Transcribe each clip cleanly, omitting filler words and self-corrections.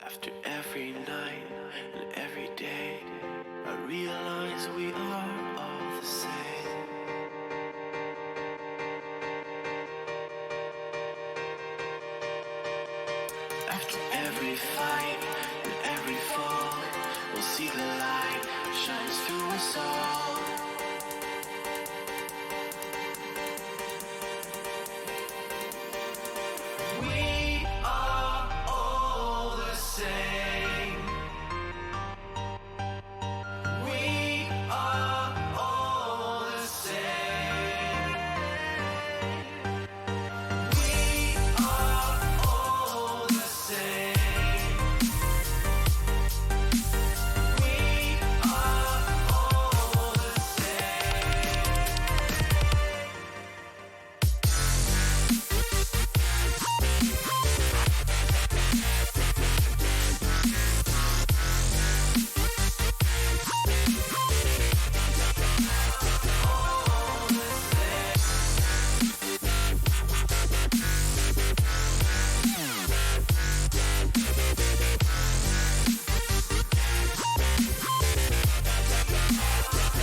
After every night and every day, I realize we are all the same. After every fight and every fall, we'll see the light shines through us all. We are all the same. We are all the same. We are all the same. We are all the same.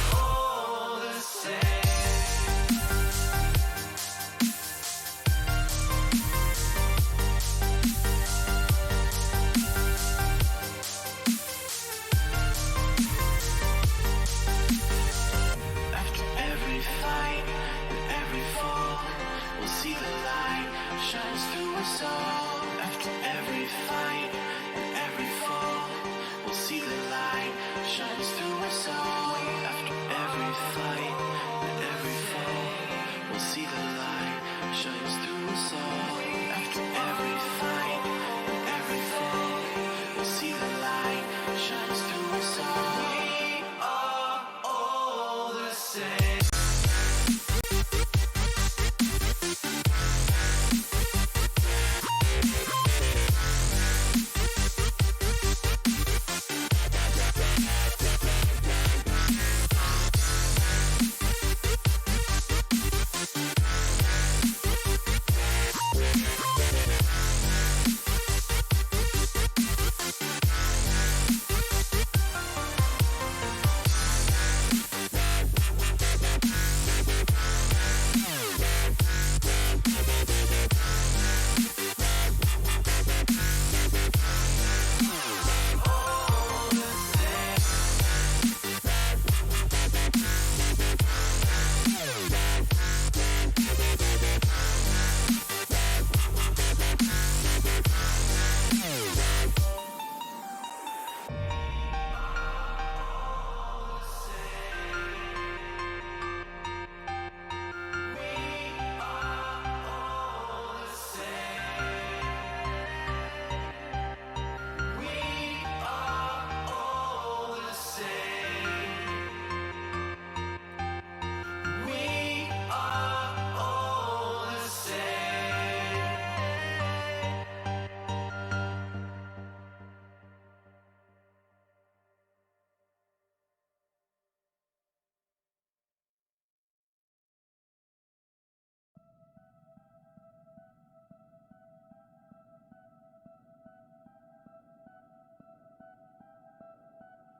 All the same. After every fight and every fall, we'll see the light shines through us all. After every fight and every fall, we'll see the light shines through us all. After every fight and every fall, we'll see the light shines through us all. After every fight and every fall, we'll see the light shines through us all. We are all the same.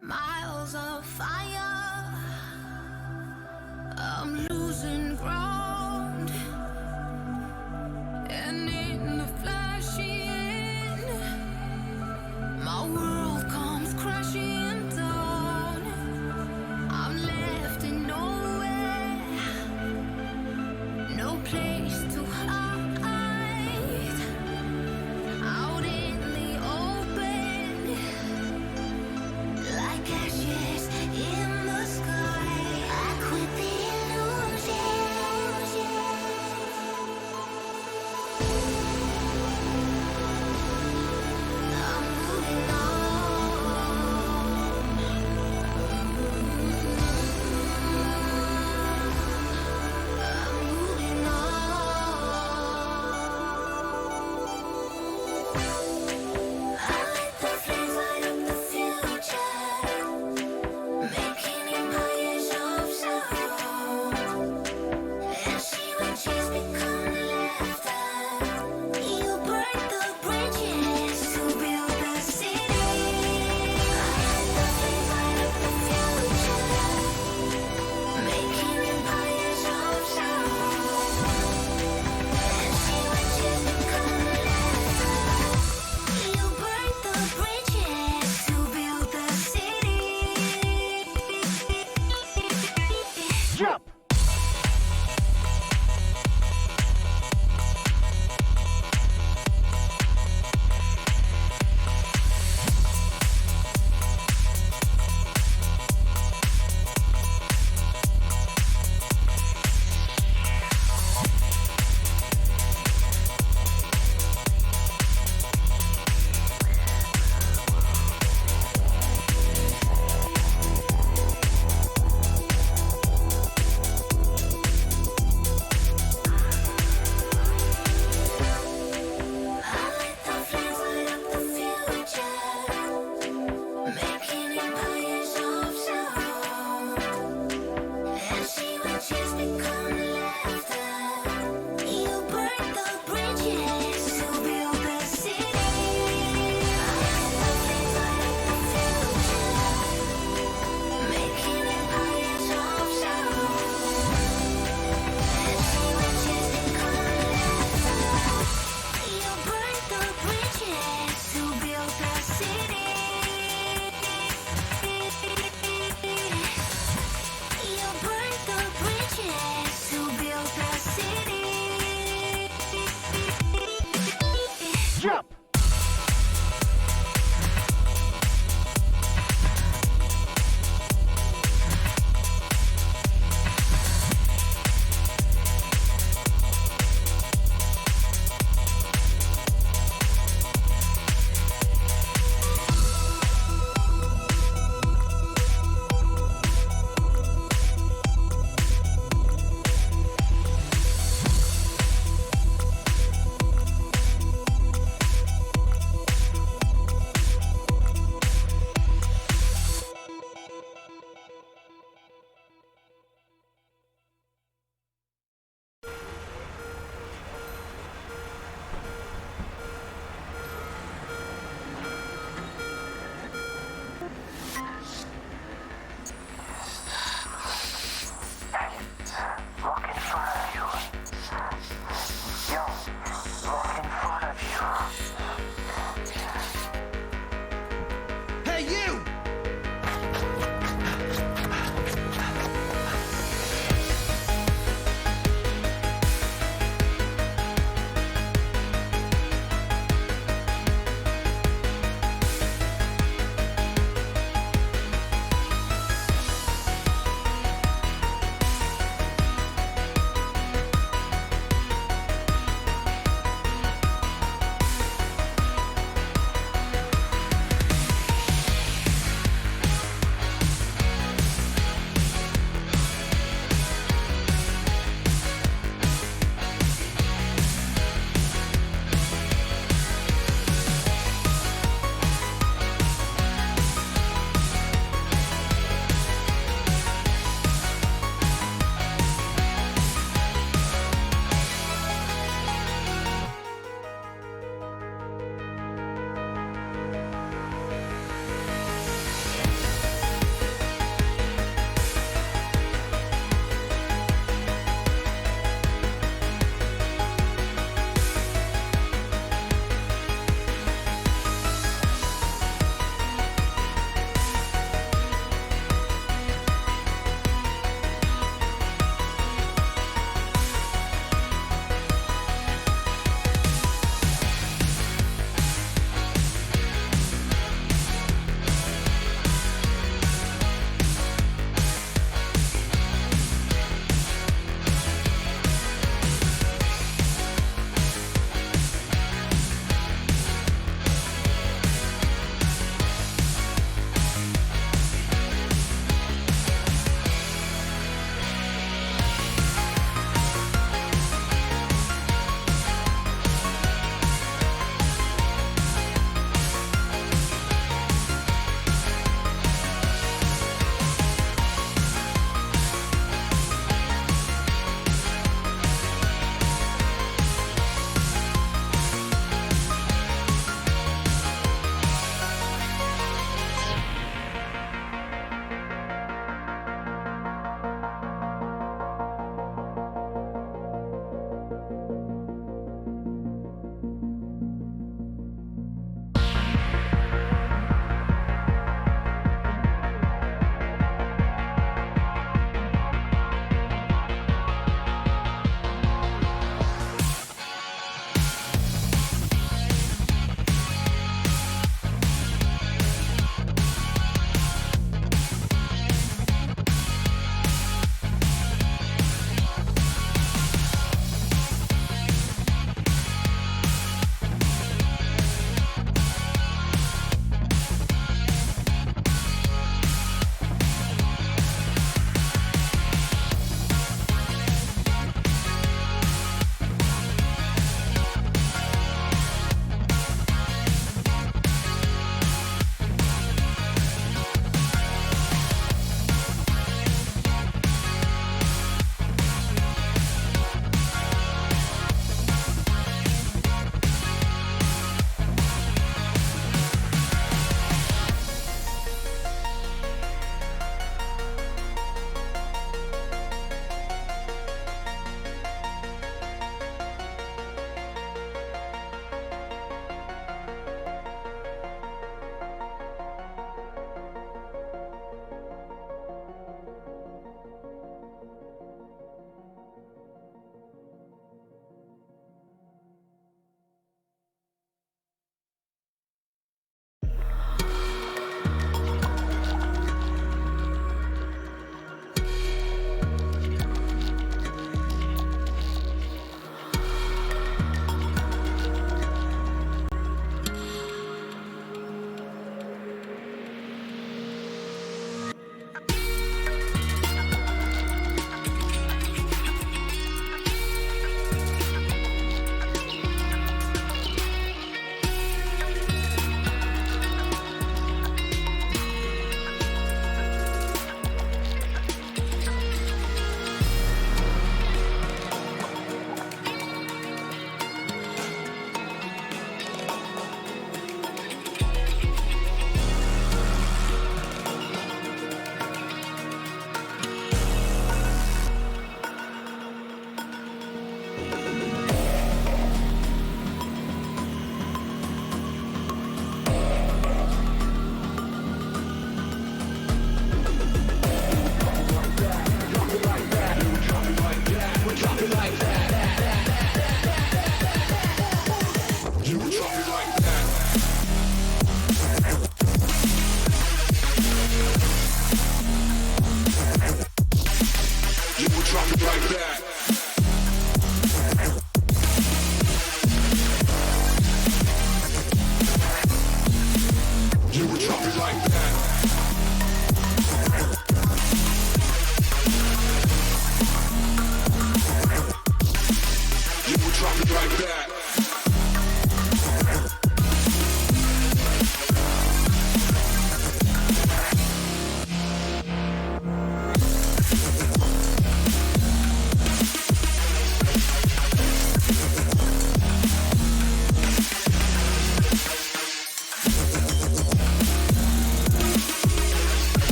Miles of fire, I'm losing ground, and in the flashing, my world comes crashing down. I'm left in nowhere, no place to hide, out in the open, like ashes in the sky. I quit the illusion.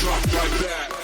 drop like that.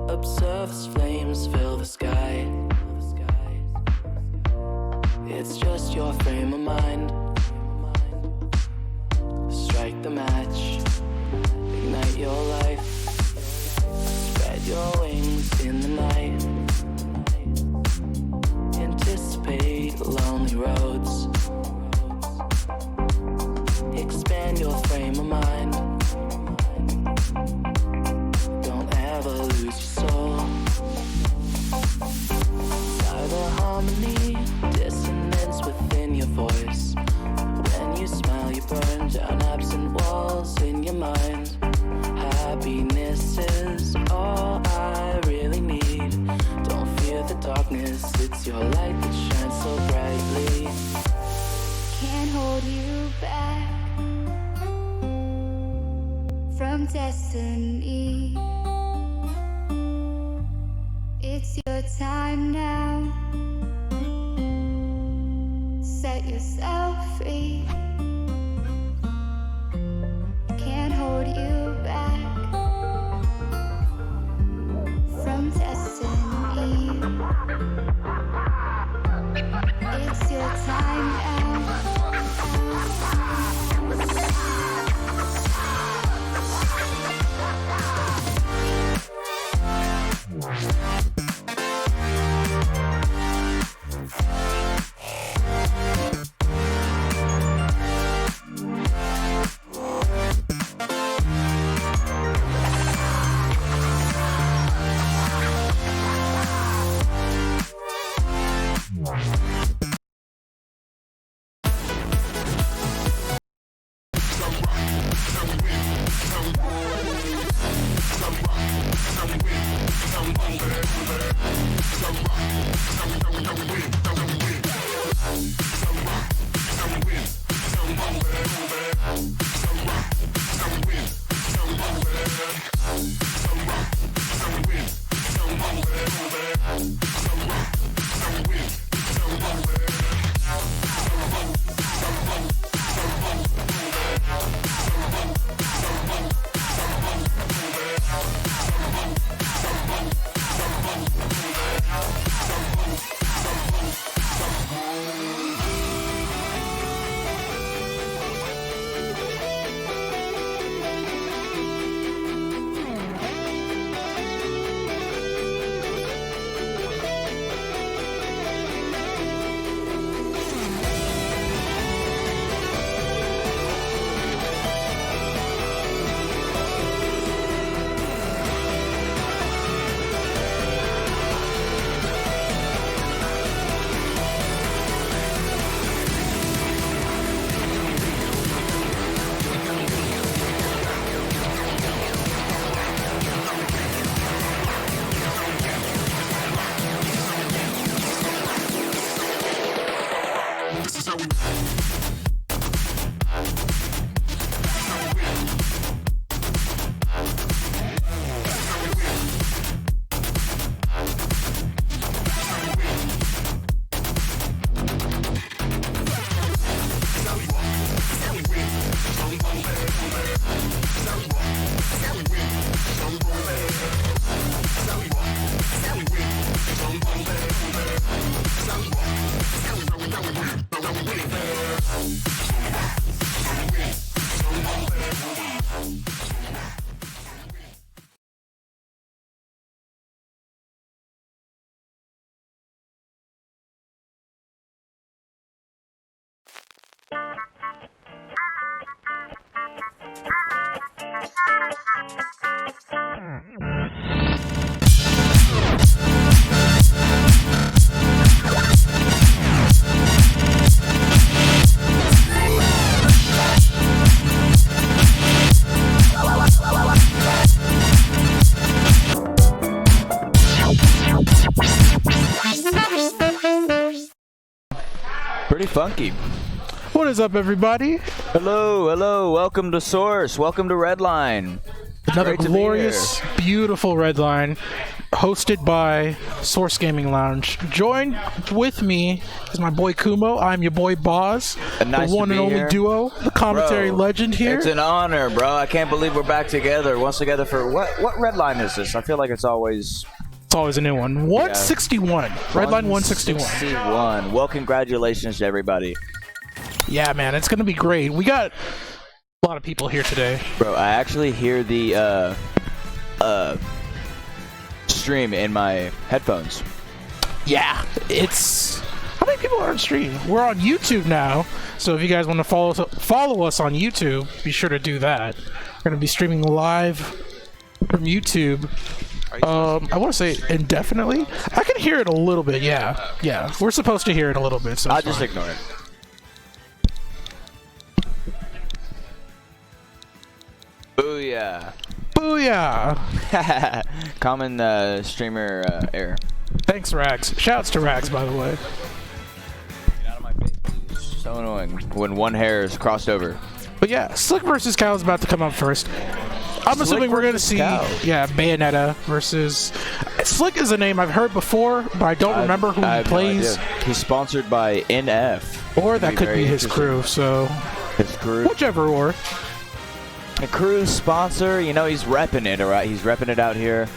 Observe flames fill the sky. It's just your frame of mind. Strike the match, ignite your life. Spread your wings in the night. Anticipate lonely roads. Expand your frame of mind. Don't ever lose your soul. By the harmony, dissonance within your voice. When you smile, you burn down absent walls in your mind. Happiness is all I really need. Don't fear the darkness, it's your light that shines so brightly. Can't hold you back from destiny. It's your time now. Set yourself free. Can't hold you back from destiny. It's your time now. Funky. What is up, everybody? Hello, hello. Welcome to Source. Welcome to Redline. Another Great to be glorious, beautiful Redline, hosted by Source Gaming Lounge. Joined with me is my boy Kumo. I'm your boy Boz, Nice the one to and be only here. duo, the commentary Bro, legend here. It's an honor, bro. I can't believe we're back together once together for what Redline is this? I feel like it's always It's always a new one. 161. Redline 161. 161. Well, congratulations to everybody. Yeah, man, it's gonna be great. We got a lot of people here today. Bro, I actually hear the stream in my headphones. Yeah, it's... How many people are on stream? We're on YouTube now, so if you guys want to follow us on YouTube, be sure to do that. We're going to be streaming live from YouTube. I want to say indefinitely. I can hear it a little bit, yeah. Yeah, we're supposed to hear it a little bit, so I'll it's just fine. ignore it. Booyah. Booyah! Common streamer error. Thanks, Rags. Shouts to Rags, by the way. Get out of my face, please. So annoying when one hair is crossed over. But yeah, Slick versus Cal is about to come up first. I'm assuming we're going to see, yeah, Bayonetta versus... Slick is a name I've heard before, but I don't remember who he plays. No idea. He's sponsored by NF. Or that could very be his interesting. crew, so... His crew. Whichever or. A crew sponsor, you know, he's repping it, alright? He's repping it out here.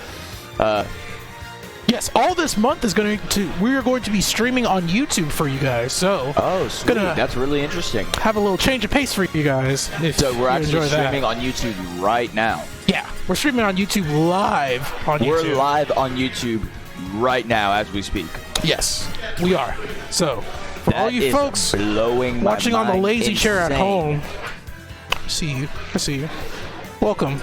Yes, all this month is we are going to be streaming on YouTube for you guys, so... Oh, sweet. Gonna That's really interesting. have a little change of pace for you guys. If So we're you actually enjoy that. streaming on YouTube right now. Yeah, we're streaming on YouTube live on We're YouTube. live on YouTube right now as we speak. Yes, we are. So, for all That you is folks blowing my watching on the mind. lazy chair at Insane. home, I see you. Welcome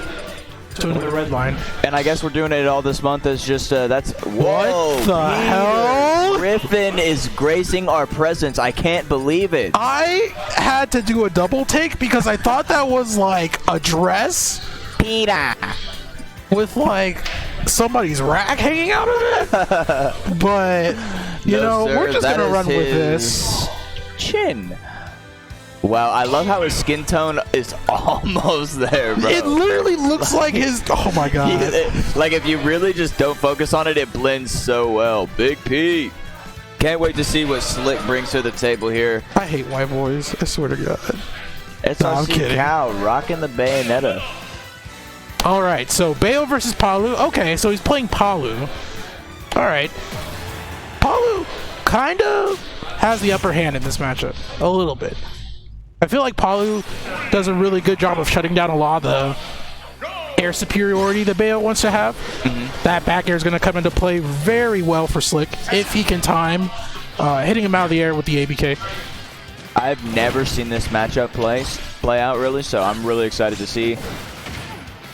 to another Red Line. And I guess we're doing it all this month as just, that's... Whoa, What the hell? Griffin is gracing our presence. I can't believe it. I had to do a double take because I thought that was like a dress Peter. with like somebody's rack hanging out of it. But, you know, sir, we're just that going to is run with his this. Chin. Wow, I love how his skin tone is almost there, bro. It literally looks like his... Oh my god. Like, if you really just don't focus on it, it blends so well. Big Pete. Can't wait to see what Slick brings to the table here. I hate white boys. I swear to God. SRC I'm kidding. Cal rocking the Bayonetta. All right, so Bayo versus Palu. Okay, so he's playing Palu. All right. Palu kind of has the upper hand in this matchup. A little bit. I feel like Palu does a really good job of shutting down a lot of the air superiority that Bayo wants to have. That back air is going to come into play very well for Slick if he can time hitting him out of the air with the ABK. I've never seen this matchup play out, really, so I'm really excited to see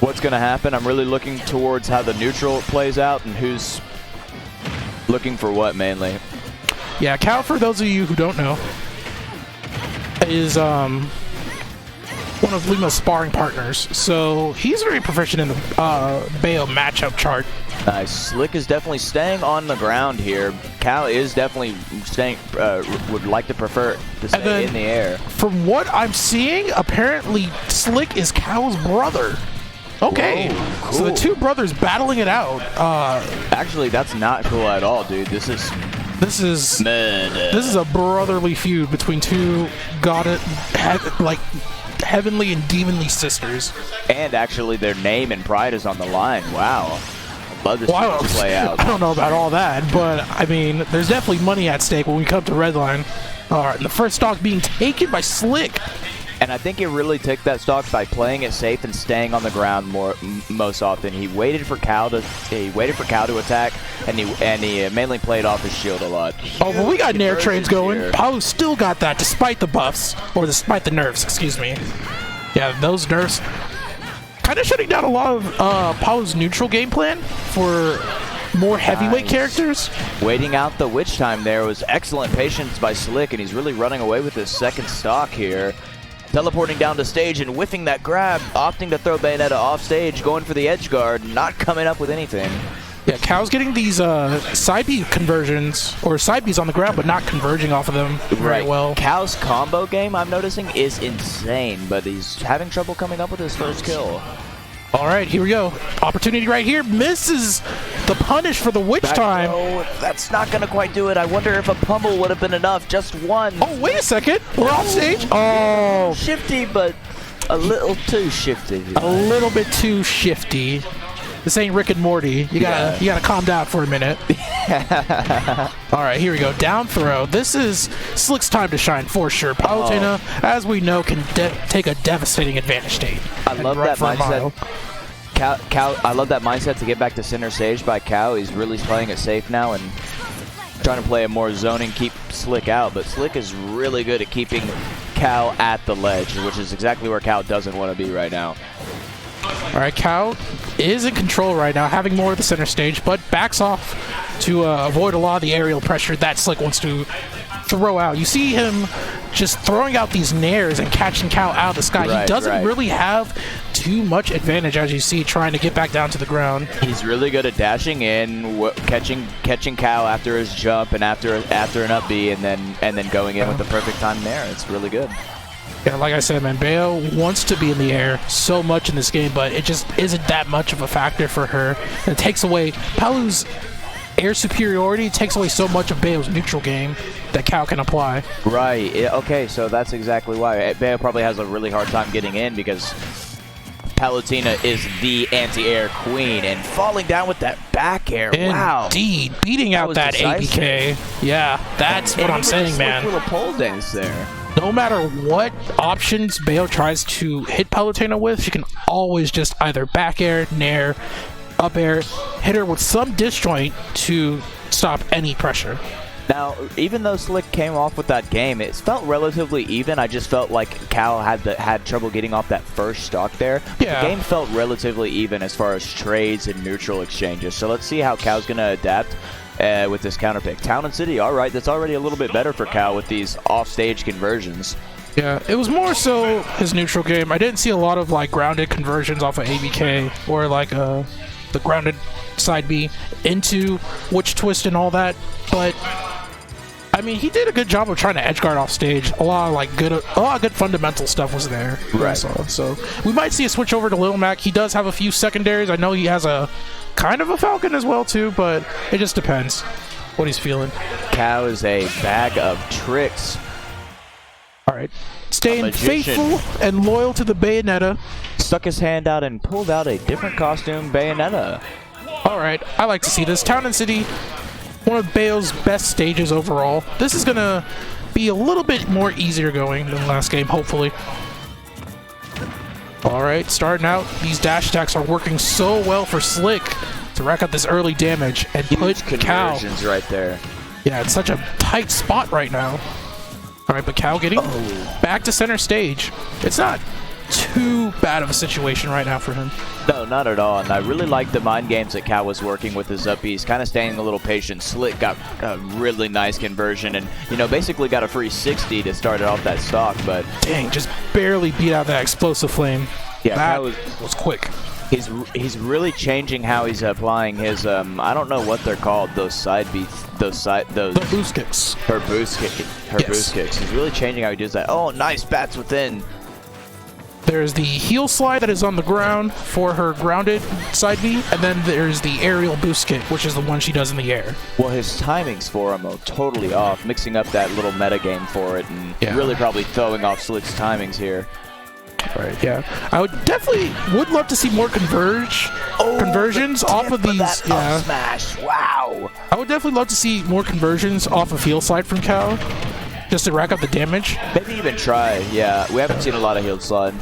what's going to happen. I'm really looking towards how the neutral plays out and who's looking for what, mainly. Yeah, Cal, for those of you who don't know, is one of Lima's sparring partners, so he's very proficient in the Bayo matchup chart. Nice. Slick is definitely staying on the ground here. Cal is definitely staying, would like to prefer to stay in the air. From what I'm seeing, apparently Slick is Cal's brother. Okay, Whoa, cool. So the two brothers battling it out. Actually, that's not cool at all, dude. This is a brotherly feud between two heavenly and demonly sisters. And actually, their name and pride is on the line. Wow. I'd love to see this play out. I don't know about all that, but I mean, there's definitely money at stake when we come to Redline. All right, and the first stock being taken by Slick. And I think he really took that stock by playing it safe and staying on the ground most often. He waited for Cal to attack, and he mainly played off his shield a lot. Oh, but we got Nair trains going. Here. Palu still got that despite the buffs, or despite the nerfs, excuse me. Yeah, those nerfs kind of shutting down a lot of Palu's neutral game plan for more heavyweight characters. Waiting out the witch time there was excellent patience by Slick, and he's really running away with his second stock here. Teleporting down to stage and whiffing that grab, opting to throw Bayonetta off stage, going for the edge guard, not coming up with anything. Yeah, Cal's getting these side B conversions, or side Bs on the ground, but not converging off of them very well. Cal's combo game, I'm noticing, is insane, but he's having trouble coming up with his first kill. All right, here we go. Opportunity right here. Misses the punish for the witch time. Oh, that's not going to quite do it. I wonder if a pummel would have been enough. Just one. Oh, wait a second. We're off stage. Oh. Shifty, but a little too shifty. A little bit too shifty. This ain't Rick and Morty. You gotta calm down for a minute. All right, here we go. Down throw. This is Slick's time to shine for sure. Palutena, as we know, can take a devastating advantage state. I love that mindset. Cal, I love that mindset to get back to center stage by Cal. He's really playing it safe now and trying to play a more zoning, keep Slick out. But Slick is really good at keeping Cal at the ledge, which is exactly where Cal doesn't want to be right now. All right, Cal is in control right now, having more of the center stage, but backs off to avoid a lot of the aerial pressure that Slick wants to throw out. You see him just throwing out these nairs and catching Cal out of the sky. He doesn't really have too much advantage, as you see, trying to get back down to the ground. He's really good at dashing in, catching Cal after his jump and after an up B, and then going in with the perfect time nair. It's really good. Yeah, like I said, man, Bayo wants to be in the air so much in this game, but it just isn't that much of a factor for her. And it takes away Palu's air superiority, takes away so much of Bayo's neutral game that Cal can apply. Right. Okay, so that's exactly why. Bayo probably has a really hard time getting in because Palutena is the anti-air queen, and falling down with that back air. Wow. Indeed. Beating out that ABK. Yeah, that's what I'm saying, man. Little pole dance there. No matter what options Bayo tries to hit Palutena with, she can always just either back air, nair, up air, hit her with some disjoint to stop any pressure. Now, even though Slick came off with that game, it felt relatively even. I just felt like Cal had trouble getting off that first stock there. But the game felt relatively even as far as trades and neutral exchanges. So let's see how Cal's going to adapt with this counter pick. Town and City, all right, that's already a little bit better for Cal with these off-stage conversions. Yeah, it was more so his neutral game. I didn't see a lot of like grounded conversions off of ABK or like the grounded side B into Witch Twist and all that, but I mean, he did a good job of trying to edgeguard off stage. A lot of good fundamental stuff was there. Right. So we might see a switch over to Lil Mac. He does have a few secondaries. I know he has a kind of a Falcon as well too, but it just depends what he's feeling. Cal is a bag of tricks. All right, staying faithful and loyal to the Bayonetta. Stuck his hand out and pulled out a different costume Bayonetta. All right, I like to see this. Town and City, one of Bayo's best stages overall. This is gonna be a little bit more easier going than last game, hopefully. All right, starting out, these dash attacks are working so well for Slick to rack up this early damage and put Cal right there. Yeah, it's such a tight spot right now. All right, but Cal getting back to center stage. It's not too bad of a situation right now for him. No, not at all. And I really like the mind games that Cal was working with his up Bs, kind of staying a little patient. Slick got a really nice conversion and, you know, basically got a free 60 to start it off that stock, but dang, just barely beat out that explosive flame. Yeah, that was quick. He's really changing how he's applying his I don't know what they're called, those side beats, the boost kicks. Her boost kicks. He's really changing how he does that. Oh, nice bats within. There's the heel slide that is on the ground for her grounded side B, and then there's the aerial boost kick, which is the one she does in the air. Well, his timings for him are totally off, mixing up that little meta game for it, and really probably throwing off Slick's timings here. Right, yeah. I would love to see more conversions off of these. Up smash. Wow. I would definitely love to see more conversions off of heel slide from Cal, just to rack up the damage. Maybe even try. Yeah, we haven't seen a lot of heel slide.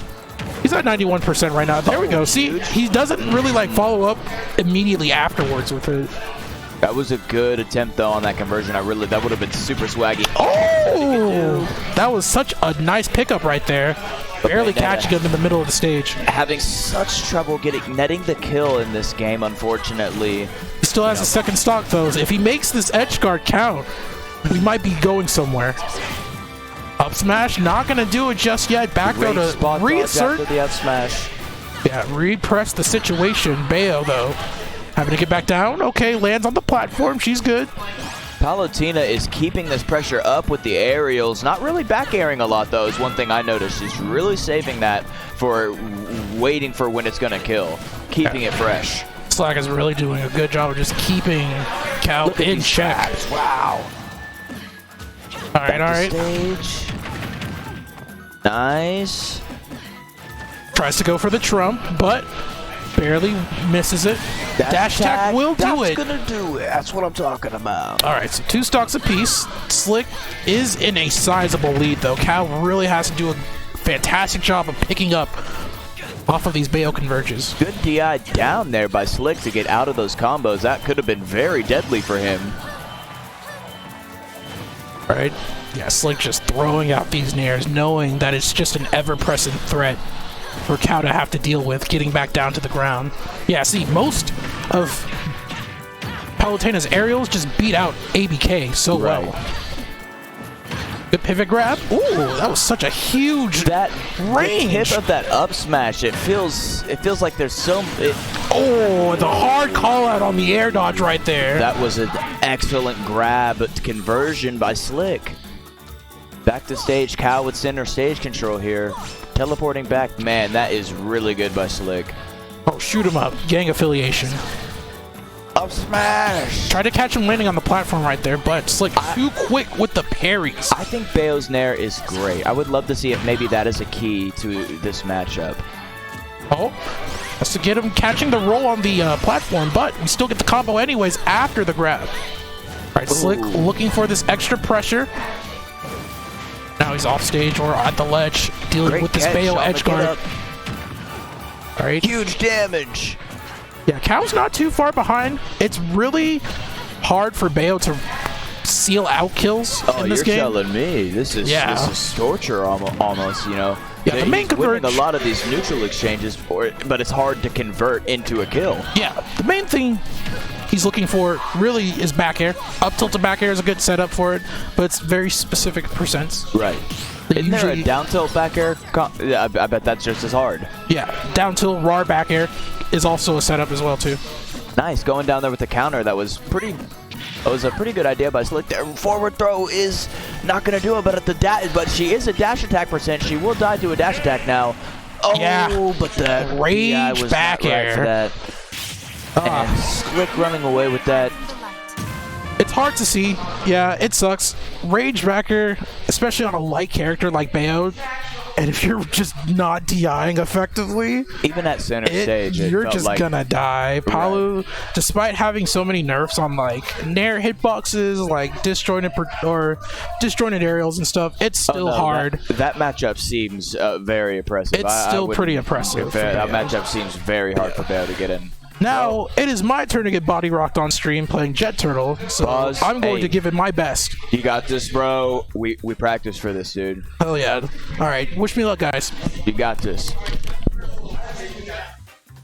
He's at 91% right now. There we go. See, he doesn't really like follow up immediately afterwards with it. That was a good attempt though on that conversion. that would have been super swaggy. Oh, that was such a nice pickup right there. Barely catching him in the middle of the stage. Having such trouble netting the kill in this game, unfortunately. He still has a second stock though. If he makes this edge guard count, we might be going somewhere. Up smash, not gonna do it just yet. Back throw to reassert. The up smash. Yeah, repress the situation. Bayo though Having to get back down. Okay, lands on the platform. She's good. Palutena is keeping this pressure up with the aerials. Not really back airing a lot, though, is one thing I noticed. She's really saving that for waiting for when it's going to kill. Keeping it fresh. Slack is really doing a good job of just keeping Cal in check. Wow. All right. Stage. Nice. Tries to go for the trump, but barely misses it. Dash attack will do it. That's gonna do it. That's what I'm talking about. All right, so 2 stocks apiece. Slick is in a sizable lead, though. Cal really has to do a fantastic job of picking up off of these Bayo converges. Good DI down there by Slick to get out of those combos. That could have been very deadly for him. All right. Yeah, Slick just throwing out these nairs, knowing that it's just an ever-present threat for Cal to have to deal with, getting back down to the ground. Yeah, see, most of Palutena's aerials just beat out ABK so well. Good pivot grab. Ooh, that was such a huge range. The tip of that up smash, it feels like there's so... Oh, the hard call out on the air dodge right there. That was an excellent grab conversion by Slick. Back to stage, Cal with center stage control here. Teleporting back, man, that is really good by Slick. Oh, shoot him up. Gang affiliation. Up smash! Tried to catch him landing on the platform right there, but Slick too quick with the parries. I think Bayo's Nair is great. I would love to see if maybe that is a key to this matchup. Oh, that's to get him catching the roll on the platform, but we still get the combo anyways after the grab. All right, Slick looking for this extra pressure. Now he's off stage or at the ledge, dealing with this Bayo edge guard. All right. Huge damage. Yeah, Cal's not too far behind. It's really hard for Bayo to seal out kills in this game. You're telling me. This is torture almost, you know. Yeah, the main winning a lot of these neutral exchanges for it, but it's hard to convert into a kill. Yeah, the main thing he's looking for really is back air. Up tilted back air is a good setup for it, but it's very specific percents. Right. Isn't there a down tilt back air? Yeah, I bet that's just as hard. Yeah, down tilt raw back air is also a setup as well too. Nice, going down there with the counter. That was a pretty good idea by Slick there. Forward throw is not going to do it, but she is a dash attack percent. She will die to a dash attack now. Oh, yeah. But the rage was back not air. right for that. And Slick running away with that. It's hard to see. Yeah, it sucks. Rage back air, especially on a light character like Bayo, and if you're just not DIing effectively, even at center stage, you're just gonna die. Palu, despite having so many nerfs on like Nair hitboxes, like disjointed aerials and stuff, it's still hard. That matchup seems very oppressive. It's still pretty oppressive. That matchup seems very hard for Bayo to get in. Now, it is my turn to get body rocked on stream playing Jet Turtle, so I'm going to give it my best. You got this, bro. We practiced for this, dude. Hell yeah. All right, wish me luck, guys. You got this.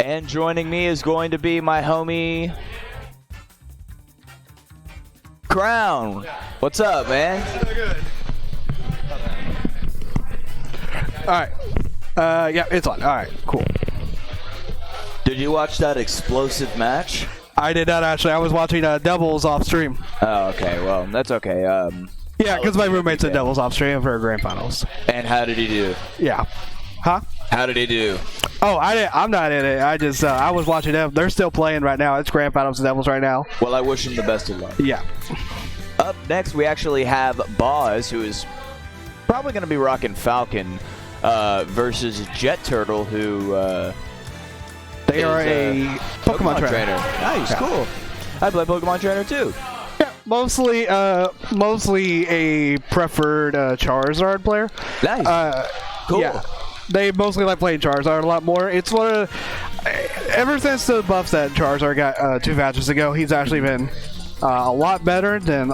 And joining me is going to be my homie, Crown. What's up, man? Good. All right. Yeah, it's on. All right, cool. Did you watch that explosive match? I did not actually. I was watching Devils off stream. Oh, okay. Well, that's okay. Yeah, because my roommate's in Devils off stream for grand finals. And how did he do? Yeah. Huh? How did he do? Oh, I'm not in it. I just I was watching them. They're still playing right now. It's grand finals of Devils right now. Well, I wish him the best of luck. Yeah. Up next, we actually have Boz, who is probably going to be rocking Falcon versus Jet Turtle, who... They are a Pokemon trainer. Nice, cool. I play Pokemon Trainer too. Yeah, mostly a preferred Charizard player. Nice. Cool. Yeah, they mostly like playing Charizard a lot more. It's one of ever since the buffs that Charizard got 2 patches ago, he's actually been a lot better than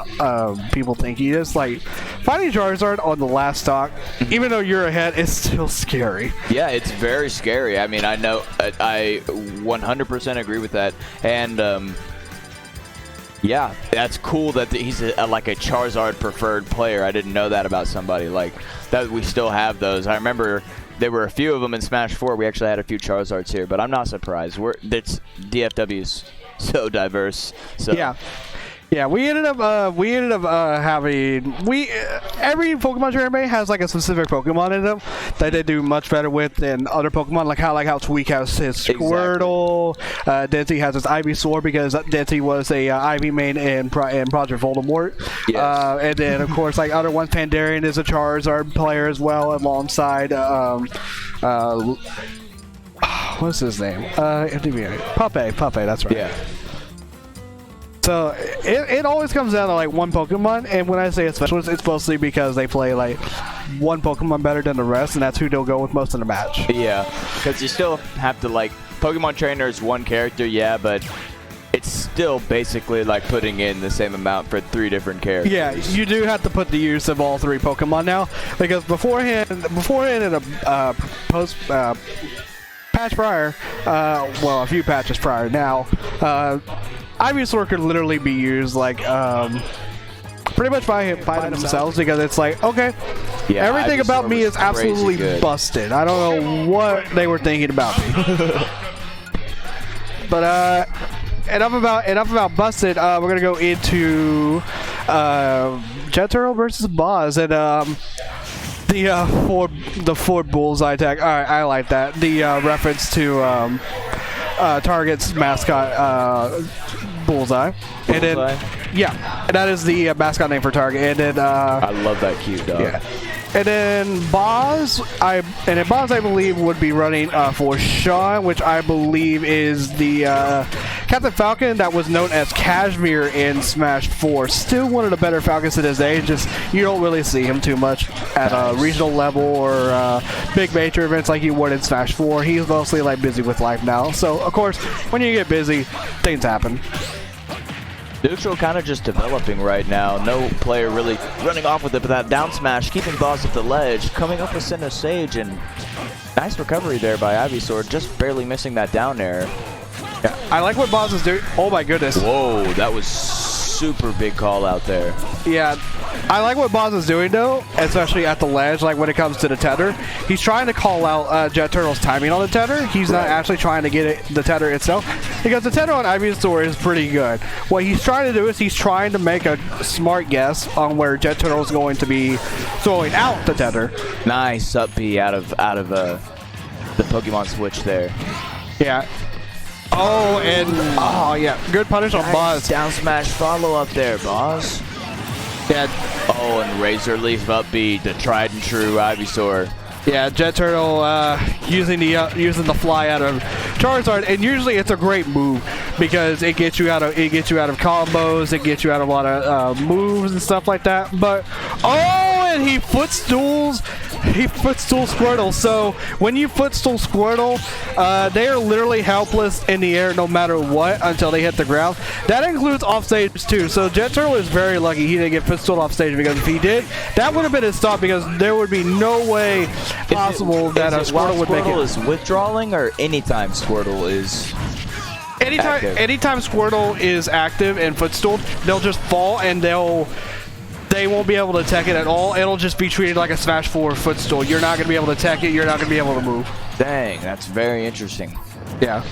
people think he is. Like, finding Charizard on the last stock, even though you're ahead, is still scary. Yeah, it's very scary. I mean, I know, I 100% agree with that. And, yeah, that's cool that he's like a Charizard preferred player. I didn't know that about somebody. Like, that we still have those. I remember there were a few of them in Smash 4. We actually had a few Charizards here, but I'm not surprised. It's DFW's so diverse. So Yeah, we ended up having every Pokemon trainer has like a specific Pokemon in them that they do much better with than other Pokemon. Like how Tweak has his Squirtle, Denti has his Ivysaur because Denti was a Ivy main in Project Voldemort. Yes. And then of course like other ones, Pandarian is a Charizard player as well alongside what's his name? Puppet, that's right. Yeah. So it always comes down to like one Pokemon, and when I say a specialist, it's mostly because they play like one Pokemon better than the rest, and that's who they'll go with most in the match. Yeah, because you still have to like Pokemon Trainer is one character, yeah, but it's still basically like putting in the same amount for 3 different characters. Yeah, you do have to put the use of all 3 Pokemon now, because beforehand in a patch prior, well, a few patches prior now, Ivysaur could literally be used like pretty much by themselves because it's like, okay, yeah, everything Ivysaur about me was is absolutely crazy good. busted. I don't know what they were thinking about me. But enough about busted. We're gonna go into Jet Turtle versus Boz and the Ford Bullseye tag. All right, I like that. The reference to Target's mascot, Bullseye. And then, yeah, that is the mascot name for Target. And then, I love that cute dog. yeah. And then Boz, I believe would be running for Sean, which I believe is the Captain Falcon that was known as Cashmere in Smash 4. Still one of the better Falcons to this day. Just you don't really see him too much at a regional level or big major events like you would in Smash 4. He's mostly like busy with life now. So of course, when you get busy, things happen. Neutral kind of just developing right now. No player really running off with it, but that down smash, keeping Boz at the ledge, coming up with center stage, and nice recovery there by Ivysaur, just barely missing that down air. Yeah, I like what Boz is doing. Oh my goodness. Whoa, that was super big call out there. Yeah, I like what Boz is doing though, especially at the ledge, like when it comes to the tether. He's trying to call out Jet Turtle's timing on the tether. He's not actually trying to get the tether itself, because the tether on Ivysaur is pretty good. What he's trying to do is he's trying to make a smart guess on where Jet Turtle is going to be throwing out the tether. Nice up B out of the Pokemon switch there. Yeah. Oh, and oh yeah, good punish on Boz. Down smash follow up there, Boz. Yeah. Oh, and Razor Leaf up B, the tried and true Ivysaur. Yeah, Jet Turtle using the fly out of Charizard, and usually it's a great move because it gets you out of combos, it gets you out of a lot of moves and stuff like that. But and he footstools Squirtle. So when you footstool Squirtle, they are literally helpless in the air no matter what until they hit the ground. That includes offstage too. So Jet Turtle is very lucky he didn't get footstooled offstage, because if he did, that would have been his stop, because there would be no way possible that a Squirtle would make it. Squirtle is withdrawing, or anytime Squirtle is Anytime Squirtle is active and footstooled, they'll just fall and they won't be able to tech it at all. It'll just be treated like a Smash 4 footstool. You're not going to be able to tech it. You're not going to be able to move. Dang, that's very interesting. Yeah.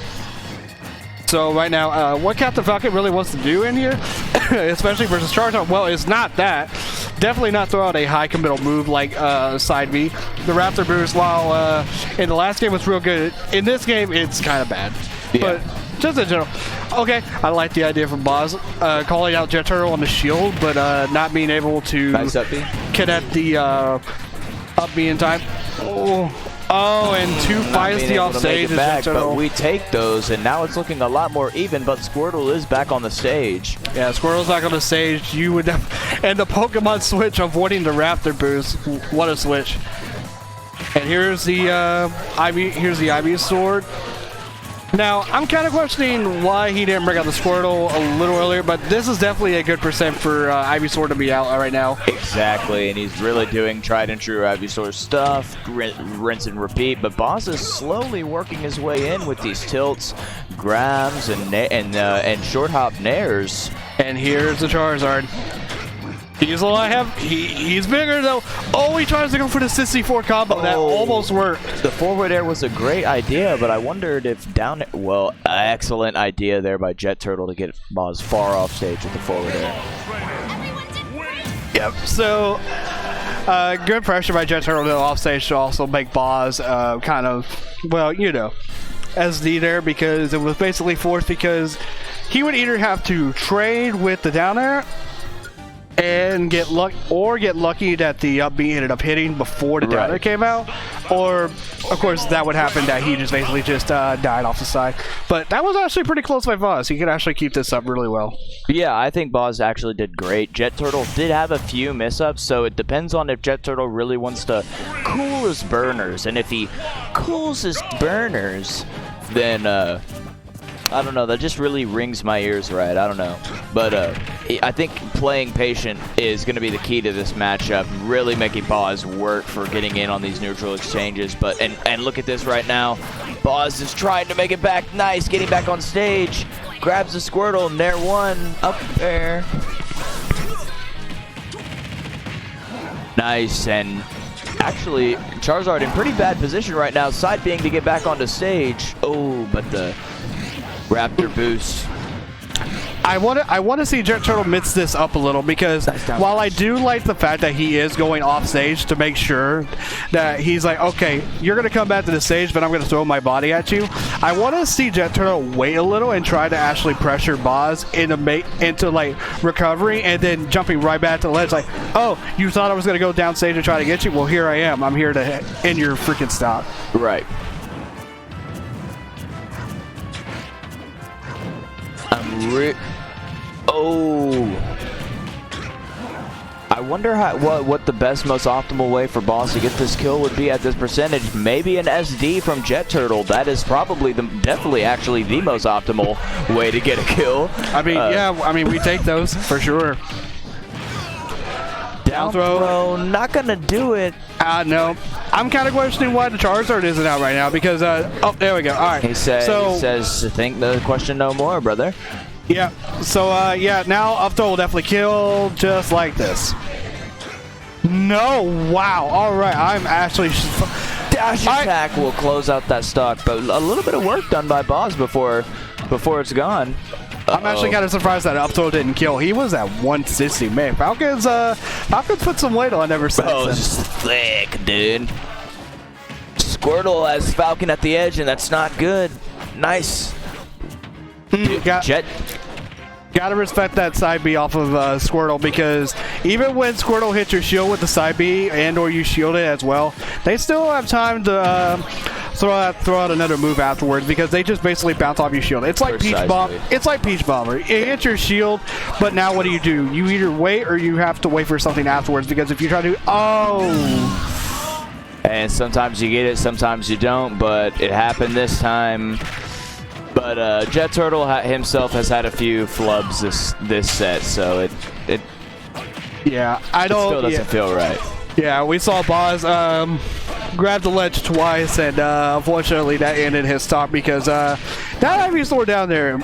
So right now, what Captain Falcon really wants to do in here, especially versus Charizard, well, is not that. Definitely not throw out a high committal move like side B. The Raptor boost, while in the last game was real good, in this game it's kind of bad. Yeah. But just in general. Okay, I like the idea from Boz, calling out Jet Turtle on the shield, but not being able to connect the up B in time. Oh, and 2 finds the offstage. But we take those, and now it's looking a lot more even, but Squirtle is back on the stage. Yeah, Squirtle's back on the stage. And the Pokemon switch, avoiding the Raptor boost. What a switch. And here's the Ivysaur. Now, I'm kind of questioning why he didn't bring out the Squirtle a little earlier, but this is definitely a good percent for Ivysaur to be out right now. Exactly, and he's really doing tried and true Ivysaur stuff, rinse and repeat, but Boz is slowly working his way in with these tilts, grabs, and short hop nairs. And here's the Charizard. He's alive. He's bigger though. Oh, he tries to go for the 64 combo. That almost worked. The forward air was a great idea, but I wondered if down. Well, excellent idea there by Jet Turtle to get Boz far off stage with the forward air. Yep. So, good pressure by Jet Turtle to off stage to also make Boz kind of, well, you know, SD there, because it was basically forced because he would either have to trade with the down air and get lucky that the up B ended up hitting before the down air came out, or of course that would happen that he just basically died off the side. But that was actually pretty close by Boz. He could actually keep this up really well. Yeah, I think Boz actually did great. Jet Turtle did have a few miss-ups, so it depends on if Jet Turtle really wants to cool his burners, and if he cools his burners, then I don't know, that just really rings my ears right. I don't know. But I think playing patient is going to be the key to this matchup, really making Boz work for getting in on these neutral exchanges. But and look at this right now. Boz is trying to make it back. Nice, getting back on stage. Grabs the Squirtle, Nair 1, up there. Nice, and actually, Charizard in pretty bad position right now. Side being to get back onto stage. Oh, but the Raptor boost. I want to see Jet Turtle mix this up a little, because while I do like the fact that he is going off stage to make sure that he's like, okay, you're going to come back to the stage, but I'm going to throw my body at you. I want to see Jet Turtle wait a little and try to actually pressure Boz into like recovery, and then jumping right back to the ledge like, oh, you thought I was going to go down stage and try to get you? Well, here I am. I'm here to end your freaking stop. Right. I wonder what the best, most optimal way for Boz to get this kill would be at this percentage. Maybe an SD from Jet Turtle. That is probably definitely actually the most optimal way to get a kill. I mean, yeah, I mean, we take those for sure. Down throw, not gonna do it. No. I'm kind of questioning why the Charizard isn't out right now, because, oh, there we go. All right. He says, think the question no more, brother. Yeah. So, yeah, now up throw will definitely kill just like this. No. Wow. All right. I'm actually... Dash attack will close out that stock, but a little bit of work done by Boz before it's gone. I'm actually kind of surprised that up throw didn't kill. He was at 160. Man, Falcons put some weight on ever since. Oh, it's thick, dude. Squirtle has Falcon at the edge, and that's not good. Nice. Dude, Jet. Gotta respect that side B off of Squirtle, because even when Squirtle hits your shield with the side B and/or you shield it as well, they still have time to throw out another move afterwards, because they just basically bounce off your shield. It's like Peach Bomb. It's like Peach Bomber. It hits your shield, but now what do? You either wait or you have to wait for something afterwards, because if you try to, and sometimes you get it, sometimes you don't, but it happened this time. But Jet Turtle himself has had a few flubs this set, so it still doesn't feel right. Yeah, we saw Boz grab the ledge twice, and unfortunately that ended his stock, because that Ivy Sword down there,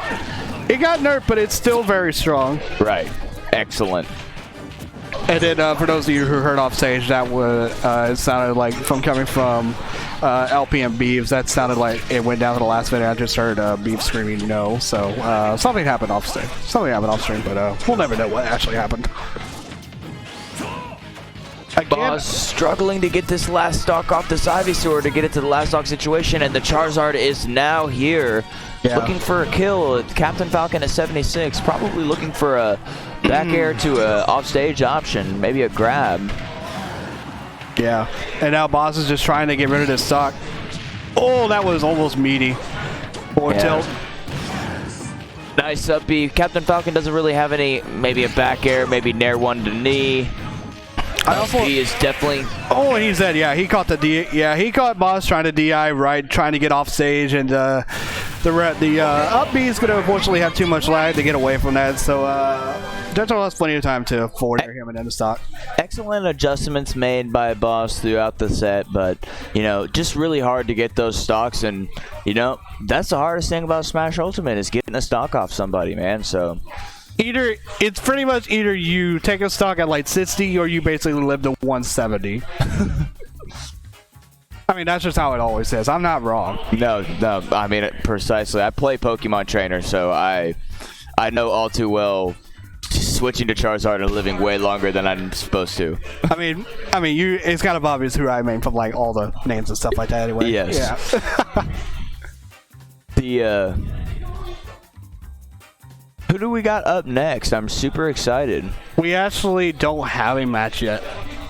it got nerfed, but it's still very strong. Right. Excellent. And then for those of you who heard off stage, that was it sounded like coming from LP and Beeves, that sounded like it went down to the last minute. I just heard Beeves screaming no, so something happened off stage. Something happened off stream, but we'll never know what actually happened. Boz struggling to get this last stock off this Ivysaur to get it to the last stock situation, and the Charizard is now here, looking for a kill. Captain Falcon at 76, probably looking for a back air to a offstage option, maybe a grab. Yeah, and now Boz is just trying to get rid of this stock. Oh, that was almost meaty. Or tilt. Nice up B. Captain Falcon doesn't really have any, maybe a back air, maybe Nair 1 to knee. He is definitely... Oh, and he's dead. Yeah, he caught the D. Yeah, he caught Boz trying to DI right, trying to get off stage, and the up B is going to unfortunately have too much lag to get away from that. So Jet Turtle has plenty of time to forward air him and end the stock. Excellent adjustments made by Boz throughout the set, but just really hard to get those stocks, and that's the hardest thing about Smash Ultimate is getting a stock off somebody, man. So It's pretty much either you take a stock at like 60 or you basically live to 170. I mean, that's just how it always is. I'm not wrong. No, I mean it precisely. I play Pokemon Trainer, so I know all too well switching to Charizard and living way longer than I'm supposed to. I mean, it's kind of obvious who I mean from like all the names and stuff like that. Anyway. Yes. Yeah. Who do we got up next? I'm super excited. We actually don't have a match yet.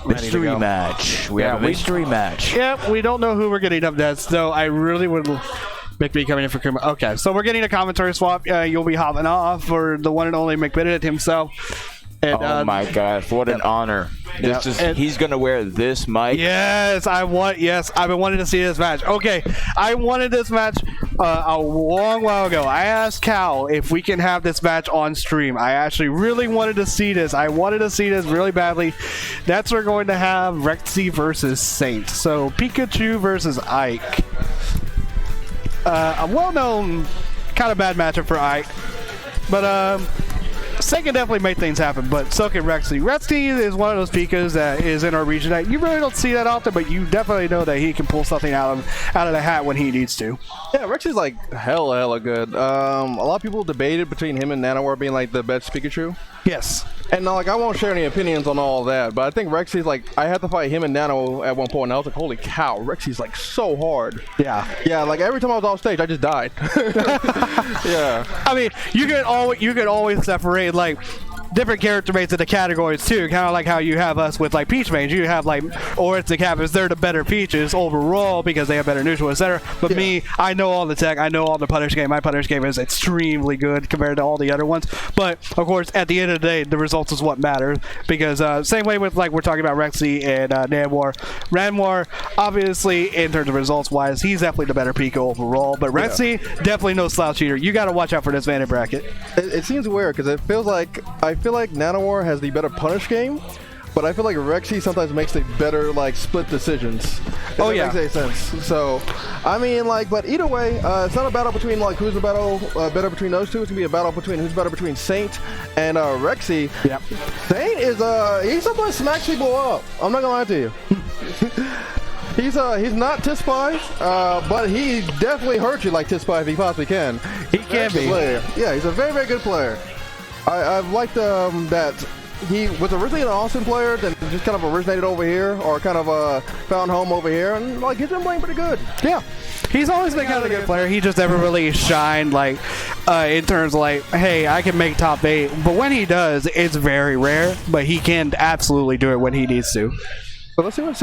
Mystery match. We have a mystery match. Yeah, we don't know who we're getting up next, though. I really would. McBee coming in for Kuma. Okay, so we're getting a commentary swap. You'll be hopping off for the one and only McBennett himself. And, oh my gosh, what an honor. He's going to wear this mic. Yes, I've been wanting to see this match. Okay, I wanted this match a long while ago. I asked Cal if we can have this match on stream. I actually really wanted to see this. I wanted to see this really badly. That's we're going to have Rexy versus Saint. So Pikachu versus Ike. A well-known kind of bad matchup for Ike. But Saint can definitely make things happen, but so can Rexy. Rexy is one of those Pikas that is in our region that you really don't see that often, but you definitely know that he can pull something out of the hat when he needs to. Yeah, Rexy's like hella good. A lot of people debated between him and Nanowar being like the best Pikachu. Yes. And like, I won't share any opinions on all that, but I think Rexy's like, I had to fight him and Nano at one point, and I was like, holy cow, Rexy's like so hard. Yeah. Yeah, like every time I was off stage, I just died. Yeah. I mean, you could always separate like different character mates into categories too, kind of like how you have us with like Peach mains. You have like Orithic Habits, they're the better Peaches overall because they have better neutral, etc. But yeah. Me, I know all the tech, I know all the punish game. My punish game is extremely good compared to all the other ones. But of course, at the end of the day, the results is what matters. Because same way with like we're talking about Rexy and Namor. Ranmar, obviously in terms of results wise, he's definitely the better Pika overall. But Rexy, definitely no slouch eater. You got to watch out for this Vanity bracket. It seems weird because it feels like I feel like Nanowar has the better punish game, but I feel like Rexy sometimes makes the better like split decisions. Oh yeah, makes any sense. So, I mean, like, but either way, it's not a battle between like who's the battle better between those two. It's gonna be a battle between who's better between Saint and Rexy. Yep. Saint is he sometimes smacks people up. I'm not gonna lie to you. He's not T-Spy, but he definitely hurts you like T-Spy if he possibly can. He can be. Yeah, he's a very good player. I've liked that he was originally an Austin player, then just kind of originated over here, or kind of found home over here, and like he's been playing pretty good. Yeah, he's always been kind of a good player. He just never really shined like in terms of like, hey, I can make top 8. But when he does, it's very rare. But he can absolutely do it when he needs to. So let's see what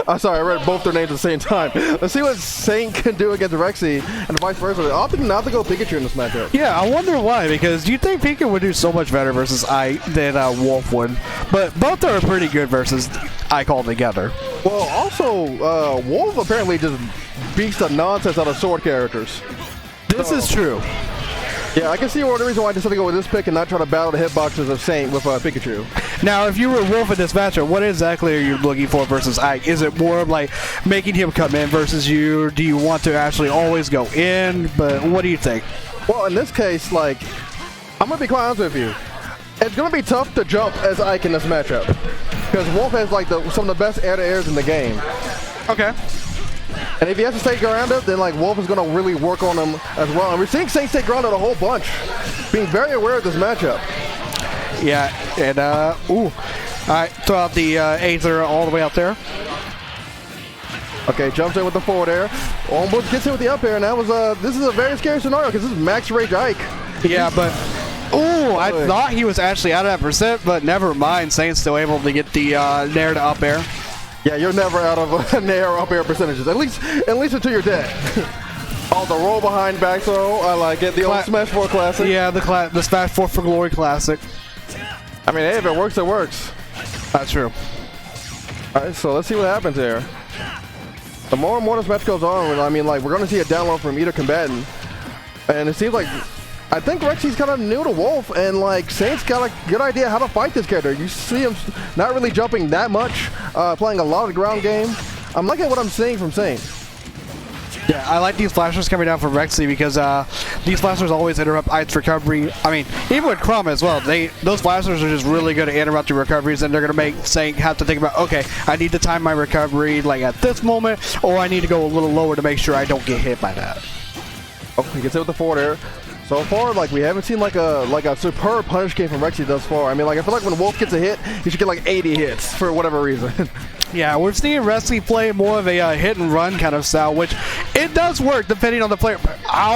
I'm sorry, I read both their names at the same time. Let's see what Saint can do against Rexy, and vice versa. I'll think not to go Pikachu in this matchup. Yeah, I wonder why, because you think Pika would do so much better versus Ike than Wolf would. But both are pretty good versus Ike altogether. Well, also, Wolf apparently just beats the nonsense out of sword characters. This is true. Yeah, I can see the reason why I decided to go with this pick and not try to battle the hitboxes of Saint with Pikachu. Now, if you were Wolf in this matchup, what exactly are you looking for versus Ike? Is it more of like making him come in versus you? Or do you want to actually always go in? But what do you think? Well, in this case, like, I'm going to be quite honest with you. It's going to be tough to jump as Ike in this matchup. Because Wolf has like some of the best air-to-airs in the game. Okay. And if he has to stay grounded, then like Wolf is going to really work on him as well. And we're seeing Saint stay grounded a whole bunch, being very aware of this matchup. Yeah, and all right, throw out the Aether all the way out there. Okay, jumps in with the forward air, almost gets hit with the up air, and that was this is a very scary scenario because this is max rage Ike. Yeah, but I thought he was actually out of that percent, but never mind. Saint's still able to get the nair to up air. Yeah, you're never out of nair up air percentages, at least until you're dead. Oh, the roll behind back throw, I like it. The old Smash 4 classic. Yeah, the Smash 4 for Glory classic. I mean, hey, if it works, it works. That's true. All right, so let's see what happens here. The more and more this match goes on, I mean, like, we're going to see a download from either combatant. And it seems like, I think Rexy's kind of new to Wolf, and, like, Saint's got a good idea how to fight this character. You see him not really jumping that much, playing a lot of the ground game. I'm liking what I'm seeing from Saint. Yeah, I like these flashers coming down from Rexy because these flashers always interrupt Ike's recovery. I mean, even with Crumb as well, those flashers are just really good at interrupting recoveries, and they're going to make Saint have to think about, okay, I need to time my recovery like at this moment, or I need to go a little lower to make sure I don't get hit by that. Oh, he gets hit with the forward air. So far, like, we haven't seen like a superb punish game from Rexy thus far. I mean, like, I feel like when Wolf gets a hit, he should get like 80 hits for whatever reason. Yeah, we're seeing Rexy play more of a hit and run kind of style, which it does work depending on the player.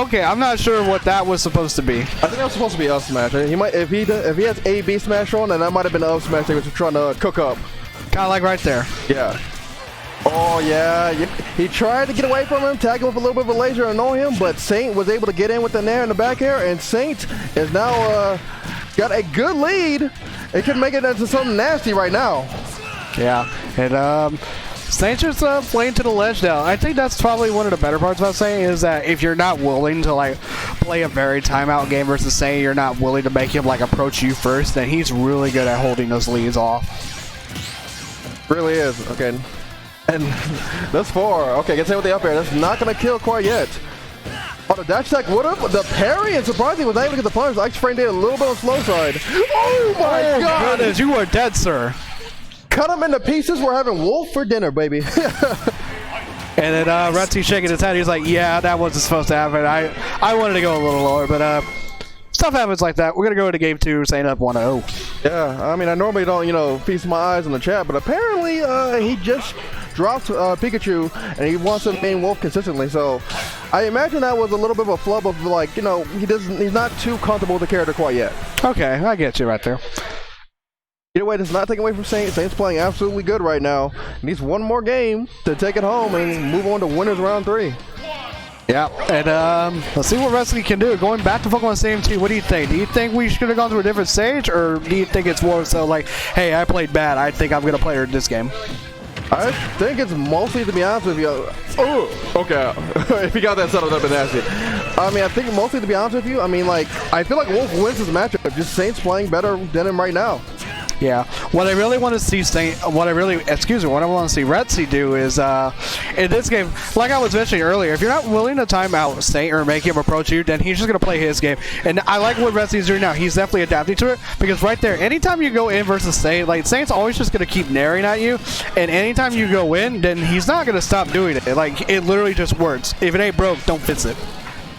Okay, I'm not sure what that was supposed to be. I think that was supposed to be up smash. He might, if he has A B smash on, then that might have been up smash. They were trying to cook up. Kind of like right there. Yeah. Oh yeah, he tried to get away from him, tag him with a little bit of a laser and annoy him, but Saint was able to get in with the nair in the back air, and Saint is now got a good lead. It could make it into something nasty right now. Yeah, and Saint's just playing to the ledge now. I think that's probably one of the better parts about Saint is that if you're not willing to like play a very timeout game versus Saint, you're not willing to make him like approach you first, then he's really good at holding those leads off. Really is. Okay. And thus far, okay, gets hit with the up air. That's not going to kill quite yet. Oh, the dash attack would have. The parry, and surprisingly, was not able to get the punish. Ike's frame did a little bit on the slow side. Oh my god! Goodness, you are dead, sir. Cut him into pieces. We're having Wolf for dinner, baby. And then Rexy shaking his head. He's like, yeah, that wasn't supposed to happen. I wanted to go a little lower, but stuff happens like that. We're going to go into game 2, Saint up 1-0. Yeah, I mean, I normally don't, feast my eyes on the chat, but apparently he just dropped Pikachu, and he wants to main Wolf consistently, so I imagine that was a little bit of a flub of, like, he's not too comfortable with the character quite yet. Okay, I get you right there. Either way, it's not taking away from Saint. Saint's playing absolutely good right now. Needs one more game to take it home and move on to winners round 3. Yeah, and let's see what Rexy can do. Going back to Pokemon Stadium 2, what do you think? Do you think we should have gone to a different stage, or do you think it's more so like, hey, I played bad, I think I'm going to play her in this game? I think it's mostly, to be honest with you, okay, if you got that set up, that'd be nasty. I mean, I think mostly, to be honest with you, I mean, like, I feel like Wolf wins this matchup, just Saint's playing better than him right now. Yeah, what I really want to see what I want to see Rexy do is, in this game, like I was mentioning earlier, if you're not willing to time out Saint or make him approach you, then he's just going to play his game. And I like what Rexy's doing now. He's definitely adapting to it, because right there, anytime you go in versus Saint, like, Saint's always just going to keep naring at you, and anytime you go in, then he's not going to stop doing it. Like, it literally just works. If it ain't broke, don't fix it.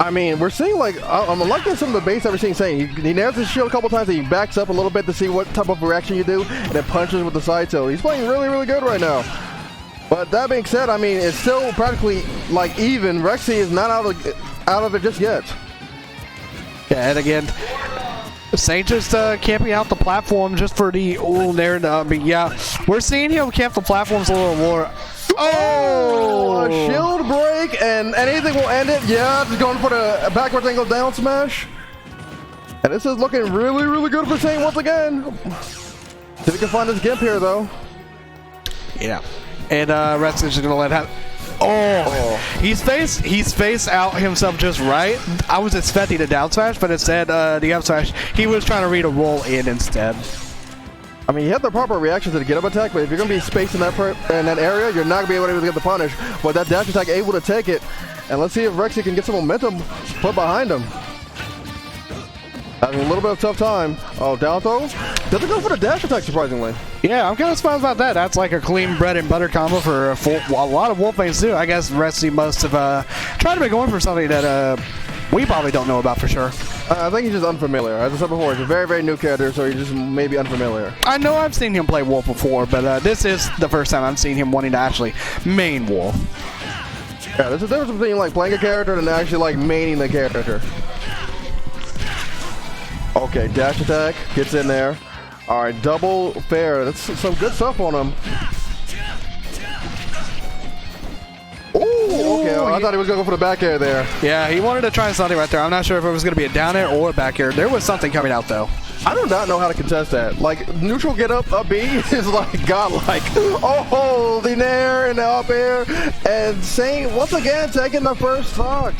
I mean, we're seeing, like, I'm liking some of the base that we're seeing Saint. He nails his shield a couple times, and he backs up a little bit to see what type of reaction you do, and then punches with the side tilt. He's playing really, really good right now. But that being said, I mean, it's still practically, like, even. Rexy is not out of it just yet. Yeah, and again, Saint just camping out the platform just for the old there. I mean, yeah, we're seeing him camp the platforms a little more. Oh, shield break, and anything will end it. Yeah, just going for the backwards angle down smash. And this is looking really, really good for Saint once again. See if we can find this Gimp here, though. Yeah. And Rexy's just gonna let him. Oh, he's face out himself just right. I was expecting a down smash, but instead the up smash, he was trying to read a roll in instead. I mean, you have the proper reaction to the get-up attack, but if you're going to be spaced in that area, you're not going to be able to get the punish. But that dash attack able to take it, and let's see if Rexy can get some momentum put behind him. Having a little bit of a tough time. Oh, down throw? Doesn't go for the dash attack, surprisingly. Yeah, I'm kind of surprised about that. That's like a clean bread and butter combo for a lot of Wolf fans too. I guess Rexy must have tried to be going for something that we probably don't know about for sure. I think he's just unfamiliar. As I said before, he's a very, very new character, so he's just maybe unfamiliar. I know I've seen him play Wolf before, but this is the first time I've seen him wanting to actually main Wolf. Yeah, there's a difference between like playing a character and actually like maining the character. Okay, dash attack, gets in there. Alright, double fair. That's some good stuff on him. Ooh, okay, I thought he was going to go for the back air there. Yeah, he wanted to try something right there. I'm not sure if it was going to be a down air or a back air. There was something coming out, though. I do not know how to contest that. Like, neutral get up B is like godlike. Oh, the nair and the up air. And Saint, once again, taking the first stock.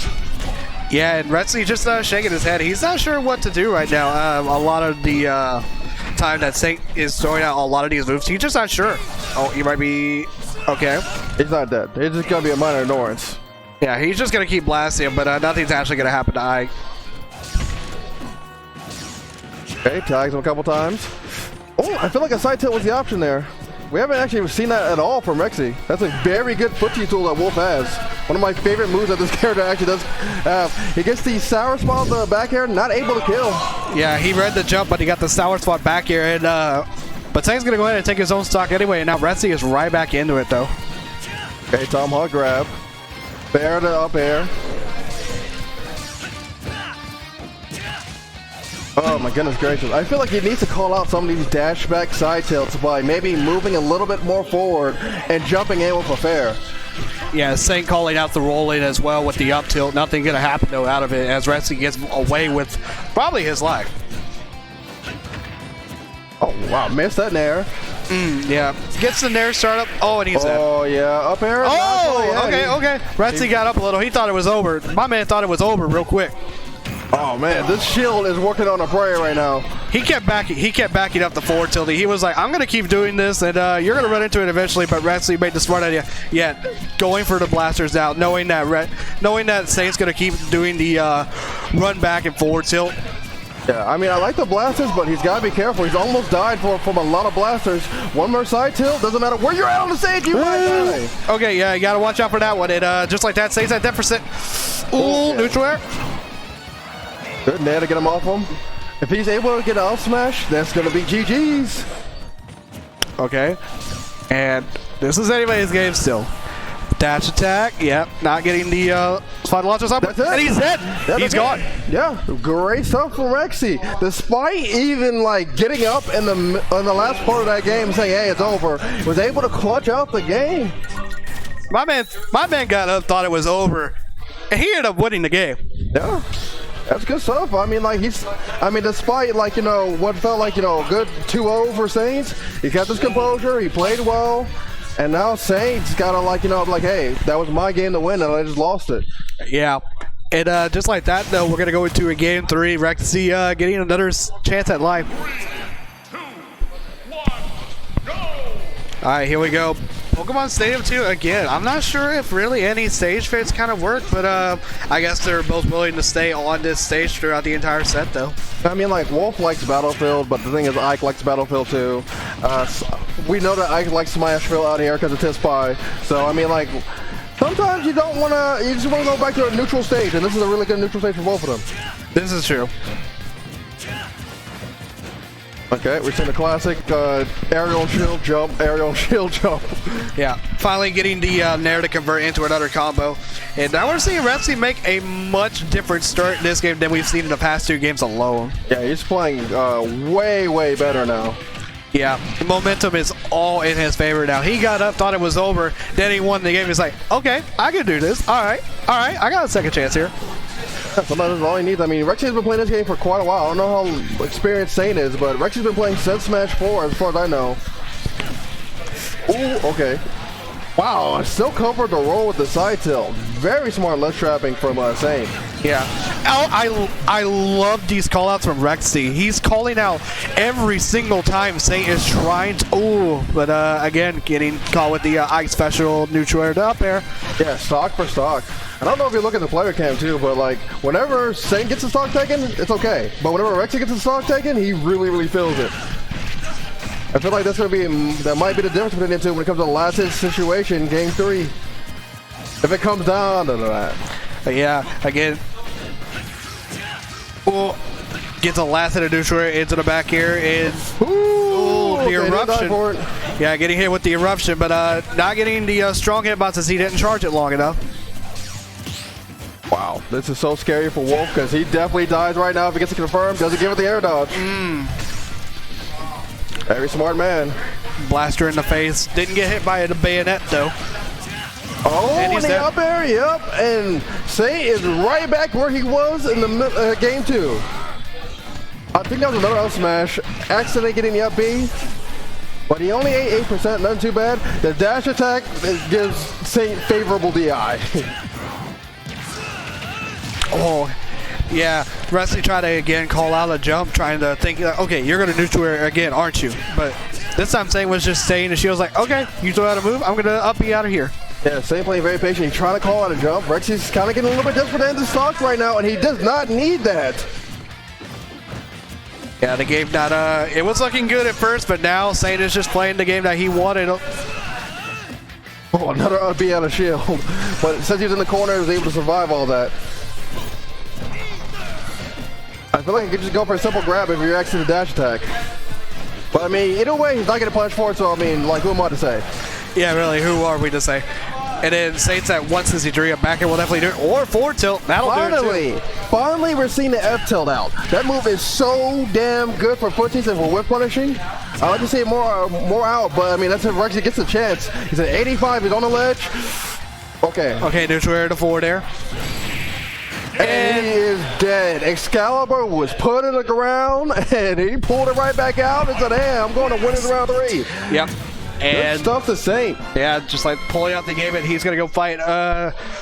Yeah, and Rexy just shaking his head. He's not sure what to do right now. A lot of the time that Saint is throwing out a lot of these moves, he's just not sure. Oh, he might be... Okay. It's not dead. It's just going to be a minor annoyance. Yeah, he's just going to keep blasting him, but nothing's actually going to happen to Ike. Okay, tags him a couple times. Oh, I feel like a side tilt was the option there. We haven't actually seen that at all from Rexy. That's a very good footsie tool that Wolf has. One of my favorite moves that this character actually does have. He gets the sour spot on the back air, not able to kill. Yeah, he read the jump, but he got the sour spot back here. And but Tseng's going to go ahead and take his own stock anyway. And now Rexy is right back into it, though. Okay, tomahawk grab. Bear to up air. Oh my goodness gracious. I feel like he needs to call out some of these dash back side tilts by maybe moving a little bit more forward and jumping in with a fair. Yeah, Tseng calling out the rolling as well with the up tilt. Nothing going to happen though out of it as Rexy gets away with probably his life. Oh wow, missed that nair. Yeah, gets the nair startup. Oh, and he's dead. Oh yeah, up air. Oh, okay. Rexy got up a little. He thought it was over. My man thought it was over real quick. Oh man, this shield is working on a prayer right now. He kept backing up the forward tilt. He was like, I'm going to keep doing this, and you're going to run into it eventually, but Rexy made the smart idea. Yeah, going for the blasters out, knowing that Saint's going to keep doing the run back and forward tilt. Yeah, I mean, I like the blasters, but he's got to be careful. He's almost died from a lot of blasters. One more side tilt, doesn't matter where you're at on the stage, you might die. Okay, yeah, you got to watch out for that one. And just like that, Saint's at deficit. Ooh, neutral air. Good nair to get him off him. If he's able to get an up smash, that's going to be GG's. Okay. And this is anybody's game still. Dash attack. Yep. Not getting the slide launchers up. That's it. And he's dead. He's gone. Yeah. Great stuff from Rexy. Despite even like getting up in the last part of that game saying, hey, it's over, was able to clutch out the game. My man got up, thought it was over, and he ended up winning the game. Yeah. That's good stuff. I mean, like despite like, you know, what felt like, you know, a good 2-0 for Saints, he kept his composure, he played well, and now Saints gotta like, you know, like, hey, that was my game to win and I just lost it. Yeah. And just like that, though, we're gonna go into a game 3. Rexy getting another chance at life. 3, 2, 1, go! All right, here we go. Pokemon Stadium 2 again. I'm not sure if really any stage fits kind of work, but I guess they're both willing to stay on this stage throughout the entire set, though. I mean, like, Wolf likes Battlefield, but the thing is, Ike likes Battlefield too. We know that Ike likes Smashville out here because of his pie. So, I mean, like, sometimes you don't want to, you just want to go back to a neutral stage, and this is a really good neutral stage for both of them. This is true. Okay, we're seeing the classic aerial shield jump, aerial shield jump. Yeah, finally getting the Nair to convert into another combo. And now we're seeing Rexy make a much different start in this game than we've seen in the past 2 games alone. Yeah, he's playing way, way better now. Yeah, the momentum is all in his favor now. He got up, thought it was over, then he won the game. He's like, okay, I can do this. All right, I got a second chance here. Yeah, sometimes that's all he needs. I mean, Rexy's been playing this game for quite a while. I don't know how experienced Saint is, but Rexy's been playing since Smash 4, as far as I know. Ooh, okay. Wow, I still covered the roll with the side tilt. Very smart ledge trapping from Saint. Yeah. I love these callouts from Rexy. He's calling out every single time Saint is trying to. Ooh, but again, getting caught with the Ike special neutral air to up air. Yeah, stock for stock. I don't know if you look at the player cam too, but like whenever Saint gets the stock taken, it's okay. But whenever Rexy gets the stock taken, he really, really feels it. I feel like that might be the difference between the two when it comes to the last hit situation, game 3. If it comes down to that. But yeah, again. Ooh, gets a last hit of neutral air into the back here, and the eruption. Yeah, getting hit with the eruption, but not getting the strong hitbox as he didn't charge it long enough. Wow, this is so scary for Wolf because he definitely dies right now if he gets it confirmed. Doesn't give it the air dodge. Very smart man. Blaster in the face. Didn't get hit by the bayonet though. Oh, and he's the up air, yep. And Saint is right back where he was in the game 2. I think that was another up smash. Accidentally getting the up B. But he only ate 8%, nothing too bad. The dash attack gives Saint favorable DI. Oh, yeah. Rexy tried to again call out a jump, trying to think, okay, you're going to neutral air again, aren't you? But this time Saint was just saying, and she was like, okay, you throw out a move, I'm going to up you out of here. Yeah, same playing very patient. He's trying to call out a jump. Rexy's kind of getting a little bit desperate to end the stock right now, and he does not need that. Yeah, the game not it was looking good at first, but now Saint is just playing the game that he wanted. Oh, another up-B out of shield. But since he was in the corner, he was able to survive all that. I feel like he could just go for a simple grab if you're actually the dash attack. But I mean, either way, he's not getting punished for it, so I mean, like, who am I to say? Yeah, really, who are we to say? And then Saints at one since he drew it back and will definitely do it. Or forward tilt, that'll do it too. Finally, we're seeing the F tilt out. That move is so damn good for footsies and for whip punishing. I like to see it more out, but I mean, that's if Rexy gets a chance. He's at 85, he's on the ledge. Okay. Okay, neutral air to forward air. And he is dead. Excalibur was put in the ground, and he pulled it right back out and said, hey, I'm going to win it in round 3. Yep. And good stuff to Saint. Yeah, just like pulling out the game, and he's going to go fight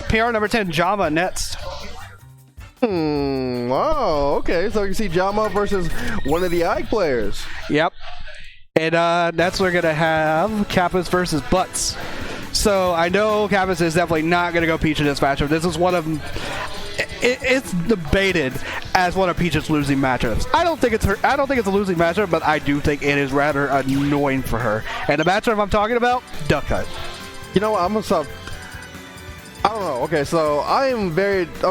PR number 10, Jama, next. Wow, okay. So you see Jama versus one of the Ike players. Yep. And that's we're going to have Kappas versus Butts. So I know Kappas is definitely not going to go Peach in this matchup. This is one of them. It's debated as one of Peach's losing matchups. I don't think it's a losing matchup, but I do think it is rather annoying for her. And the matchup I'm talking about, Duck Hunt. You know what? I'm gonna stop. I don't know. Okay, so I'm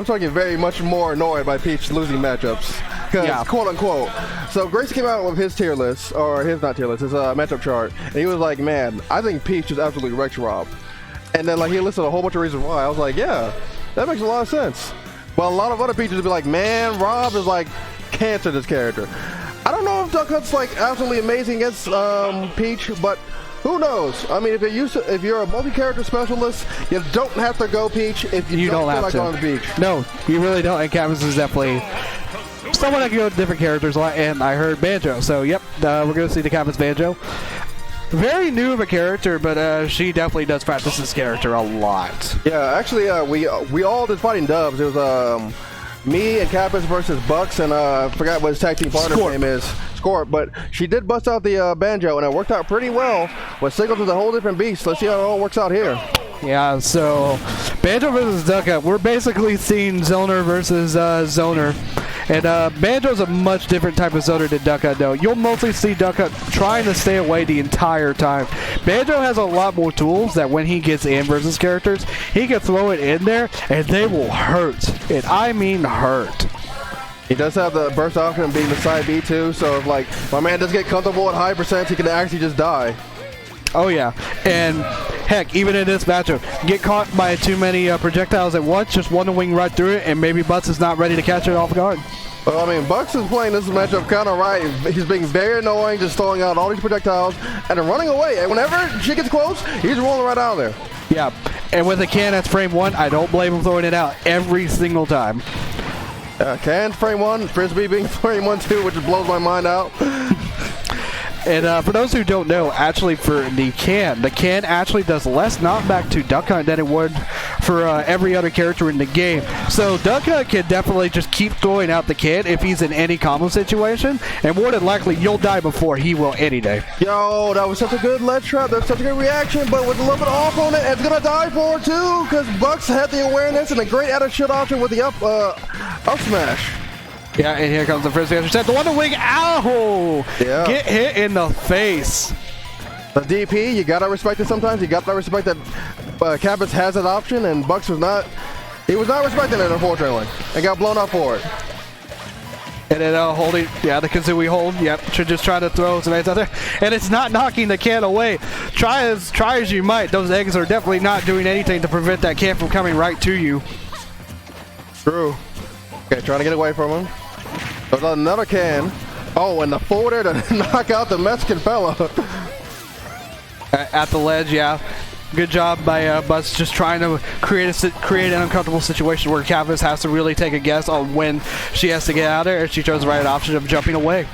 talking very much more annoyed by Peach losing matchups. Because, quote unquote. So Grace came out with his tier list, or his not tier list, his matchup chart, and he was like, man, I think Peach is absolutely Rex Rob. And then like he listed a whole bunch of reasons why. I was like, yeah, that makes a lot of sense. But a lot of other Peaches would be like, man, Rob is like cancer, this character. I don't know if Duck Hunt's like absolutely amazing against Peach, but who knows? I mean, if you're a multi-character specialist, you don't have to go Peach if you don't feel like going to Peach. No, you really don't. And Kappas is definitely someone that can go to different characters. And I heard Banjo, so yep, we're going to see the Kappas Banjo. Very new of a character, but she definitely does practice this character a lot. Yeah, actually, we all did fighting dubs. It was me and Kappas versus Bucks, and I forgot what his tag team partner's name is. Scorp, but she did bust out the banjo, and it worked out pretty well. But Signals is a whole different beast. Let's see how it all works out here. Yeah, so Banjo versus Duck Hunt. We're basically seeing Zoner versus Zoner. And Banjo's a much different type of zoner than Duck Hunt, though. You'll mostly see Duck Hunt trying to stay away the entire time. Banjo has a lot more tools that when he gets in versus characters, he can throw it in there, and they will hurt. And I mean hurt. He does have the burst option being the side B, too, so if, like, my man does get comfortable at high percent, he can actually just die. Oh, yeah. And, heck, even in this matchup, get caught by too many projectiles at once, just one to wing right through it, and maybe Butts is not ready to catch it off guard. Well, I mean, Bucks is playing this matchup kind of right. He's being very annoying, just throwing out all these projectiles and then running away. And whenever she gets close, he's rolling right out of there. Yeah, and with a can that's frame 1, I don't blame him throwing it out every single time. Can frame 1, Frisbee being frame 1 too, which blows my mind out. And for those who don't know, actually for the can actually does less knockback to Duck Hunt than it would for every other character in the game. So Duck Hunt can definitely just keep throwing out the can if he's in any combo situation, and more than likely you'll die before he will any day. Yo, that was such a good ledge trap. That's such a good reaction, but with a little bit off on it, it's gonna die for it too, because Bucks had the awareness and a great added shit option with the up smash. Yeah, and here comes the first intercept. The one to wing. Ow! Yeah. Get hit in the face. The DP, you gotta respect it sometimes. You gotta respect that Kappas has that option, and Bucks was not. He was not respecting it, unfortunately, and got blown up for it. And then holding, yeah, the Kazooie hold. Yep, should just try to throw some eggs out there, and it's not knocking the can away. Try as you might, those eggs are definitely not doing anything to prevent that can from coming right to you. True. Okay, trying to get away from him. There's another can. Oh, and the forward air to knock out the Mexican fella. At the ledge, yeah. Good job by Butts, just trying to create an uncomfortable situation where Kappas has to really take a guess on when she has to get out of there, and she chose the right option of jumping away.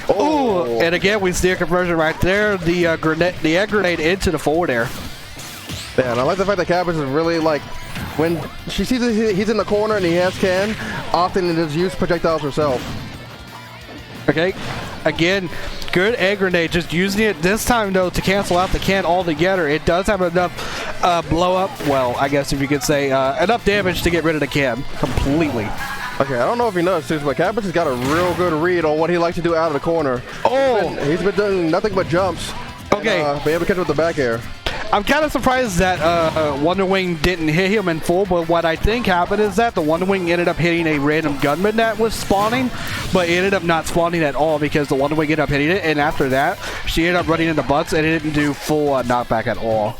Oh, and again, we see a conversion right there. The egg grenade into the forward air. Yeah, and I like the fact that Kappas is really like, when she sees he's in the corner and he has can, often it is use projectiles herself. Okay, again, Good egg grenade, just using it this time though to cancel out the can altogether. It does have enough blow up, well, I guess if you could say, enough damage to get rid of the can completely. Okay, I don't know if you noticed this, but Kappas has got a real good read on what he likes to do out of the corner. Oh! He's been doing nothing but jumps. Okay. And, be able to catch with the back air. I'm kind of surprised that Wonder Wing didn't hit him in full, but what I think happened is that the Wonder Wing ended up hitting a random gunman that was spawning, but it ended up not spawning at all because the Wonder Wing ended up hitting it, and after that, she ended up running into butts and it didn't do full knockback at all.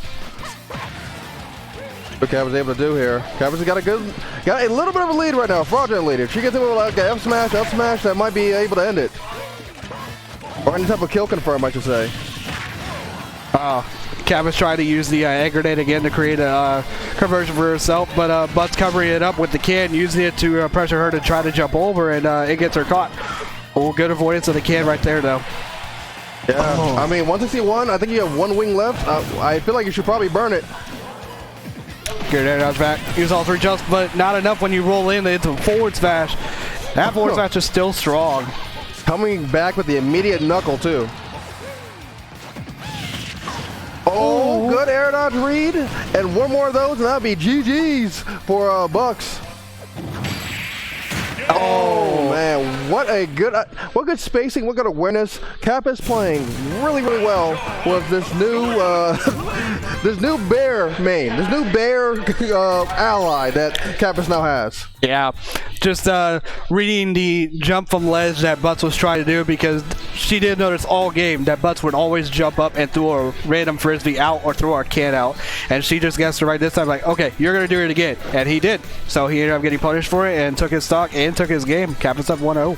What Kappas was able to do here. Kappas has got a little bit of a lead right now, fraudulent lead. If she gets him with like an F smash, that might be able to end it. Or any type of kill confirm, I should say. Kappas tried to use the egg grenade again to create a conversion for herself, but But's covering it up with the can, using it to pressure her to try to jump over, and it gets her caught. Oh, good avoidance of the can right there, though. Yeah, I mean, 161, I think you have one wing left. I feel like you should probably burn it. Good air dodge back. Use all three jumps, but not enough when you roll in into a forward smash. That forward smash is still strong. Coming back with the immediate knuckle, too. Oh, good air dodge read. And one more of those, and that'll be GG's for Bucks. Oh man, what good spacing, what good awareness. Kappas playing really well with this new this new bear main, this new bear ally that Kappas now has. Yeah, just reading the jump from ledge that Butts was trying to do, because she did notice all game that Butts would always jump up and throw a random frisbee out or throw our can out, and she just guessed it right this time, like, okay, you're gonna do it again, and he did. So he ended up getting punished for it and took his stock and took his game. Kappas up 1-0.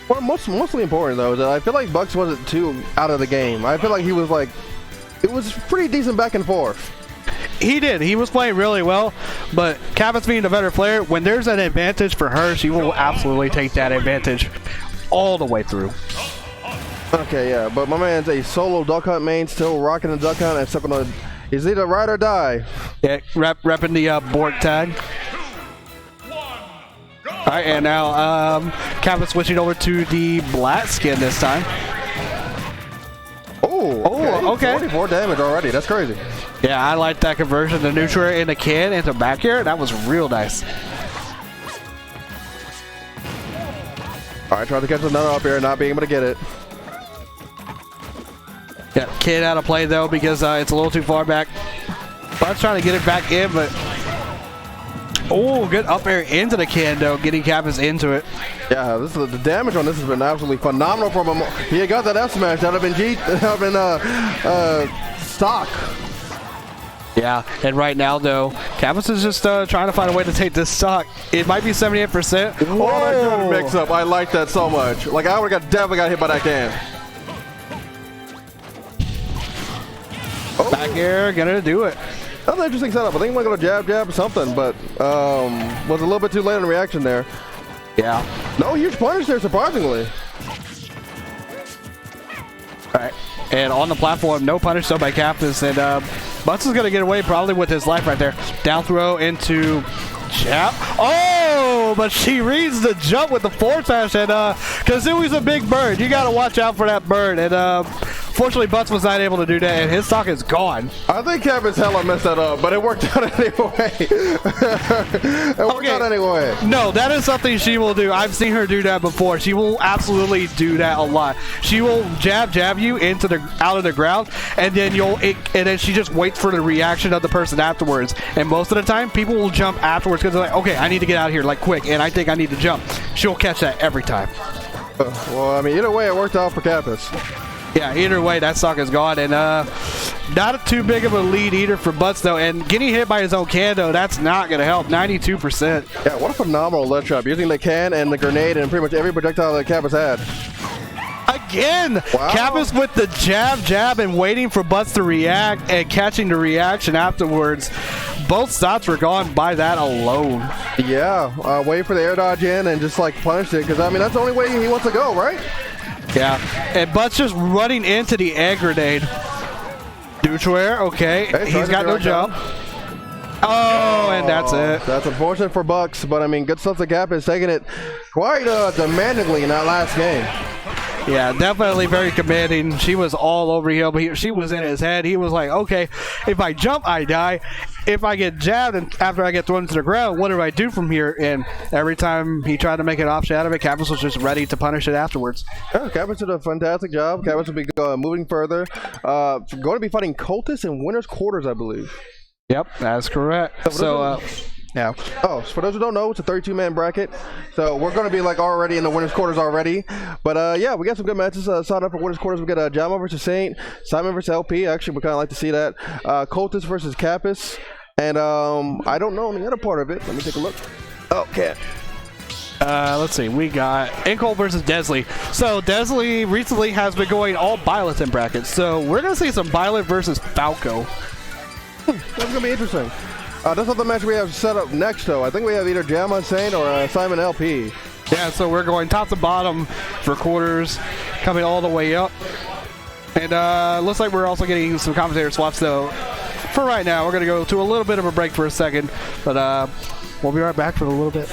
Well, mostly important though is that I feel like Bucks wasn't too out of the game. I feel like he was like, it was pretty decent back and forth. He did. He was playing really well, but Kappas being the better player, when there's an advantage for her, she will absolutely take that advantage all the way through. Okay, yeah, but my man's a solo duck hunt main, still rocking the duck hunt and stuck on is either ride or die. Yeah, repping the Borg tag. Alright, and now Kappas switching over to the black skin this time. Oh, okay. 44 damage already. That's crazy. Yeah, I like that conversion. The neutral in the can into back air. That was real nice. Alright, trying to catch another up here, not being able to get it. Yeah, can out of play though because it's a little too far back. But's trying to get it back in, but oh, good up air into the can though, getting Kappas into it. Yeah, the damage on this has been absolutely phenomenal from him. He had got that F smash, that would have been stock. Yeah, and right now though, Kappas is just trying to find a way to take this stock. It might be 78%. Oh, that good mix up. I like that so much. Like I would have definitely got hit by that can. Back air, gonna do it. That's an interesting setup. I think he might go to jab or something, but was a little bit too late on the reaction there. Yeah. No huge punish there, surprisingly. Alright, and on the platform, no punish though by Kappas, and Butts is gonna get away probably with his life right there. Down throw into jab. Oh, but she reads the jump with the forward smash, and Kazui's a big bird. You gotta watch out for that bird, and fortunately, Butts was not able to do that, and his stock is gone. I think Kappas hella messed that up, but it worked out anyway. It worked out anyway. No, that is something she will do. I've seen her do that before. She will absolutely do that a lot. She will jab you into the out of the ground, and then and then she just waits for the reaction of the person afterwards. And most of the time, people will jump afterwards because they're like, okay, I need to get out of here like quick, and I think I need to jump. She'll catch that every time. Well, I mean, either way, it worked out for Kappas. Yeah, either way, that stock is gone, and not too big of a lead either for Butts, though, and getting hit by his own can, though, that's not going to help, 92%. Yeah, what a phenomenal ledge trap, using the can and the grenade and pretty much every projectile that Kappas had. Again, wow. Kappas with the jab, and waiting for Butts to react and catching the reaction afterwards. Both stocks were gone by that alone. Yeah, wait for the air dodge in and just, like, punish it, because, I mean, that's the only way he wants to go, right? Yeah, and Butts just running into the egg grenade. Neutral air, okay. He's got no jump. Oh, and that's it. That's unfortunate for Bucks, but I mean, good stuff to Kappas taking it quite demandingly in that last game. Yeah, definitely very commanding. She was all over him, but she was in his head. He was like, okay, if I jump, I die. If I get jabbed and after I get thrown to the ground, what do I do from here? And every time he tried to make an option out of it, Kappas was just ready to punish it afterwards. Yeah, Kappas did a fantastic job. Kappas will be moving further. Going to be fighting Cultists in winner's quarters, I believe. Yep, that's correct. So, yeah. Oh, so for those who don't know, it's a 32-man bracket. So we're going to be like already in the winner's quarters already. But yeah, we got some good matches signed up for winner's quarters. We got Jama versus Saint, Simon versus LP. Actually, we kind of like to see that. Cultist versus Kappas. And I don't know the other part of it. Let me take a look. Okay. Let's see. We got Inkle versus Desley. So Desley recently has been going all Violet in brackets. So we're going to see some Violet versus Falco. That's going to be interesting. That's not the match we have set up next, though. I think we have either Jama Saint or Simon LP. Yeah, so we're going top to bottom for quarters, coming all the way up. And looks like we're also getting some commentator swaps, though. For right now, we're going to go to a little bit of a break for a second, but we'll be right back for a little bit.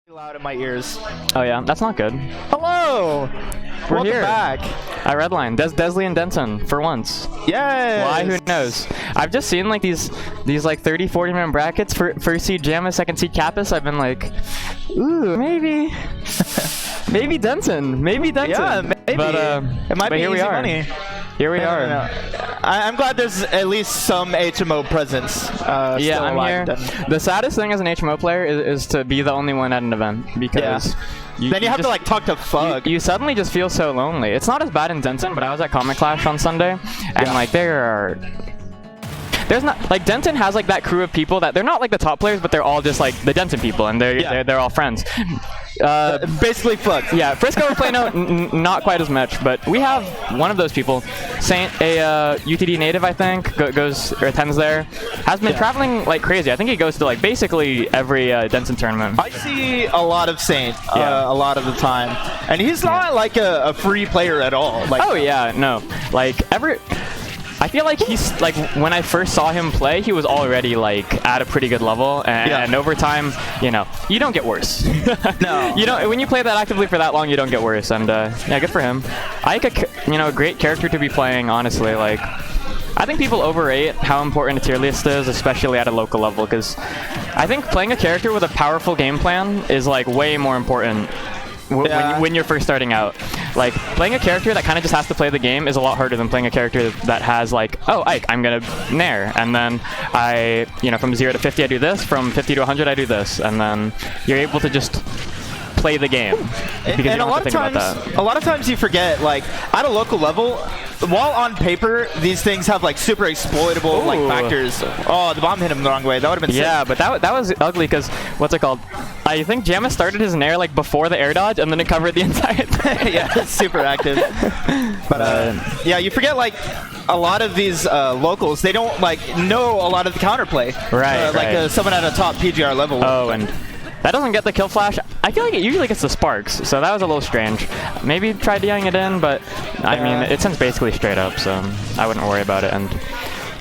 Loud in my ears. Oh yeah, that's not good. Hello! We're Welcome here. back. I redline. Desley and Denson for once. Yes! Why? Who knows? I've just seen like these like 30, 40 man brackets. First seed Jamma, second seed Kappas. I've been like, ooh, maybe, maybe Denson, maybe Denson. Yeah, maybe. But it might but be here easy we are. money. Here we are. I'm glad there's at least some HMO presence. Yeah, still I'm alive here. then. The saddest thing as an HMO player is to be the only one at an event because then you have to like talk to Fug. You suddenly just feel so lonely. It's not as bad in Denton, but I was at Comic Clash on Sunday, and like there's not like Denton has like that crew of people that they're not like the top players, but they're all just like the Denton people, and they're all friends. Basically fucked. Yeah, Frisco or Plano, not quite as much, but we have one of those people. Saint, a UTD native, I think, goes or attends there. Has been traveling like crazy. I think he goes to like basically every Denton tournament. I see a lot of Saint a lot of the time, and he's not like a free player at all. Like, oh yeah, no, like I feel like he's like when I first saw him play, he was already like at a pretty good level, and over time, you know, you don't get worse. No, you know, when you play that actively for that long, you don't get worse, and yeah, good for him. I think a great character to be playing, honestly. Like, I think people overrate how important a tier list is, especially at a local level, because I think playing a character with a powerful game plan is like way more important. When you're first starting out. Like, playing a character that kind of just has to play the game is a lot harder than playing a character that has like, oh, Ike, I'm gonna nair, and then from 0 to 50 I do this, from 50 to 100 I do this, and then you're able to just play the game. Because and a lot of times you forget, like, at a local level, while on paper these things have like super exploitable like factors. Oh, the bomb hit him the wrong way. That would have been sick. Yeah, but that was ugly because what's it called? I think Jamma started his nair like before the air dodge, and then it covered the entire thing. Yeah, it's super active. But yeah, you forget like a lot of these locals, they don't like know a lot of the counterplay. Right. Like someone at a top PGR level. Oh, and that doesn't get the kill flash. I feel like it usually gets the sparks, so that was a little strange. Maybe try DIing it in, but I mean, it sends basically straight up, so I wouldn't worry about it. And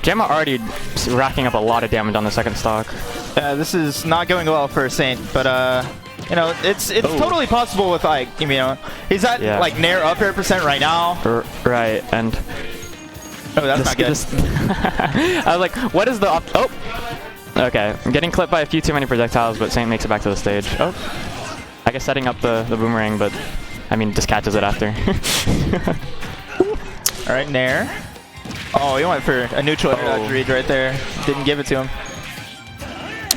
Jamma already racking up a lot of damage on the second stock. This is not going well for Saint, but you know, it's totally possible with Ike. You know, he's at like nair up air % right now. Right, and oh, that's not good. I was like, what is the oh? Okay, I'm getting clipped by a few too many projectiles, but Saint makes it back to the stage. Oh, I guess setting up the boomerang, but I mean, just catches it after. All right, nair. Oh, he went for a neutral air dodge read right there. Didn't give it to him.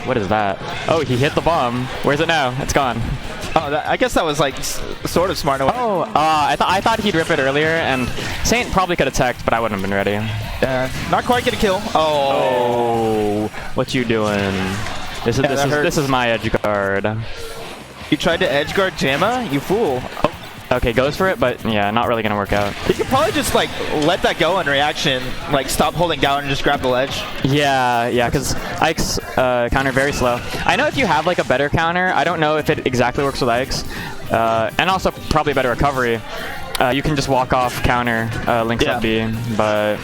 What is that? Oh, he hit the bomb. Where's it now? It's gone. Oh, I guess that was like sort of smart. Oh, I thought he'd rip it earlier, and Saint probably could have teched, but I wouldn't have been ready. Not quite get a kill. Oh, what you doing? This is my edge guard. You tried to edge guard Jamma, you fool. Oh, okay, goes for it, but yeah, not really gonna work out. You could probably just like let that go in reaction, like stop holding down and just grab the ledge. Yeah, because Ike's counter very slow. I know if you have like a better counter, I don't know if it exactly works with Ike's, and also probably better recovery. You can just walk off counter links up B, but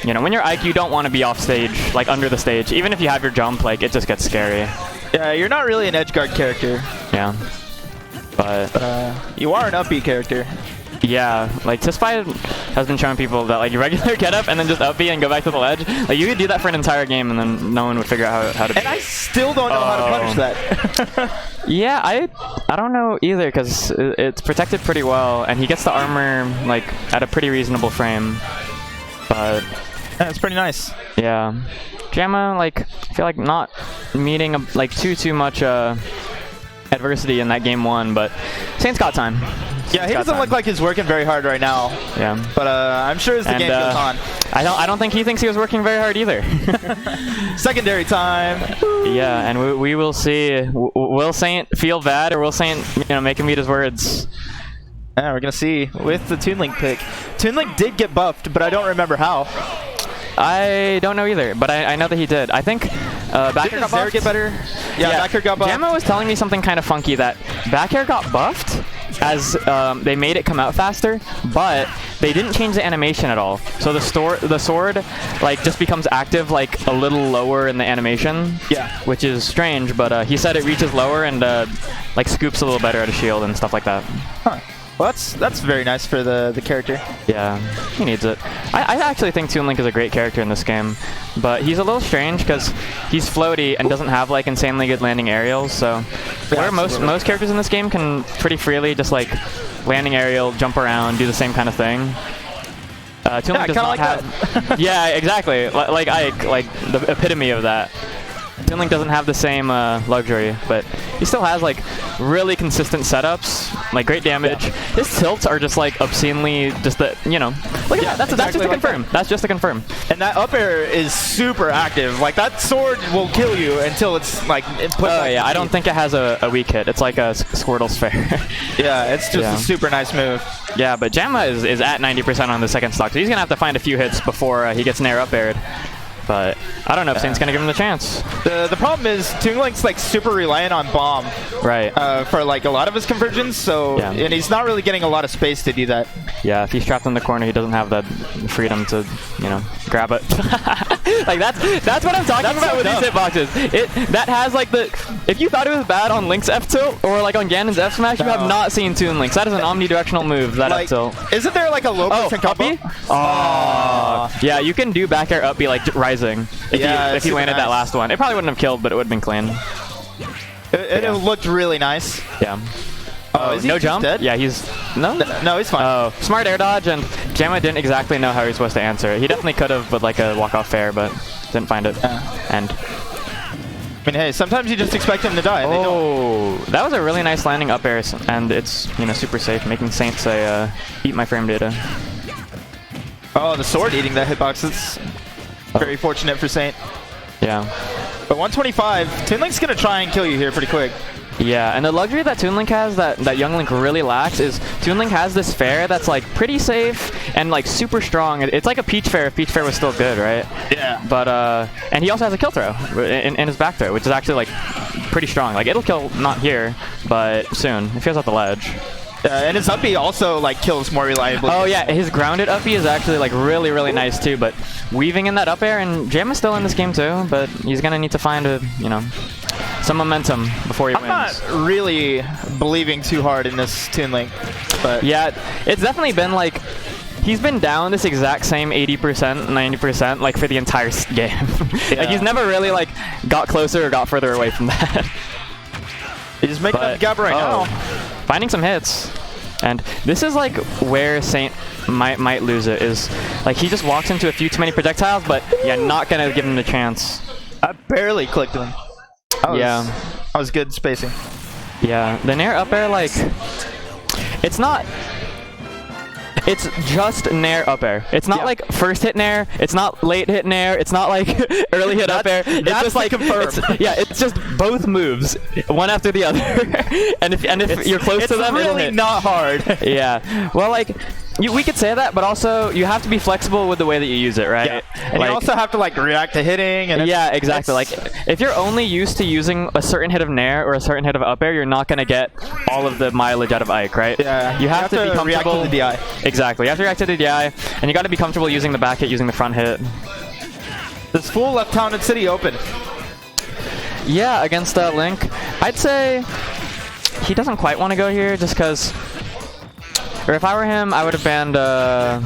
you know, when you're Ike, you don't want to be off stage, like under the stage. Even if you have your jump, like it just gets scary. Yeah, you're not really an edge guard character. Yeah. But you are an up B character. Yeah, like Tispy has been showing people that like regular get up and then just up B and go back to the ledge. Like you could do that for an entire game and then no one would figure out how to. And I still don't know how to punish that. Yeah, I don't know either because it's protected pretty well and he gets the armor like at a pretty reasonable frame. But yeah, it's pretty nice. Yeah, Jamma, like I feel like not meeting like too much adversity in that game one, but Saint's got time. Yeah, he doesn't look like he's working very hard right now. Yeah, but I'm sure as the game goes on. I don't think he thinks he was working very hard either. Secondary time. Yeah, and we will see. Will Saint feel bad or will Saint make him eat his words? Yeah, we're gonna see with the Toon Link pick. Toon Link did get buffed, but I don't remember how. I don't know either, but I know that he did. I think back air got buffed. Get better? Yeah, back air got buffed. Jamma was telling me something kind of funky that back air got buffed as they made it come out faster, but they didn't change the animation at all. So the sword like just becomes active like a little lower in the animation. Yeah, which is strange, but he said it reaches lower and like scoops a little better at a shield and stuff like that. Huh. Well, that's very nice for the character. Yeah, he needs it. I actually think Toon Link is a great character in this game, but he's a little strange because he's floaty and doesn't have like insanely good landing aerials. So where most characters in this game can pretty freely just like landing aerial, jump around, do the same kind of thing. Toon Link does not have. Yeah, exactly. Like Ike, like the epitome of that. Toon doesn't have the same luxury, but he still has like really consistent setups, like great damage. His tilts are just like obscenely just the, you know, look at that. That's just to confirm. That's just to confirm. And that up air is super active. Like that sword will kill you until it's like put. Oh yeah, I don't think it has a weak hit. It's like a Squirtle sphere. Yeah, it's just a super nice move. Yeah, but Jamma is at 90% on the second stock, so he's gonna have to find a few hits before he gets Nair up aired. But I don't know if Saint's gonna give him the chance. The problem is Toon Link's like super reliant on bomb, right? For like a lot of his conversions. So and he's not really getting a lot of space to do that. Yeah, if he's trapped in the corner, he doesn't have that freedom to, you know, grab it. Like that's what I'm talking about with these hitboxes. That has like the, if you thought it was bad on Link's F tilt or like on Ganon's F smash, you have not seen Toon Link's. That is an omnidirectional move. That like, F tilt. Isn't there like a low percent combo? Yeah, you can do back air up B like rising. If he landed that last one, it probably wouldn't have killed, but it would have been clean. It looked really nice. Yeah. Is he no jump? dead? Yeah, he's no, he's fine. Oh, smart air dodge, and Jamma didn't exactly know how he was supposed to answer it. He definitely could have with like a walk off fair, but didn't find it. And I mean, hey, sometimes you just expect him to die. Oh, that was a really nice landing up air, and it's, you know, super safe, making Saint say eat my frame data. Oh, the sword eating that hitbox. It's very fortunate for Saint. Yeah. But 125, Toon Link's gonna try and kill you here pretty quick. Yeah, and the luxury that Toon Link has that Young Link really lacks is Toon Link has this fair that's like pretty safe and like super strong. It's like a Peach fair if Peach fair was still good, right? Yeah. But and he also has a kill throw in his back throw, which is actually like pretty strong. Like it'll kill not here, but soon if he goes off the ledge. And his uppy also like kills more reliably. Oh yeah, his grounded uppy is actually like really nice too. But weaving in that up air, and Jam is still in this game too. But he's gonna need to find a, you know, some momentum before he wins. I'm not really believing too hard in this Toon Link, but yeah, it's definitely been like he's been down this exact same 80%, 90% like for the entire game. Like he's never really like got closer or got further away from that. He's making up the gap right now. Finding some hits. And this is like where Saint might lose it, is like he just walks into a few too many projectiles, but yeah, not gonna give him the chance. I barely clicked him. That was good spacing. Yeah, the Nair up air, like, it's not, it's just Nair up air. It's not like first hit Nair, it's not late hit Nair, it's not like early hit up air. It's just like, it's just both moves, one after the other. and if you're close to them, it's it'll really hit. not hard. Yeah, well, like, we could say that, but also you have to be flexible with the way that you use it, right? Yeah. And you also have to like react to hitting. And yeah, exactly. Like if you're only used to using a certain hit of Nair or a certain hit of up air, you're not going to get all of the mileage out of Ike, right? Yeah. You have to be comfortable. React to the DI. Exactly. You have to react to the DI, and you got to be comfortable using the back hit, using the front hit. This full left Talented City open. Yeah, against Link, I'd say he doesn't quite want to go here just because. Or if I were him, I would have banned. I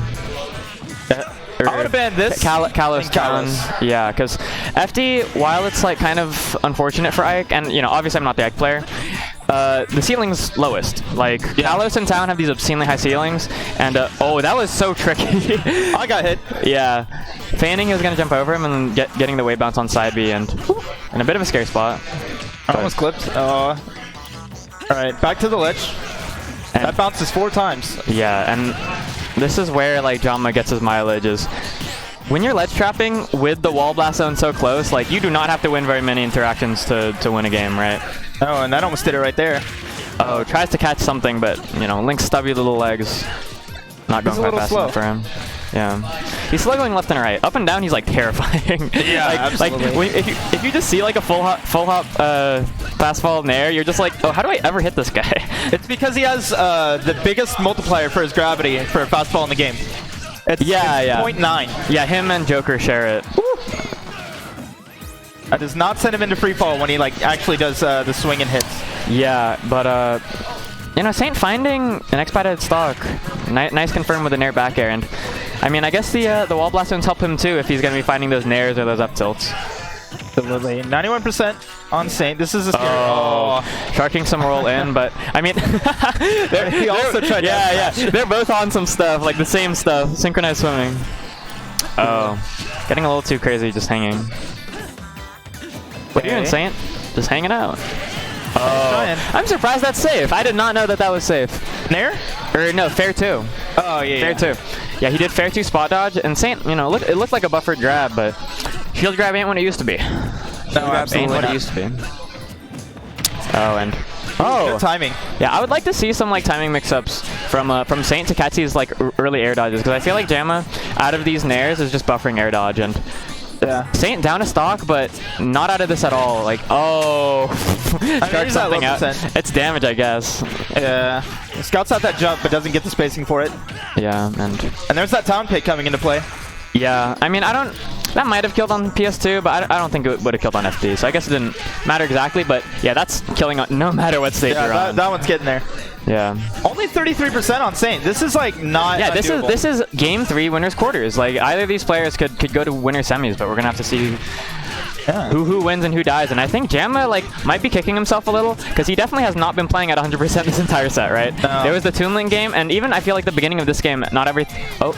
would have banned this. Kalos. Yeah, because FD, while it's like kind of unfortunate for Ike, and you know, obviously I'm not the Ike player. The ceiling's lowest. Like Kalos and Town have these obscenely high ceilings, and oh, that was so tricky. I got hit. Yeah, feigning he was gonna jump over him and then getting the wave bounce on side B, and in a bit of a scary spot. I almost clipped. All right, back to the ledge. And that bounces 4 times. Yeah, and this is where like Jamma gets his mileage, is when you're ledge trapping with the wall blast zone so close, like you do not have to win very many interactions to win a game, right? Oh, and that almost did it right there. Oh, tries to catch something, but you know, Link's stubby little legs not going quite fast enough for him. Yeah, he's slow going left and right. Up and down, he's like terrifying. Yeah, absolutely. Like if you just see like a full hop fast fall Nair, you're just like, oh, how do I ever hit this guy? It's because he has the biggest multiplier for his gravity for a fastball in the game. It's 0.9. Yeah, him and Joker share it. Woo. That does not send him into free fall when he like actually does the swing and hits. Yeah, but you know, Saint finding an expedited stock, nice confirm with a Nair back air, and I mean, I guess the wall blast zones help him too if he's gonna be finding those Nairs or those up tilts. Absolutely. 91% on Saint. This is a scary. Sharking some roll in, but I mean, he also tried. Yeah, they're both on some stuff, like the same stuff, synchronized swimming. Oh, getting a little too crazy, just hanging. What are you doing, Saint? Just hanging out. Trying. I'm surprised that's safe. I did not know that that was safe. Nair? Or no, fair 2. Oh, yeah. Fair 2. Yeah, he did fair 2 spot dodge, and Saint, you know, it looked like a buffered grab, but shield grab ain't what it used to be. No, absolutely Ain't what not. it used to be. Oh, and Good timing. yeah, I would like to see some like timing mix-ups from Saint to Katsy's like early air dodges, because I feel like Jamma out of these nairs is just buffering air dodge, and Yeah. Saint down a stock, but not out of this at all. Like, oh, shark he's at something low out. percent. It's damage, I guess. Yeah. Scouts out that jump, but doesn't get the spacing for it. Yeah, and There's that town pick coming into play. yeah, I mean, that might have killed on PS2, but I don't think it would have killed on FD, so I guess it didn't matter exactly, but yeah, that's killing on no matter what stage you're Yeah, on. that one's getting there. Yeah. Only 33% on Saint. This is like not. Yeah, undoable. this is game 3 winners quarters. Like either of these players could go to winner semis, but we're gonna have to see who wins and who dies. And I think Jamma like might be kicking himself a little, because he definitely has not been playing at 100% this entire set, right? No. There was the Toon Link game, and even I feel like the beginning of this game, not every. Oh.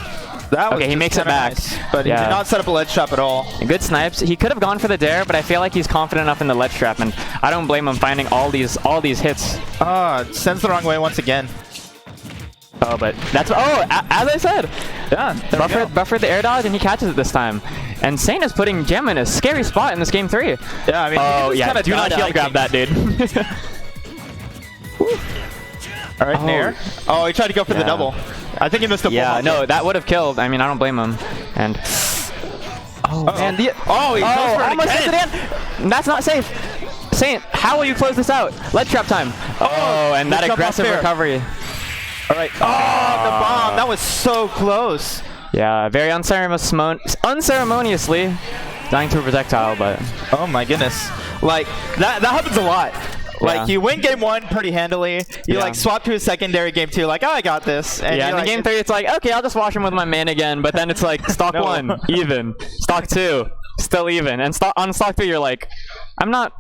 That was Okay, he just makes it kinda back. nice, but Yeah. he did not set up a ledge trap at all. Good snipes. He could have gone for the dare, but I feel like he's confident enough in the ledge trap, and I don't blame him finding all these hits. Sends the wrong way once again. Oh, but that's as I said. Yeah, Buffer the air dodge, and he catches it this time. And Saint is putting Jamma in a scary spot in this game 3. Yeah, I mean, Oh he just yeah, kinda do not died shield out. grab that, dude. All right, Nair. Oh, he tried to go for the Yeah. double. I think he missed a Yeah, full no, hop that would have killed. I mean, I don't blame him. And there. he almost hits it in. That's not safe. Saint, how will you close this out? Ledge trap time. Oh, and that good jump off aggressive fair. recovery. All right. Oh, the bomb. That was so close. Yeah, very unceremoniously dying through a projectile, but Oh my goodness. Like that happens a lot. Like you win game 1 pretty handily. You like swap to a secondary game 2, like, oh, I got this. And yeah, you're in like, game 3 it's like, okay, I'll just wash him with my main again, but then it's like stock 1 even, stock 2 still even, and on stock 3 you're like, I'm not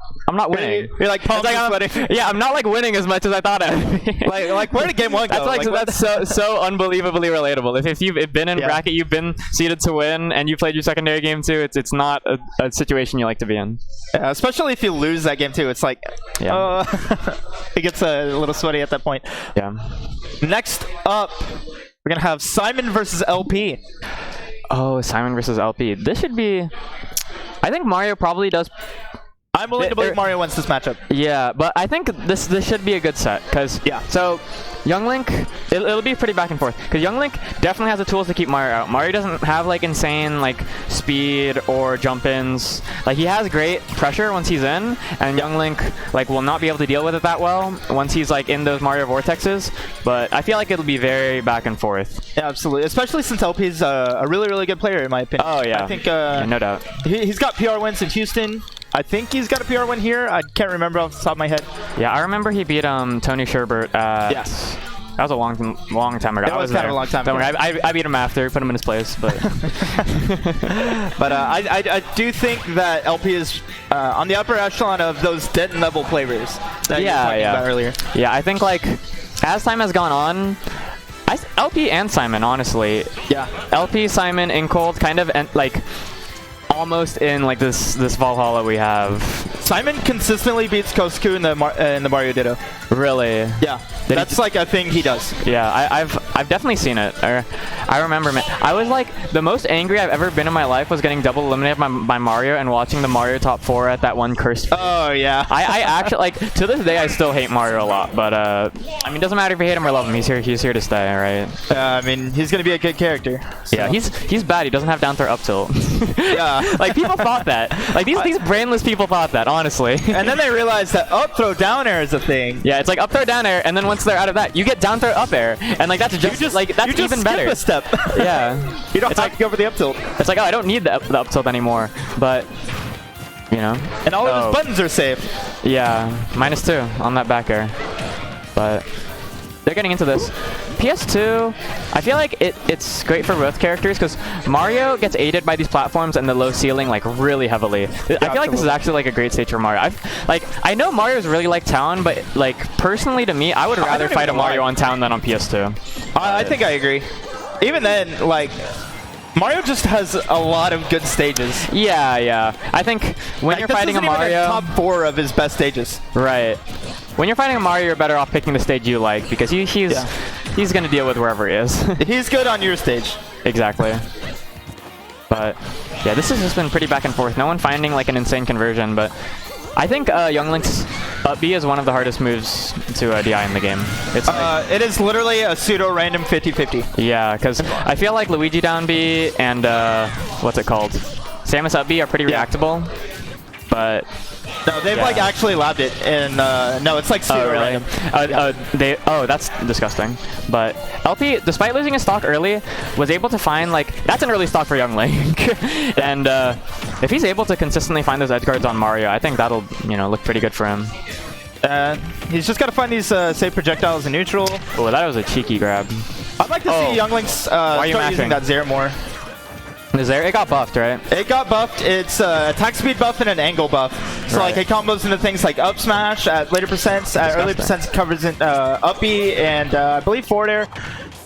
winning. You're like, palms It's are like, sweating. yeah, I'm not like winning as much as I thought I'd be. like where did game 1 go? That's so unbelievably relatable. If you've been in bracket, you've been seeded to win, and you played your secondary game 2, it's not a situation you like to be in. Yeah, especially if you lose that game 2, it's like, it gets a little sweaty at that point. Yeah. Next up, we're gonna have Simon versus LP. Oh, Simon versus LP. This should be. I think Mario probably does. I'm willing to believe Mario wins this matchup. Yeah, but I think this should be a good set, because so Young Link, it'll be pretty back and forth, because Young Link definitely has the tools to keep Mario out. Mario doesn't have like insane like speed or jump ins. Like he has great pressure once he's in, and Young Link like will not be able to deal with it that well once he's like in those Mario vortexes. But I feel like it'll be very back and forth. Yeah, absolutely. Especially since LP's a really, really good player in my opinion. Oh yeah, I think yeah, no doubt. He's got PR wins in Houston. I think he's got a PR win here. I can't remember off the top of my head. Yeah, I remember he beat Tony Sherbert. Yes. That was a long time ago. It was kind of a long time Don't ago. worry, I beat him after, put him in his place. But but I do think that LP is on the upper echelon of those Denton level flavors that you were talking about earlier. Yeah, I think like as time has gone on, LP and Simon, honestly. Yeah. LP, Simon, and Cold kind of like almost in like this Valhalla we have. Simon consistently beats Kosuke in the Mario Ditto. Really? Yeah. That's like a thing he does. Yeah, I've definitely seen it. I remember, man. I was like, the most angry I've ever been in my life was getting double eliminated by Mario and watching the Mario top 4 at that one cursed. Oh yeah. I actually like to this day I still hate Mario a lot, but I mean, it doesn't matter if you hate him or love him. He's here to stay, right? I mean, he's gonna be a good character. So. Yeah, he's bad. He doesn't have down throw up tilt. Yeah. Like people thought that. Like these brainless people thought that, honestly. And then they realized that up throw down air is a thing. Yeah, it's like up throw down air, and then once they're out of that, you get down throw up air, and like that's just like that's you just even skip better. a step. Yeah. You don't have to go for the up tilt. It's like, oh, I don't need the up tilt anymore, but you know. And all of his buttons are safe. Yeah, -2 on that back air, but they're getting into this. PS2, I feel like it's great for both characters because Mario gets aided by these platforms and the low ceiling like really heavily. I feel like this is actually like a great stage for Mario. I know Mario's really like Town, but like personally to me, I would rather fight a Mario on Town than on PS2. I think I agree. Even then, like Mario just has a lot of good stages. Yeah. I think when you're fighting a Mario, top 4 of his best stages. right? When you're fighting a Mario, you're better off picking the stage you like because he's gonna deal with wherever he is. He's good on your stage. Exactly. But yeah, this has just been pretty back and forth. No one finding like an insane conversion, but I think Young Link's up B is one of the hardest moves to DI in the game. It's it is literally a pseudo-random 50-50. yeah, because I feel like Luigi down B and what's it called? Samus up B are pretty reactable, but no, they've like actually labbed it, and no, it's like pseudo-random. That's disgusting. But LP, despite losing his stock early, was able to find like that's an early stock for Young Link, and if he's able to consistently find those edge guards on Mario, I think that'll look pretty good for him. He's just got to find these safe projectiles in neutral. Oh, that was a cheeky grab. I'd like to see Young Link's start using that Zare more. Is there? It got buffed, right? It got buffed. It's attack speed buff and an angle buff. So like it combos into things like up smash at later percents, at early percents covers in up B and I believe forward air.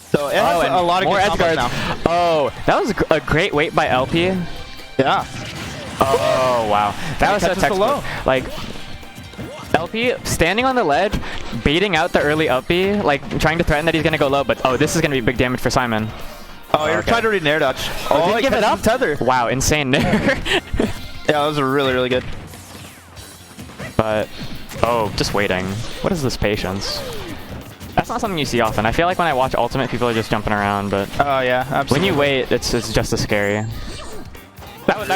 So it has a lot of more good edge guards now. Oh, that was a great wait by LP. Yeah. Oh wow, that was so textbook. Low. Like LP standing on the ledge, baiting out the early up B, like trying to threaten that he's gonna go low. But this is gonna be big damage for Simon. Oh, you're trying to read an air dodge. Oh, didn't give it up? Tether. Wow, insane nair. Yeah, that was really, really good. But, just waiting. What is this patience? That's not something you see often. I feel like when I watch Ultimate, people are just jumping around, but oh yeah, absolutely. when you wait, it's just as scary.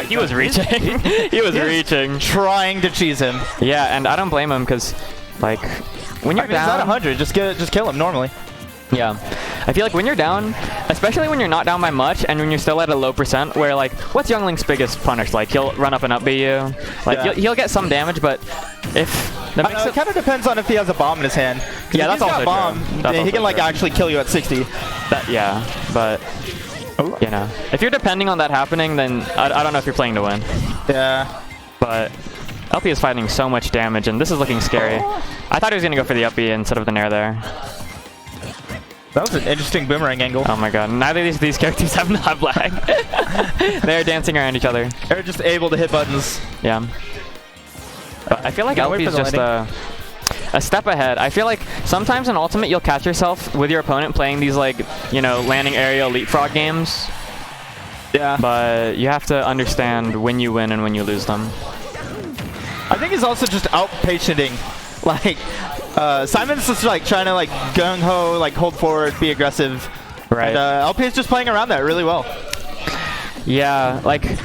He was reaching. He was reaching. Trying to cheese him. Yeah, and I don't blame him because, like, when you're down, he's at 100. Just kill him normally. Yeah, I feel like when you're down, especially when you're not down by much, and when you're still at a low percent, where like, what's Young Link's biggest punish? Like he'll run up and up B you, like he'll get some damage, but if it kind of depends on if he has a bomb in his hand. Yeah, that's also bomb. True. He can like actually kill you at 60. Yeah, but if you're depending on that happening, then I don't know if you're playing to win. Yeah, but LP is fighting so much damage, and this is looking scary. I thought he was gonna go for the up B instead of the nair there. That was an interesting boomerang angle. Oh my god, neither of these characters have knob lag. They're dancing around each other. They're just able to hit buttons. Yeah. But I feel like LP is just a step ahead. I feel like sometimes in Ultimate you'll catch yourself with your opponent playing these like, landing aerial leapfrog games. Yeah. But you have to understand when you win and when you lose them. I think he's also just out-patienting. Like, Simon's just like trying to like gung-ho, like hold forward, be aggressive. Right. And LP is just playing around that really well. Yeah, like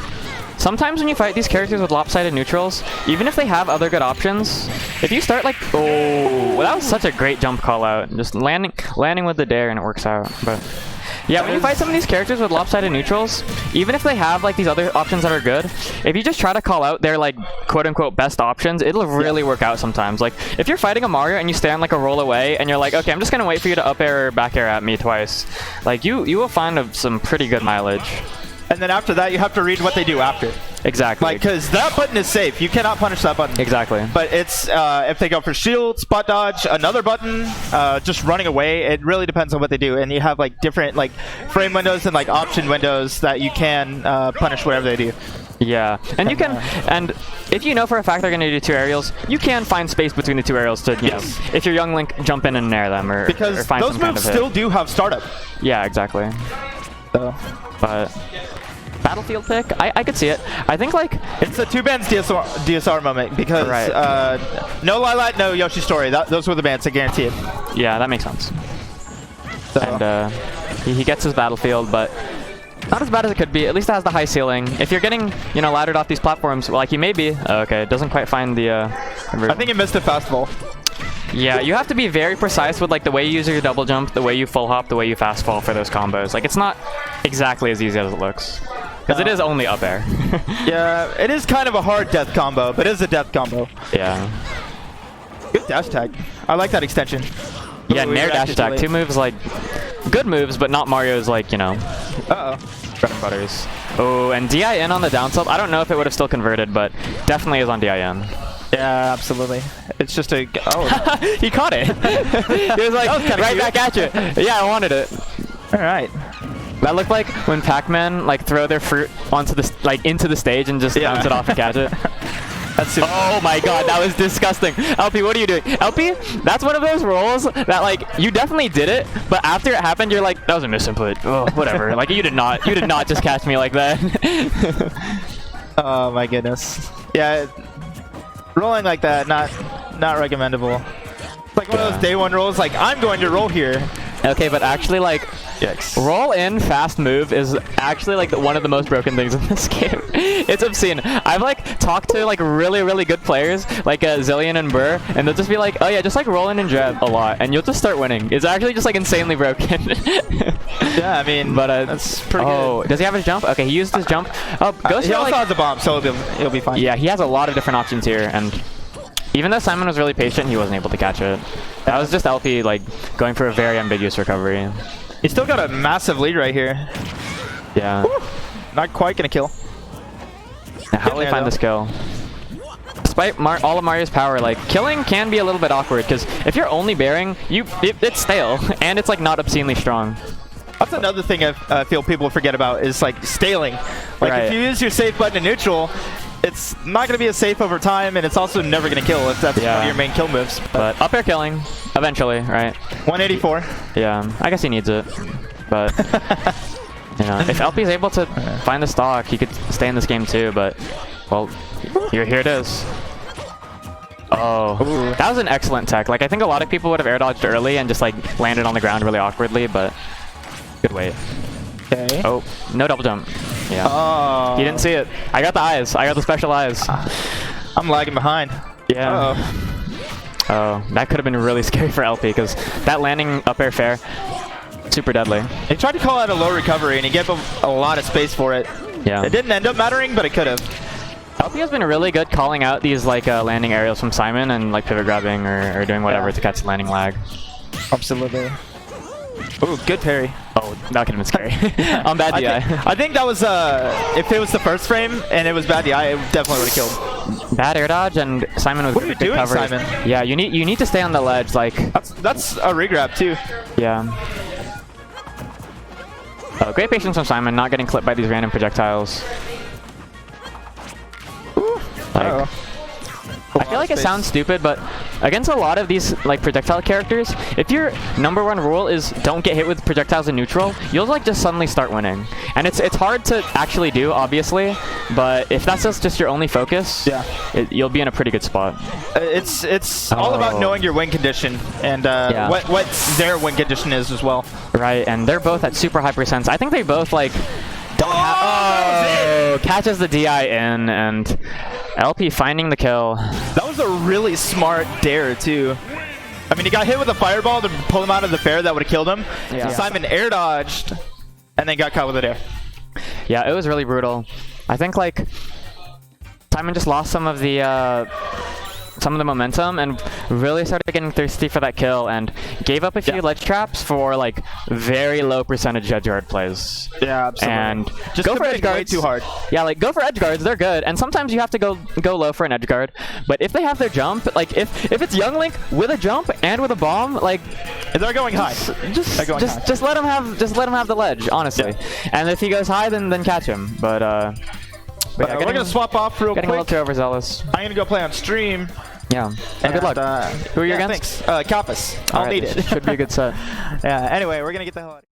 sometimes when you fight these characters with lopsided neutrals, even if they have other good options, if you start like, that was such a great jump call out. Just landing with the dare and it works out. But yeah, when you fight some of these characters with lopsided neutrals, even if they have like these other options that are good, if you just try to call out their like quote-unquote best options, it'll really work out sometimes. Like if you're fighting a Mario and you stand like a roll away and you're like, okay, I'm just gonna wait for you to up air or back air at me twice, like you will find some pretty good mileage. And then after that, you have to read what they do after. Exactly. Like, because that button is safe. You cannot punish that button. Exactly. But it's, if they go for shield, spot dodge, another button, just running away, it really depends on what they do. And you have, like, different, like, frame windows and, like, option windows that you can punish whatever they do. Yeah, and you can, and if you know for a fact they're going to do two aerials, you can find space between the two aerials to, if you're Young Link, jump in and nair them, or find those some kind moves of still do have startup. Yeah, exactly. So, but Battlefield pick, I could see it. I think like it's a two bands DSR moment because no Lilat, no Yoshi Story. Those were the bands, I guarantee it. Yeah, that makes sense. So. And he gets his Battlefield, but not as bad as it could be. At least it has the high ceiling. If you're getting, laddered off these platforms, like you may be. Okay, it doesn't quite find the I think he missed a fastball. Yeah, you have to be very precise with like the way you use your double jump, the way you full hop, the way you fast fall for those combos. Like it's not exactly as easy as it looks. Because it is only up air. Yeah, it is kind of a hard death combo, but it is a death combo. Yeah. Good dash tag. I like that extension. Yeah, nair dash attack. Two moves, like, good moves, but not Mario's, like, Uh-oh. bread and butters. Oh, and DIN on the down tilt. I don't know if it would have still converted, but definitely is on DIN. Yeah, absolutely. It's just a... Oh. He caught it. He was like, right back at you. Yeah, I wanted it. All right. That looked like when Pac-Man like throw their fruit onto the into the stage and just bounce it off and catch it. That's super. Oh my god, that was disgusting. LP, what are you doing? LP, that's one of those rolls that like you definitely did it, but after it happened, you're like, that was a misinput. Oh, whatever. Like you did not just catch me like that. Oh my goodness. Yeah, rolling like that, not recommendable. It's like one of those day one rolls. Like I'm going to roll here. Okay, but actually, like, Yikes. roll in fast move is actually like one of the most broken things in this game. It's obscene. I've like talked to like really good players like Zillion and Burr, and they'll just be like, oh yeah, just like roll in and jab a lot, and you'll just start winning. It's actually just like insanely broken. Yeah, I mean, but that's pretty good. Does he have his jump? Okay, he used his jump. Oh, he also has a bomb, so he'll be fine. Yeah, he has a lot of different options here, and even though Simon was really patient, he wasn't able to catch it. That was just LP like going for a very ambiguous recovery. He's still got a massive lead right here. Yeah. Woo! Not quite gonna kill. Now, how will he find this kill? Despite all of Mario's power, like killing can be a little bit awkward because if you're only bearing, it's stale and it's like not obscenely strong. That's another thing I feel people forget about is like staling. Like if you use your safe button in neutral, it's not going to be as safe over time, and it's also never going to kill if that's one of your main kill moves. But up air killing, eventually, right? 184. Yeah, I guess he needs it. But, you know, if LP is able to find the stock, he could stay in this game too, but, well, here it is. Oh, that was an excellent tech. Like, I think a lot of people would have air dodged early and just, like, landed on the ground really awkwardly, but good wait. Okay. Oh, no double jump. Yeah. Oh. He didn't see it. I got the eyes. I got the special eyes. I'm lagging behind. Yeah. Oh, that could have been really scary for LP because that landing up air fair, super deadly. He tried to call out a low recovery and he gave him a lot of space for it. Yeah. It didn't end up mattering, but it could have. LP has been really good calling out these like landing aerials from Simon and like pivot grabbing or doing whatever to catch landing lag. Absolutely. Ooh, good parry. Oh, that could have been scary. On bad DI. I think that was, if it was the first frame and it was bad DI, it definitely would have killed. Bad air dodge and Simon was What are you good doing, coverage. Simon? Yeah, you need to stay on the ledge, like. That's a regrab too. Yeah. Great patience from Simon, not getting clipped by these random projectiles. Like, I feel like it sounds stupid, but against a lot of these like projectile characters, if your #1 rule is don't get hit with projectiles in neutral, you'll like just suddenly start winning. And it's hard to actually do, obviously, but if that's just your only focus, you'll be in a pretty good spot. It's all about knowing your win condition and what their win condition is as well. Right, and they're both at super high percents. I think they both like catches the DI in, and LP finding the kill. That was a really smart dare too. I mean, he got hit with a fireball to pull him out of the fair that would have killed him. Yeah. So Simon air dodged and then got caught with a dare. Yeah, it was really brutal. I think like Simon just lost some of the momentum and really started getting thirsty for that kill and gave up a few ledge traps for like very low percentage edge guard plays. Yeah, absolutely. And just go for edge guards. Way too hard. Yeah, like go for edge guards. They're good. And sometimes you have to go low for an edge guard. But if they have their jump, like if it's Young Link with a jump and with a bomb, like they're going high. Just let him have the ledge, honestly. Yeah. And if he goes high, then catch him. But we're gonna swap off real quick. Getting a little too overzealous. I'm gonna go play on stream. Yeah. And good luck. Who are you against? Thanks. Kappas. I'll need it. Should be a good set. Yeah. Anyway, we're gonna get the hell out of here.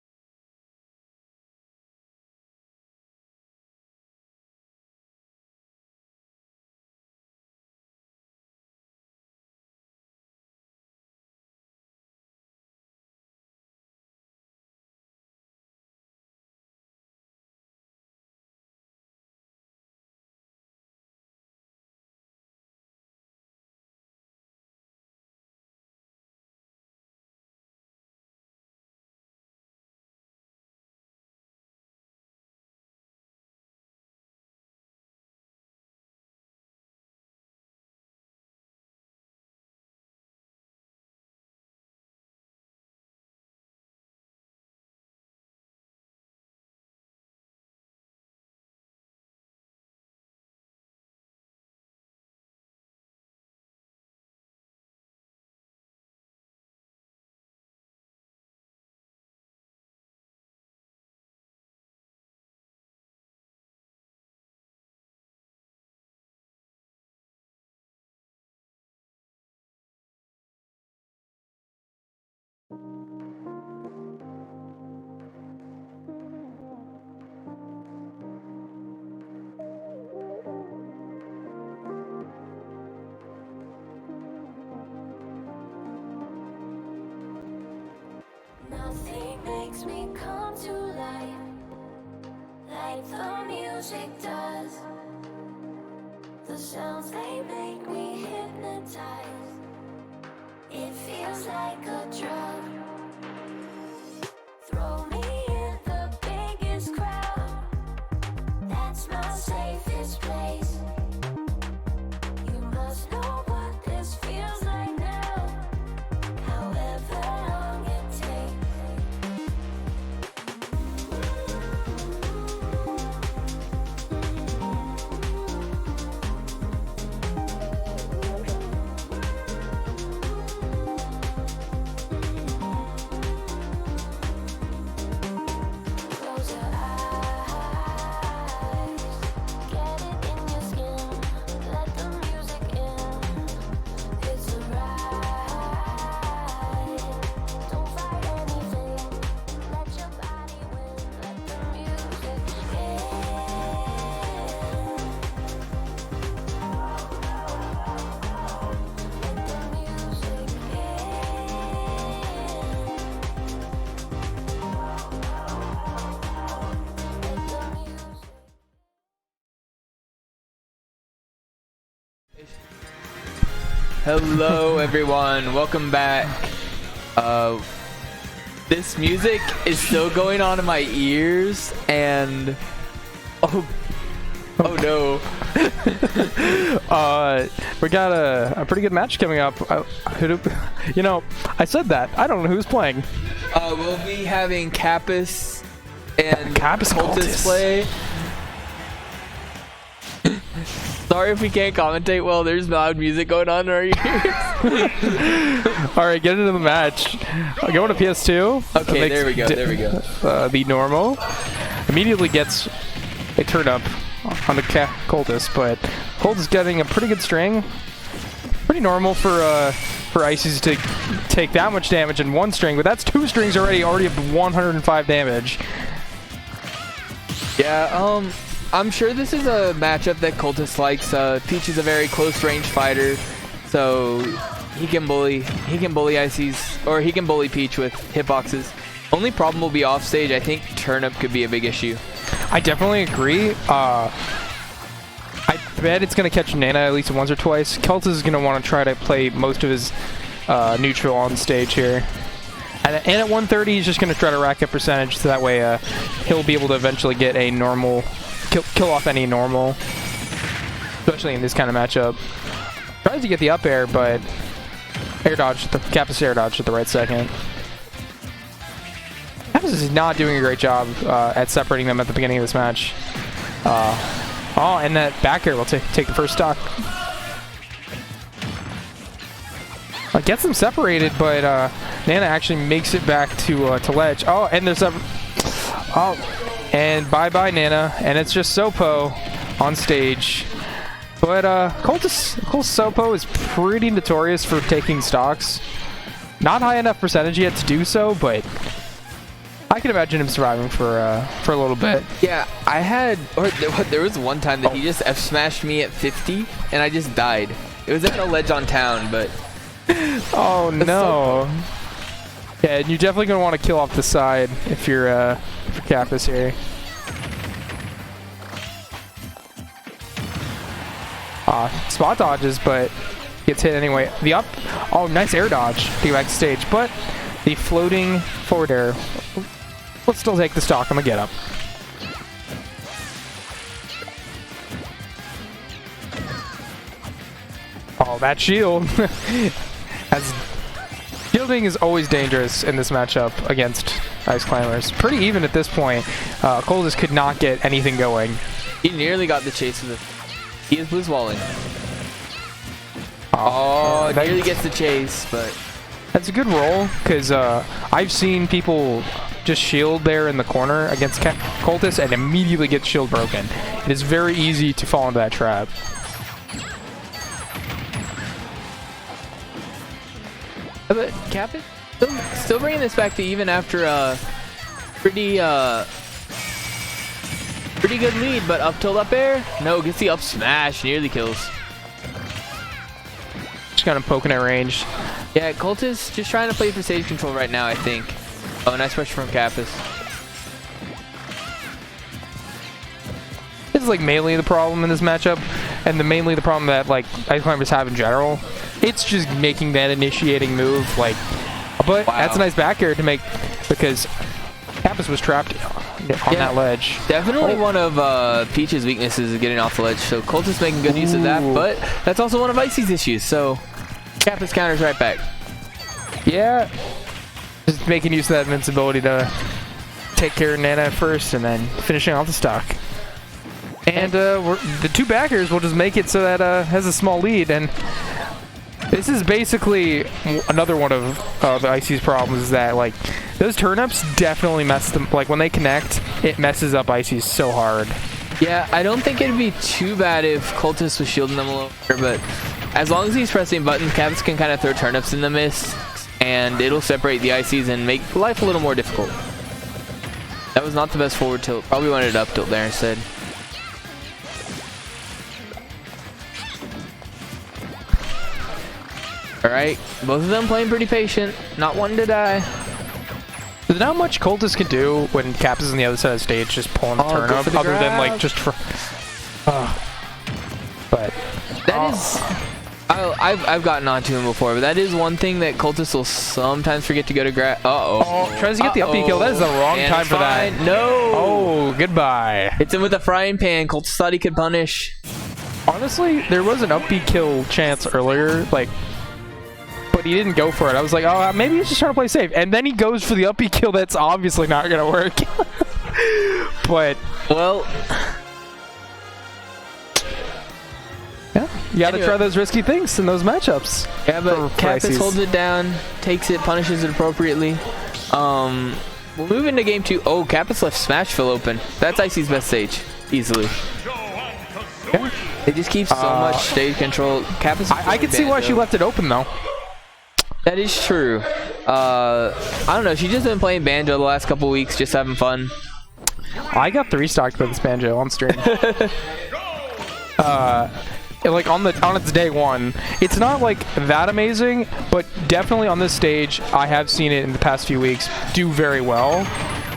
Nothing makes me come to life like the music does. The sounds, they make me hypnotized. It feels like a drug. Throw me in the biggest crowd. That's my safest place. You must know what this feels like now. However long it takes. Close your eyes. Get it in your skin. Let the music in. It's a ride. Don't fight anything. Let your body win. Let the music in. Let the music Hello everyone, welcome back. This music is still going on in my ears and oh no. We got a pretty good match coming up. You know, I said that. I don't know who's playing. We'll be having Kappas and Kappas Cultist play. Sorry if we can't commentate well, there's loud music going on in our ears. Alright, get into the match. Going to PS2. Okay, there we go. The normal. Immediately gets a turn up on the Cultist, but Cultist getting a pretty good string. Pretty normal for Ices to take that much damage in one string, but that's two strings already have 105 damage. Yeah, I'm sure this is a matchup that Cultist likes. Peach is a very close range fighter, so he can bully Ices, or he can bully Peach with hitboxes. Only problem will be off stage. I think turnip could be a big issue. I definitely agree. I bet it's going to catch Nana at least once or twice. Cultist is going to want to try to play most of his neutral on stage here. And at 130, he's just going to try to rack up percentage, so that way he'll be able to eventually get a normal, kill off any normal, especially in this kind of matchup. Tries to get the up air, but Kappas air dodge at the right second. Kappas is not doing a great job at separating them at the beginning of this match. Oh, and that back air will take the first stock. Gets them separated, but Nana actually makes it back to ledge. Oh, and there's a... Oh, and bye-bye Nana. And it's just Sopo on stage. But Cultist Sopo is pretty notorious for taking stocks. Not high enough percentage yet to do so, but I can imagine him surviving for a little bit. Yeah, there was one time that he just F-smashed me at 50, and I just died. It was at a ledge on town, but... Oh no. Yeah, and you're definitely going to want to kill off the side if you're Kappas here. Spot dodges, but gets hit anyway. The up, oh, nice air dodge to get back to stage, but the floating forward air. Let's still take the stock on the get up. Oh, that shield. As shielding is always dangerous in this matchup against Ice Climbers. Pretty even at this point. Cultist could not get anything going. He nearly got the chase with it. He is blue walling. Oh, nearly gets the chase, but that's a good roll because I've seen people just shield there in the corner against Cultist and immediately get shield broken. It is very easy to fall into that trap. But Kappas still bringing this back to even after a pretty good lead, but up tilt up air. No, gets the up smash, nearly kills. Just kind of poking at range. Yeah, Colt is just trying to play for stage control right now, I think. Oh, nice pressure from Kappas. This is like mainly the problem in this matchup, and mainly the problem that like Ice Climbers have in general. It's just making that initiating move, like, but that's a nice back air to make because Kappas was trapped on that ledge. Definitely one of Peach's weaknesses is getting off the ledge, so Colt is making good use of that, but that's also one of Icy's issues, so Kappas counters right back. Yeah, just making use of that invincibility to take care of Nana at first and then finishing off the stock. And the two backers will just make it so that has a small lead, and this is basically another one of Icy's problems is that like those turnips definitely mess them. Like when they connect, it messes up Icy's so hard. Yeah, I don't think it'd be too bad if Cultist was shielding them a little bit, but as long as he's pressing buttons, Kappas can kind of throw turnips in the mist, and it'll separate the Icies and make life a little more difficult. That was not the best forward tilt. Probably wanted up tilt there instead. Alright, both of them playing pretty patient, not wanting to die. There's not much Cultist can do when Kappas is on the other side of the stage, just pulling a turnip, other than like just for. But that is, I've gotten onto him before, but that is one thing that Cultists will sometimes forget to go to grab. Tries to get the up B kill. That is the wrong time for that. No. Oh, goodbye. Hits him with a frying pan. Cultist thought he could punish. Honestly, there was an up B kill chance earlier, like. But he didn't go for it. I was like, oh, maybe he's just trying to play safe. And then he goes for the up B kill that's obviously not going to work. But, well, yeah, you got to try those risky things in those matchups. Yeah, but Kappas holds it down, takes it, punishes it appropriately. We'll move into game 2. Oh, Kappas left Smash Fill open. That's Icy's best stage, easily. Yeah. It just keeps so much stage control. Kappas. I can see why she left it open, though. That is true. I don't know. She's just been playing Banjo the last couple weeks, just having fun. I got 3-stocked with this Banjo on stream. Like on its day one, it's not like that amazing, but definitely on this stage, I have seen it in the past few weeks do very well.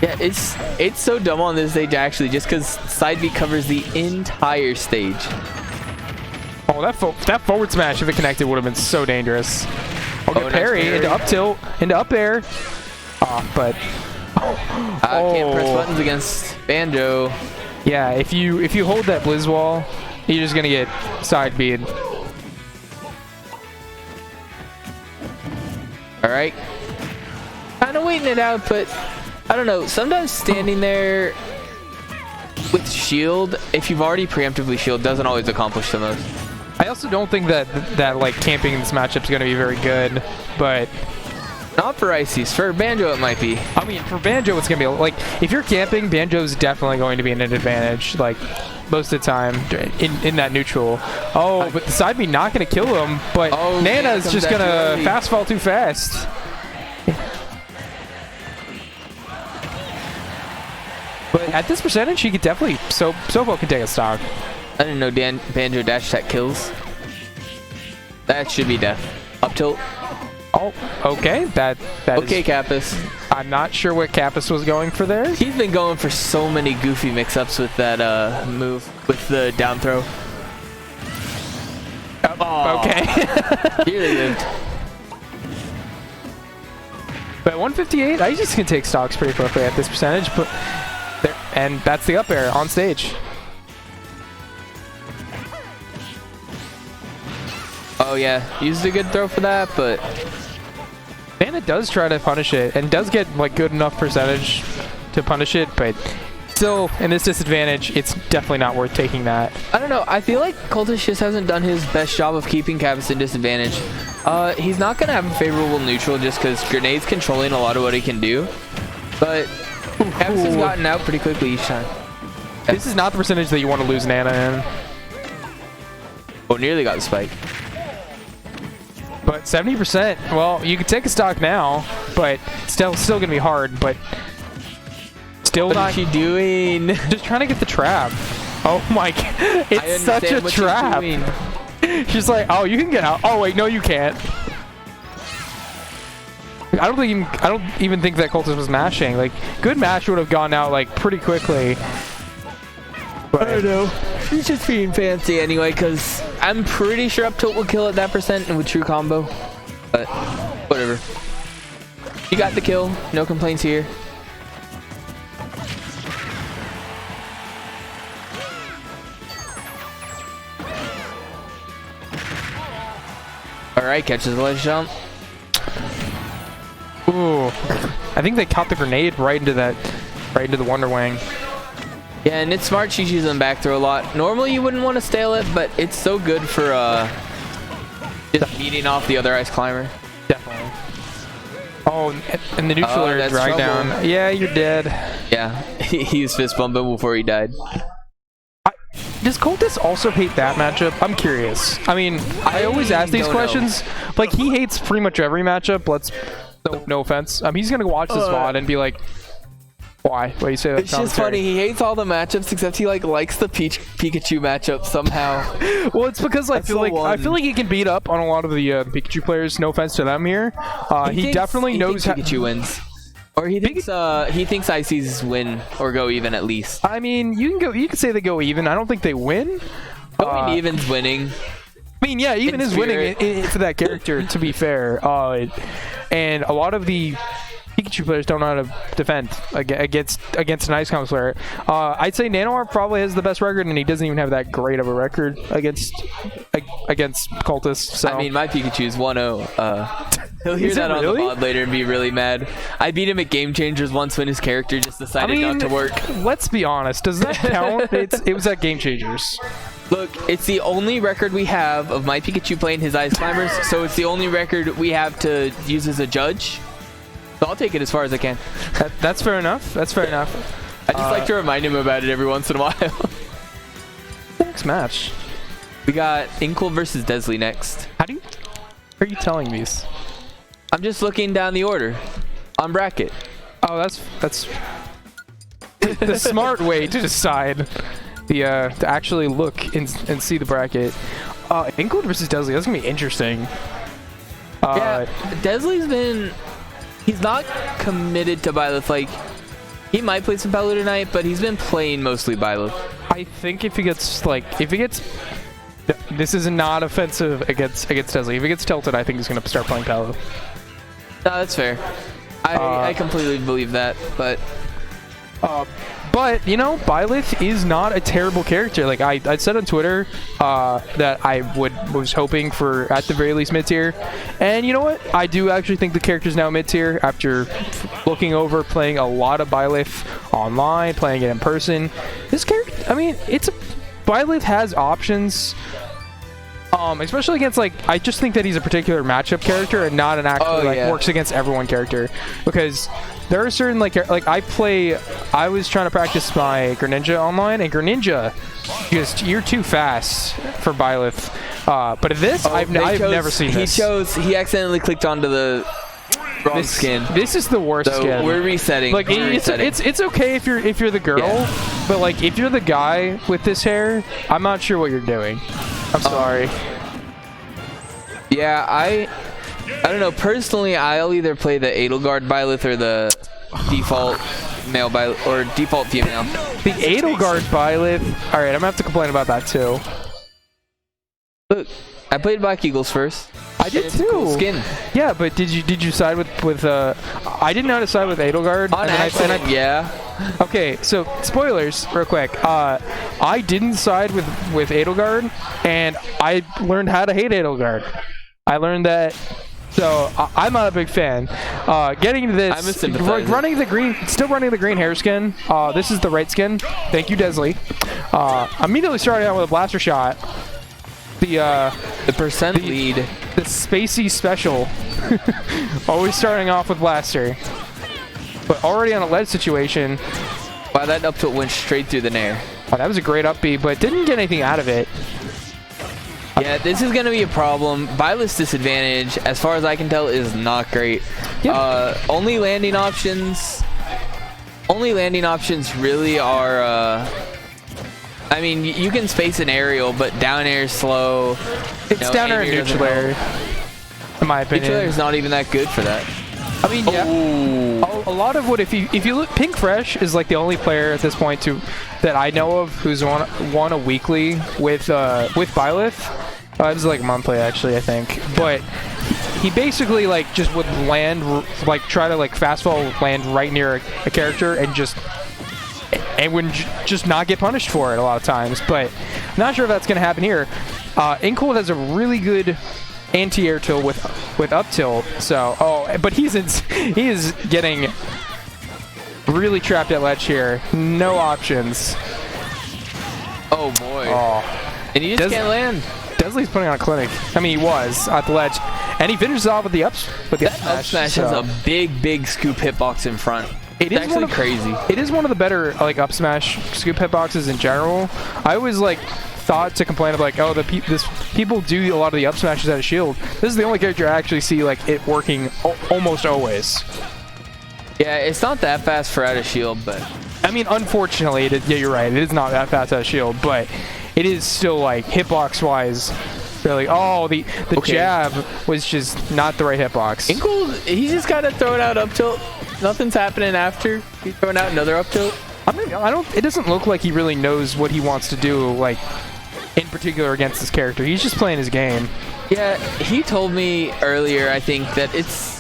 Yeah, it's so dumb on this stage actually, just because side B covers the entire stage. Oh, that forward smash, if it connected, would have been so dangerous. Good parry, nice into up tilt, into up air. But can't press buttons against Banjo. Yeah, if you hold that Blizz wall, you're just gonna get side B'd. Alright. Kinda waiting it out, but I don't know. Sometimes standing there with shield, if you've already preemptively shield, doesn't always accomplish the most. I also don't think that like camping in this matchup is going to be very good, but not for Ices. For Banjo, it might be. I mean, for Banjo, it's going to be like if you're camping, Banjo's definitely going to be an advantage, like most of the time in that neutral. Oh, but the side B not going to kill him, but Nana's just going to fast fall too fast. But at this percentage, he could definitely Sopo can take a stock. I didn't know Banjo dash attack kills. That should be death. Up tilt. Oh, okay. That okay, is, Kappas. I'm not sure what Kappas was going for there. He's been going for so many goofy mix-ups with that move, with the down throw. Okay. Here they lived. But 158, I just can take stocks pretty quickly at this percentage, but and that's the up air on stage. Oh yeah, used a good throw for that, but Nana does try to punish it and does get like good enough percentage to punish it, but still in this disadvantage, it's definitely not worth taking that. I don't know. I feel like Cultist just hasn't done his best job of keeping Kappas in disadvantage. He's not gonna have a favorable neutral just because Grenade's controlling a lot of what he can do, but Kappas has gotten out pretty quickly each time. This is not the percentage that you want to lose Nana in. Oh, nearly got the spike. But 70%, well, you could take a stock now, but still gonna be hard, but still What not. is she doing? Just trying to get the trap. Oh my god, it's such a trap. She's like, oh, you can get out. Oh wait, no, you can't. I don't even think that Cultist was mashing. Like, good mash would have gone out like pretty quickly. But I don't know. She's just being fancy anyway, because I'm pretty sure up tilt will kill at that percent and with true combo. But whatever. You got the kill. No complaints here. Alright, catches the ledge jump. ooh, I think they caught the grenade right into the Wonder Wing. Yeah, and it's smart she's using back throw a lot. Normally you wouldn't want to stale it, but it's so good for just beating off the other ice climber. Definitely. Oh, and the neutral air drag down. Yeah, you're dead. Yeah, he was fist bumping before he died. Does Cultist also hate that matchup? I'm curious. I mean, I always ask these questions. Like, he hates pretty much every matchup. No offense. He's gonna watch this VOD and be like, why? Why do you say that? It's just funny. He hates all the matchups except he likes the Pikachu matchup somehow. Well, it's because I feel like he can beat up on a lot of the Pikachu players. No offense to them here. He definitely knows how Pikachu wins. Or he thinks ICs win or go even at least. I mean, you can say they go even. I don't think they win. Going even's winning. I mean, yeah, even is winning for that character. To be fair, and a lot of the Pikachu players don't know how to defend against an Ice Combo player. I'd say Nanoar probably has the best record, and he doesn't even have that great of a record against Cultists. So. I mean, my Pikachu's 1-0. He'll hear that on the VOD later and be really mad. I beat him at Game Changers once when his character just decided not to work. Let's be honest. Does that count? It was at Game Changers. Look, it's the only record we have of my Pikachu playing his Ice Climbers, so it's the only record we have to use as a judge. So I'll take it as far as I can. That's fair enough. That's fair enough. I just like to remind him about it every once in a while. Next match. We got Inkle versus Desley next. How are you telling these? I'm just looking down the order on bracket. Oh, that's the smart way to decide to actually look and see the bracket. Inkle versus Desley. That's gonna be interesting. Yeah, Desley's he's not committed to Byleth. Like, he might play some Palu tonight, but he's been playing mostly Byleth. I think if he gets this is not offensive against Desley. If he gets tilted, I think he's gonna start playing Palu. No, that's fair. I completely believe that, but you know, Byleth is not a terrible character. Like I said on Twitter that I was hoping for at the very least mid-tier, and you know what? I do actually think the character's now mid-tier after looking over playing a lot of Byleth online, playing it in person. This character, I mean, Byleth has options. Especially against, like, I just think that he's a particular matchup character and not an actually works against everyone character, because there are certain like I was trying to practice my Greninja online, and Greninja you're too fast for Byleth. But this I've never seen this. He accidentally clicked onto the wrong skin. This is the worst skin. We're resetting. Like it's okay if you're the girl, but like if you're the guy with this hair, I'm not sure what you're doing. I'm sorry. Yeah, I don't know. Personally, I'll either play the Edelgard Byleth or the default male Byleth or default female. The Edelgard Byleth. All right, I'm gonna have to complain about that too. Look, I played Black Eagles first. I did too. Cool skin. Yeah, but did you side with I didn't know how to side with Edelgard. On accident, yeah. Okay, so spoilers real quick. I didn't side with Edelgard, and I learned how to hate Edelgard. I learned that, so I'm not a big fan. Getting to this, I'm a sympathizer. still running the green hair skin. This is the right skin. Thank you, Desley. Immediately starting out with a blaster shot. The percent lead. The spacey special. Always starting off with blaster. But already on a lead situation. Wow, that up tilt went straight through the nair. Oh, that was a great up B, but didn't get anything out of it. Yeah, Yeah, this is going to be a problem. Byleth's disadvantage, as far as I can tell, is not great. Yep. Only landing options really are, I mean, you can space an aerial, but down air is slow. It's down air and neutral air, in my opinion. Neutral air is not even that good for that. I mean, yeah. A lot of what, if you look, Pink Fresh is like the only player at this point that I know of who's won a weekly with Byleth. It was like monthly actually, I think. But he basically like just would land, like try to like fast fall land right near a character and would just not get punished for it a lot of times. But I'm not sure if that's gonna happen here. Incold has a really good anti-air tilt with up tilt, so but he is getting really trapped at ledge here. No options. Oh boy. And he just can't land. Desley's putting on a clinic. I mean, he was at the ledge, and he finishes off with the up smash has a big scoop hitbox in front. It's actually crazy. It is one of the better like up smash scoop hitboxes in general. I always like thought to complain of like, oh, people do a lot of the up smashes out of shield. This is the only character I actually see like it working almost always. Yeah, it's not that fast for out of shield, but I mean, unfortunately, yeah, you're right. It is not that fast out of shield, but it is still like hitbox wise. Really, the jab was just not the right hitbox. Incold, he's just gotta throw it out up tilt. Nothing's happening after. He's throwing out another up tilt. It doesn't look like he really knows what he wants to do, like in particular against this character. He's just playing his game. Yeah, he told me earlier, I think, that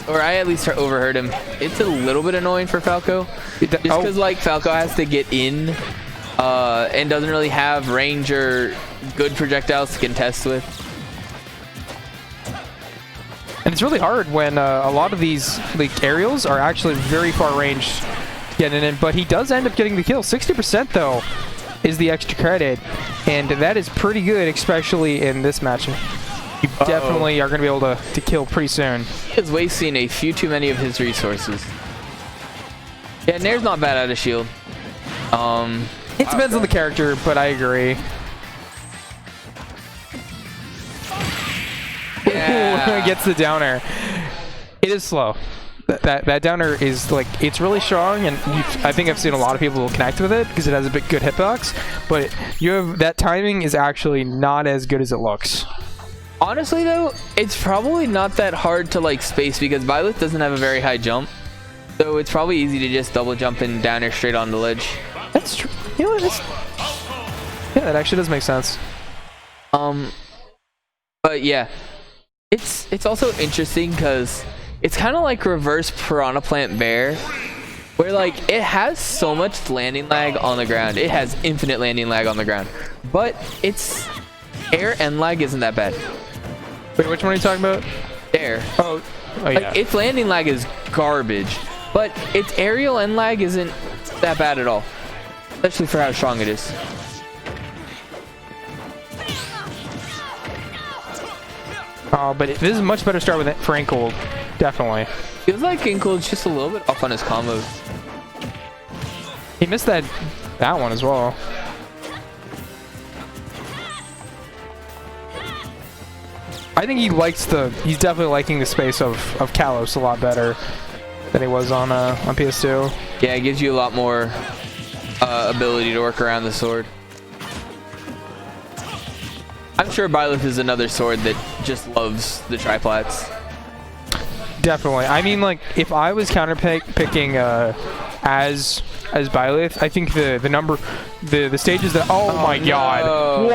I at least overheard him, it's a little bit annoying for Falco. Just because, like, Falco has to get in and doesn't really have range or good projectiles to contest with. And it's really hard when a lot of these like aerials are actually very far ranged getting in, but he does end up getting the kill. 60% though is the extra credit, and that is pretty good, especially in this match. You definitely are going to be able to kill pretty soon. He is wasting a few too many of his resources. Yeah, Nair's not bad out of shield. It depends on the character, but I agree. Yeah. Gets the downer. It is slow. That downer is like, it's really strong, and I think I've seen a lot of people connect with it because it has a bit good hitbox, but that timing is actually not as good as it looks. Honestly though, it's probably not that hard to like space because Byleth doesn't have a very high jump, so it's probably easy to just double jump and down air straight on the ledge. That's true. You know what? Yeah, that actually does make sense. But yeah, it's also interesting because it's kind of like reverse Piranha Plant Bear, where like it has so much landing lag on the ground. It has infinite landing lag on the ground, but its air end lag isn't that bad. Wait, which one are you talking about? Air. Oh yeah. Like, its landing lag is garbage, but its aerial end lag isn't that bad at all, especially for how strong it is. But this is a much better start for Incold, definitely. Feels like Incold's just a little bit off on his combos. He missed that one as well. I think he's definitely liking the space of Kalos a lot better than he was on PS2. Yeah, it gives you a lot more ability to work around the sword. I'm sure Byleth is another sword that just loves the triplats. Definitely. I mean, like, if I was counterpicking as Byleth, I think the stages that my god,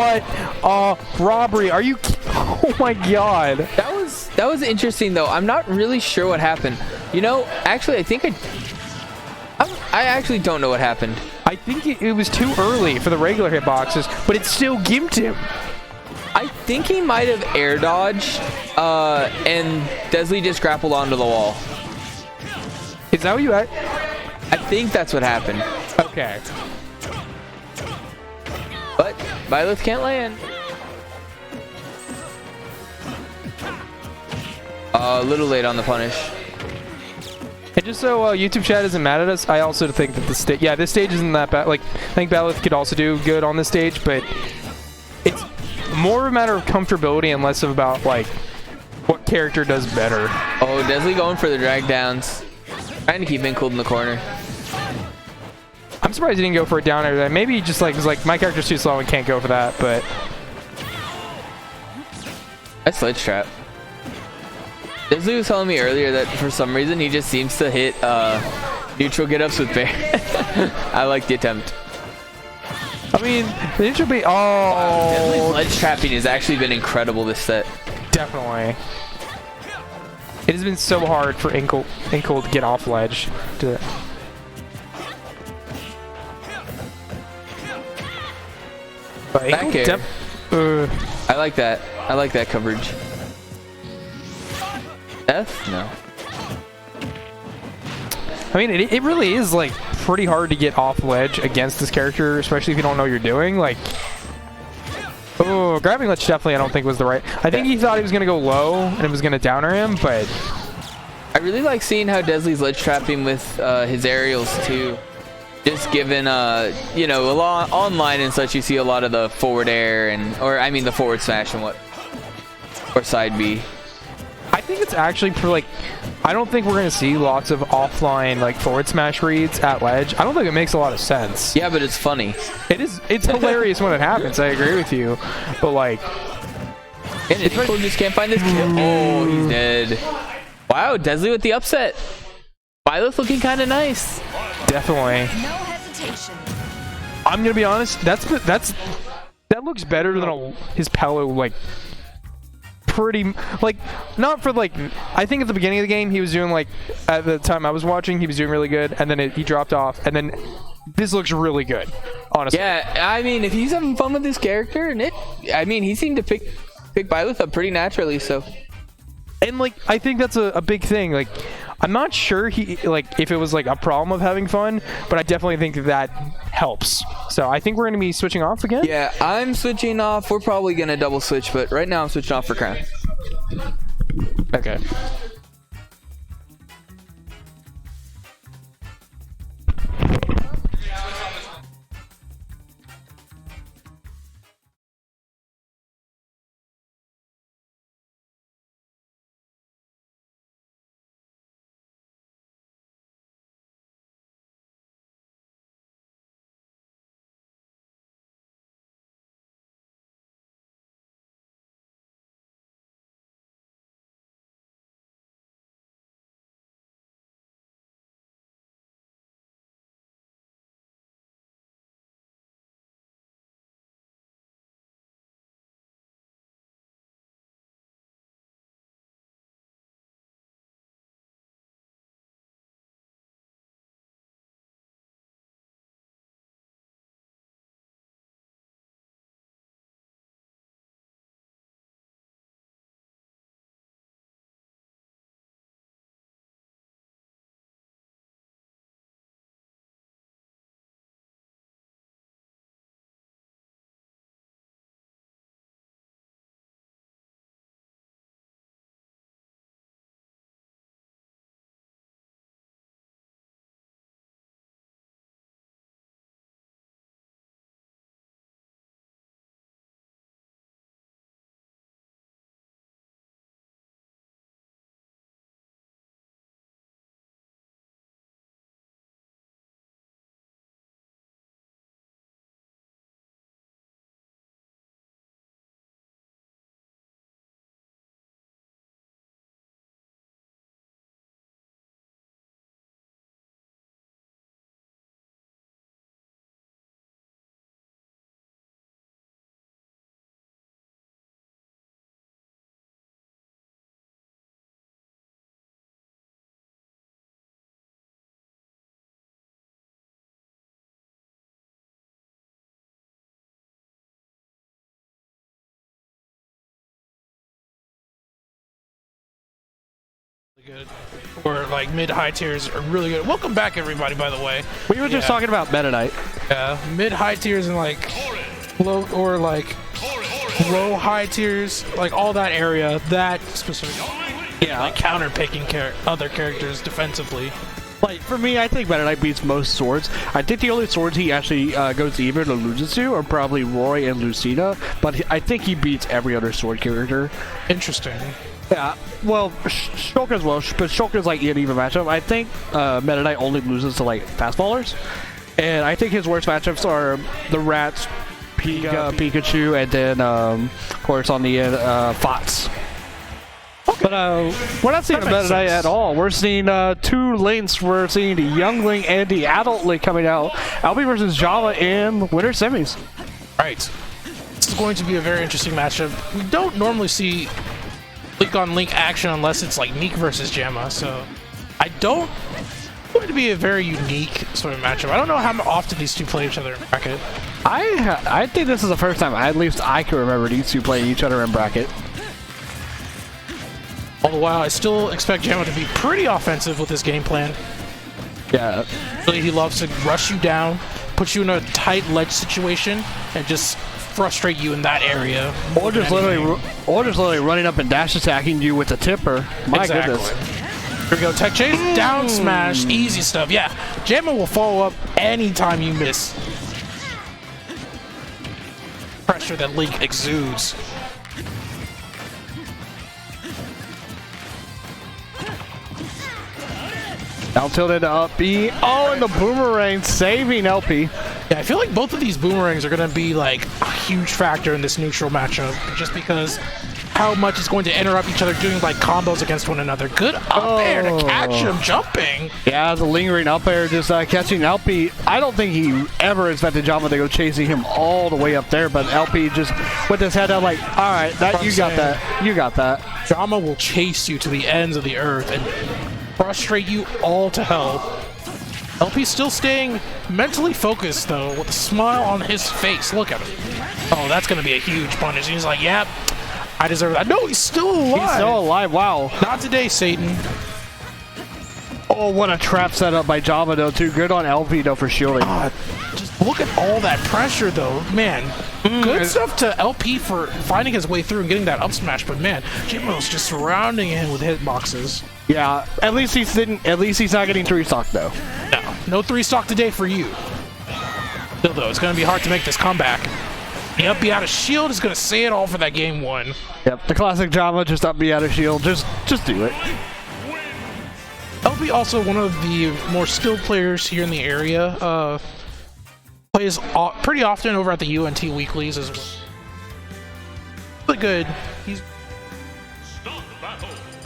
what robbery? Are you? Oh my god. That was interesting though. I'm not really sure what happened. You know, actually, I think I actually don't know what happened. I think it was too early for the regular hitboxes, but it still gimped him. I think he might have air dodged, and Desley just grappled onto the wall. Is that what you? I think that's what happened. Okay. But Byleth can't land. A little late on the punish. And just so YouTube chat isn't mad at us, I also think that this stage isn't that bad. Like, I think Byleth could also do good on this stage, but more of a matter of comfortability and less of about like what character does better. Oh, Desley going for the drag downs. Trying to keep him cooled in the corner. I'm surprised he didn't go for a down air there. Maybe he just like was like, my character's too slow and can't go for that, but That's ledge trap. Desley was telling me earlier that for some reason he just seems to hit neutral get-ups with Bear. I like the attempt. I mean, the neutral beat. Desley's ledge trapping has actually been incredible this set. Definitely. It has been so hard for Inkle to get off ledge. But Back Inkle air. I like that. I like that coverage. F? No. I mean, it really is like pretty hard to get off ledge against this character, especially if you don't know what you're doing. Like, oh, grabbing ledge definitely I don't think was the right. I think he thought he was gonna go low and it was gonna downer him, but I really like seeing how Desley's ledge trapping with his aerials too. Just given, you know, a lot online and such, you see a lot of the forward air or I mean the forward smash and or side B. I think it's actually like, I don't think we're gonna see lots of offline like forward smash reads at ledge. I don't think it makes a lot of sense. Yeah, but it's funny. It's hilarious when it happens. I agree with you, but like, and people just can't find this kill. Oh, he's dead. Wow, Desley with the upset. Violet's looking kind of nice. Definitely. No hesitation. I'm gonna be honest. That looks better than his Palo like. Pretty like not for like I think at the beginning of the game he was doing like at the time I was watching he was doing really good and then he dropped off and then this looks really good honestly. Yeah, I mean if he's having fun with this character and I mean he seemed to pick Byleth up pretty naturally, so and like I think that's a big thing. Like I'm not sure he like if it was like a problem of having fun, but I definitely think that helps. So I think we're gonna be switching off again. Yeah, I'm switching off. We're probably gonna double switch, but right now I'm switching off for Crown. Okay. Good. Or like mid-high tiers are really good. Welcome back, everybody. By the way, we were just talking about Meta Knight. Yeah, mid-high tiers and like low or like low-high tiers, like all that area, that specific. Yeah, like counter picking other characters defensively. Like, for me, I think Meta Knight beats most swords. I think the only swords he actually goes even or loses to are probably Roy and Lucina, but I think he beats every other sword character. Interesting. Yeah, well, Shulk as well, but Shulk is like an even matchup. I think Meta Knight only loses to like fastballers, and I think his worst matchups are the Rats, Pikachu, and then of course on the end, Fots. But we're not seeing a Meta Knight at all. We're seeing two links. We're seeing the young link and the adult link coming out. Albi versus Java in winter semis. Right. This is going to be a very interesting matchup. We don't normally see link on link action unless it's like Neek versus Jamma. So I don't. It's going to be a very unique sort of matchup. I don't know how often these two play each other in bracket. I think this is the first time at least I can remember these two playing each other in bracket. All the while, I still expect Jamma to be pretty offensive with his game plan. Yeah. Really, he loves to rush you down, put you in a tight ledge situation, and just frustrate you in that area. Or just literally running up and dash attacking you with a tipper. My goodness. Here we go, tech chase, down smash, easy stuff. Yeah, Jamma will follow up anytime you miss. Pressure that Link exudes. Down tilted to up B. Oh, and the boomerang saving LP. Yeah, I feel like both of these boomerangs are going to be like a huge factor in this neutral matchup, just because how much it's going to interrupt each other doing like combos against one another. Good up air to catch him jumping. Yeah, the lingering up air just catching LP. I don't think he ever expected Jama to go chasing him all the way up there, but LP just with his head up like, all right, that you got that. You got that. Jama will chase you to the ends of the earth and frustrate you all to hell. LP's still staying mentally focused though, with a smile on his face. Look at him. Oh, that's gonna be a huge punish. He's like, yep, I deserve that. No, he's still alive. He's still alive. Wow. Not today, Satan. Oh, what a trap set up by Java though too. Good on LP though for shielding. Just look at all that pressure though, man. Good stuff to LP for finding his way through and getting that up smash, but man, Jimmo's just surrounding him with hitboxes. Yeah, at least he's not getting 3-stock though. No 3-stock today for you. Still though, it's gonna be hard to make this comeback. The up B out of shield is gonna say it all for that game one. Yep, the classic Java, just up B out of shield, just do it. LP also one of the more skilled players here in the area. Plays pretty often over at the UNT weeklies as well. Really good. He's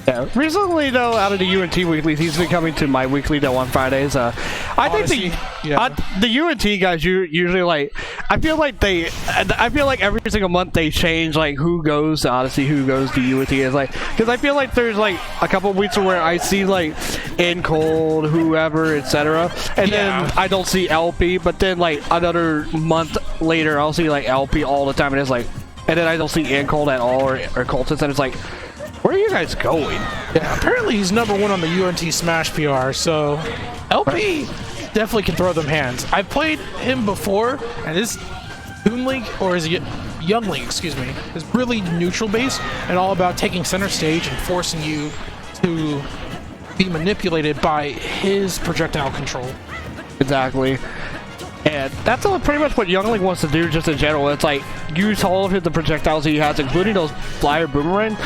yeah. Recently, though, out of the UNT weeklies, he's been coming to my weekly though on Fridays. I think the UNT guys usually like. I feel like every single month they change like who goes to Odyssey, who goes to UNT. Is like because I feel like there's like a couple of weeks where I see like In Cold, whoever, etc. And then I don't see LP, but then like another month later I'll see like LP all the time, and it's like, and then I don't see In Cold at all or Cultist, and it's like, where are you guys going? Yeah, apparently he's #1 on the UNT Smash PR, so LP definitely can throw them hands. I've played him before, and his Toon Link, or his Young Link, excuse me, is really neutral based and all about taking center stage and forcing you to be manipulated by his projectile control. Exactly. And that's pretty much what Young Link wants to do just in general. It's like, use all of the projectiles he has, including those fire boomerangs.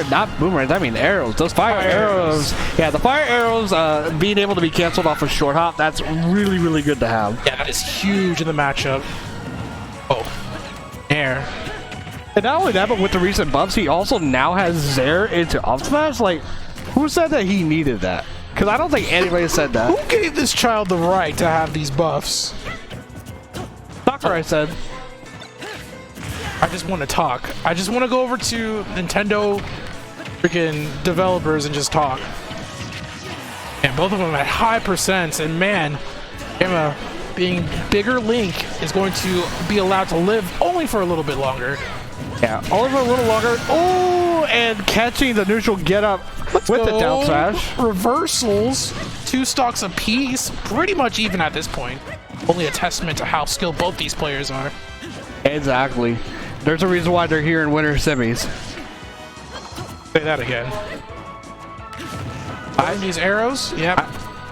Not boomerangs, I mean arrows. Those fire arrows. Yeah, the fire arrows being able to be canceled off of short hop, that's really, really good to have. Yeah, that is huge in the matchup. Oh, air. And not only that, but with the recent buffs, he also now has Zair into up smash. Like, who said that he needed that? Because I don't think anybody said that. Who gave this child the right to have these buffs? Sakurai said. I just want to talk. I just want to go over to Nintendo freaking developers and just talk. And both of them at high percents, and man, Emma being bigger Link is going to be allowed to live only for a little bit longer. Yeah, only for a little longer. Oh, and catching the neutral get up with the down smash. Reversals, 2 stocks apiece, pretty much even at this point. Only a testament to how skilled both these players are. Exactly. There's a reason why they're here in winter semis. Say that again. These arrows, yep.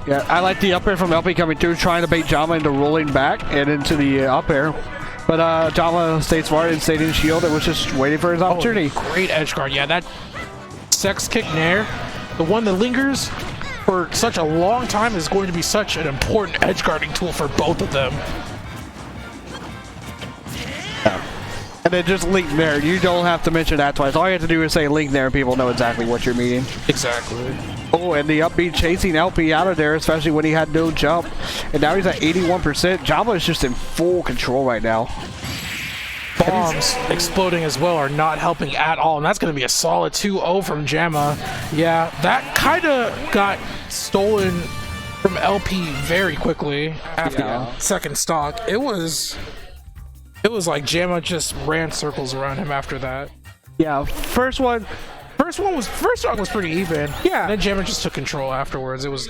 Yeah, I like the up air from LP coming through, trying to bait Jama into rolling back and into the up air. But Jama stayed smart and stayed in shield and was just waiting for his opportunity. Great edge guard. Yeah, that sex kick nair, the one that lingers for such a long time, is going to be such an important edge guarding tool for both of them. And then just link there. You don't have to mention that twice. All you have to do is say link there and people know exactly what you're meaning. Exactly. Oh, and the upbeat chasing LP out of there, especially when he had no jump. And now he's at 81%. Jama is just in full control right now. Bombs exploding as well are not helping at all. And that's going to be a solid 2-0 from Jama. Yeah, that kind of got stolen from LP very quickly after the second stock. It was like Jama just ran circles around him after that. Yeah, first stock was pretty even. Yeah. And then Jama just took control afterwards. It's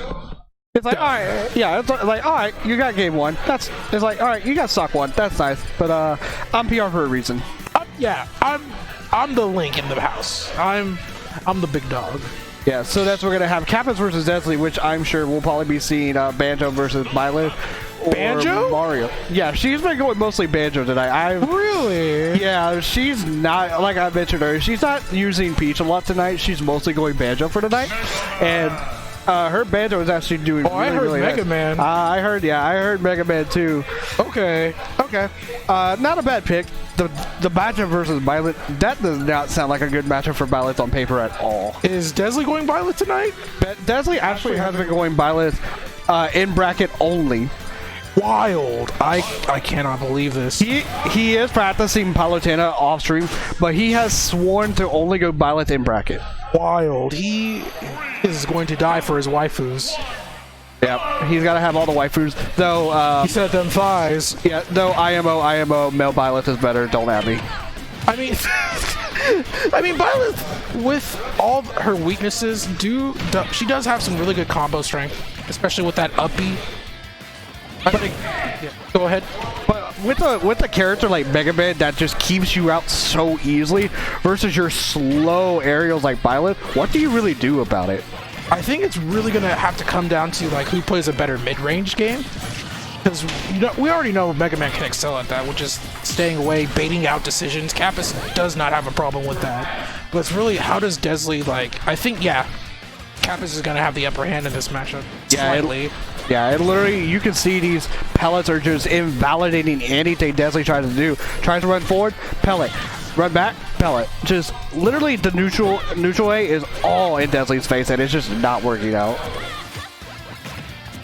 like, all right, yeah, it's like, all right, you got game one. It's like, all right, you got stock one. That's nice. But I'm PR for a reason. I'm the link in the house. I'm the big dog. Yeah, so that's we're gonna have Kappas versus Desley, which I'm sure we'll probably be seeing Banjo versus Violet. Banjo? Mario. Yeah, she's been going mostly Banjo tonight. Really? Yeah, she's not, like I mentioned earlier, she's not using Peach a lot tonight. She's mostly going Banjo for tonight. And her Banjo is actually doing really Mega nice. Man. I heard Mega Man too. Okay. Not a bad pick. The matchup versus Violet, that does not sound like a good matchup for Violet on paper at all. Is Desley going Violet tonight? Desley actually has been going Violet in bracket only. Wild. I cannot believe this. He is practicing Palutena off stream, but he has sworn to only go Violet in bracket. Wild. He is going to die for his waifus. Yep, he's got to have all the waifus. Though he said them thighs. Yeah, though IMO, male Violet is better. Don't at me. I mean, Violet, with all her weaknesses, she does have some really good combo strength, especially with that up B. Go ahead. But with a character like Mega Man that just keeps you out so easily versus your slow aerials like Violet, what do you really do about it? I think it's really gonna have to come down to like who plays a better mid-range game, because we already know Mega Man can excel at that, which is staying away, baiting out decisions. Kappas does not have a problem with that, but it's really how does Desley I think Kappas is gonna have the upper hand in this matchup slightly. Yeah, and literally you can see these pellets are just invalidating anything Desley tries to do. Tries to run forward, pellet. Run back, pellet. Just literally the neutral A is all in Desley's face, and it's just not working out.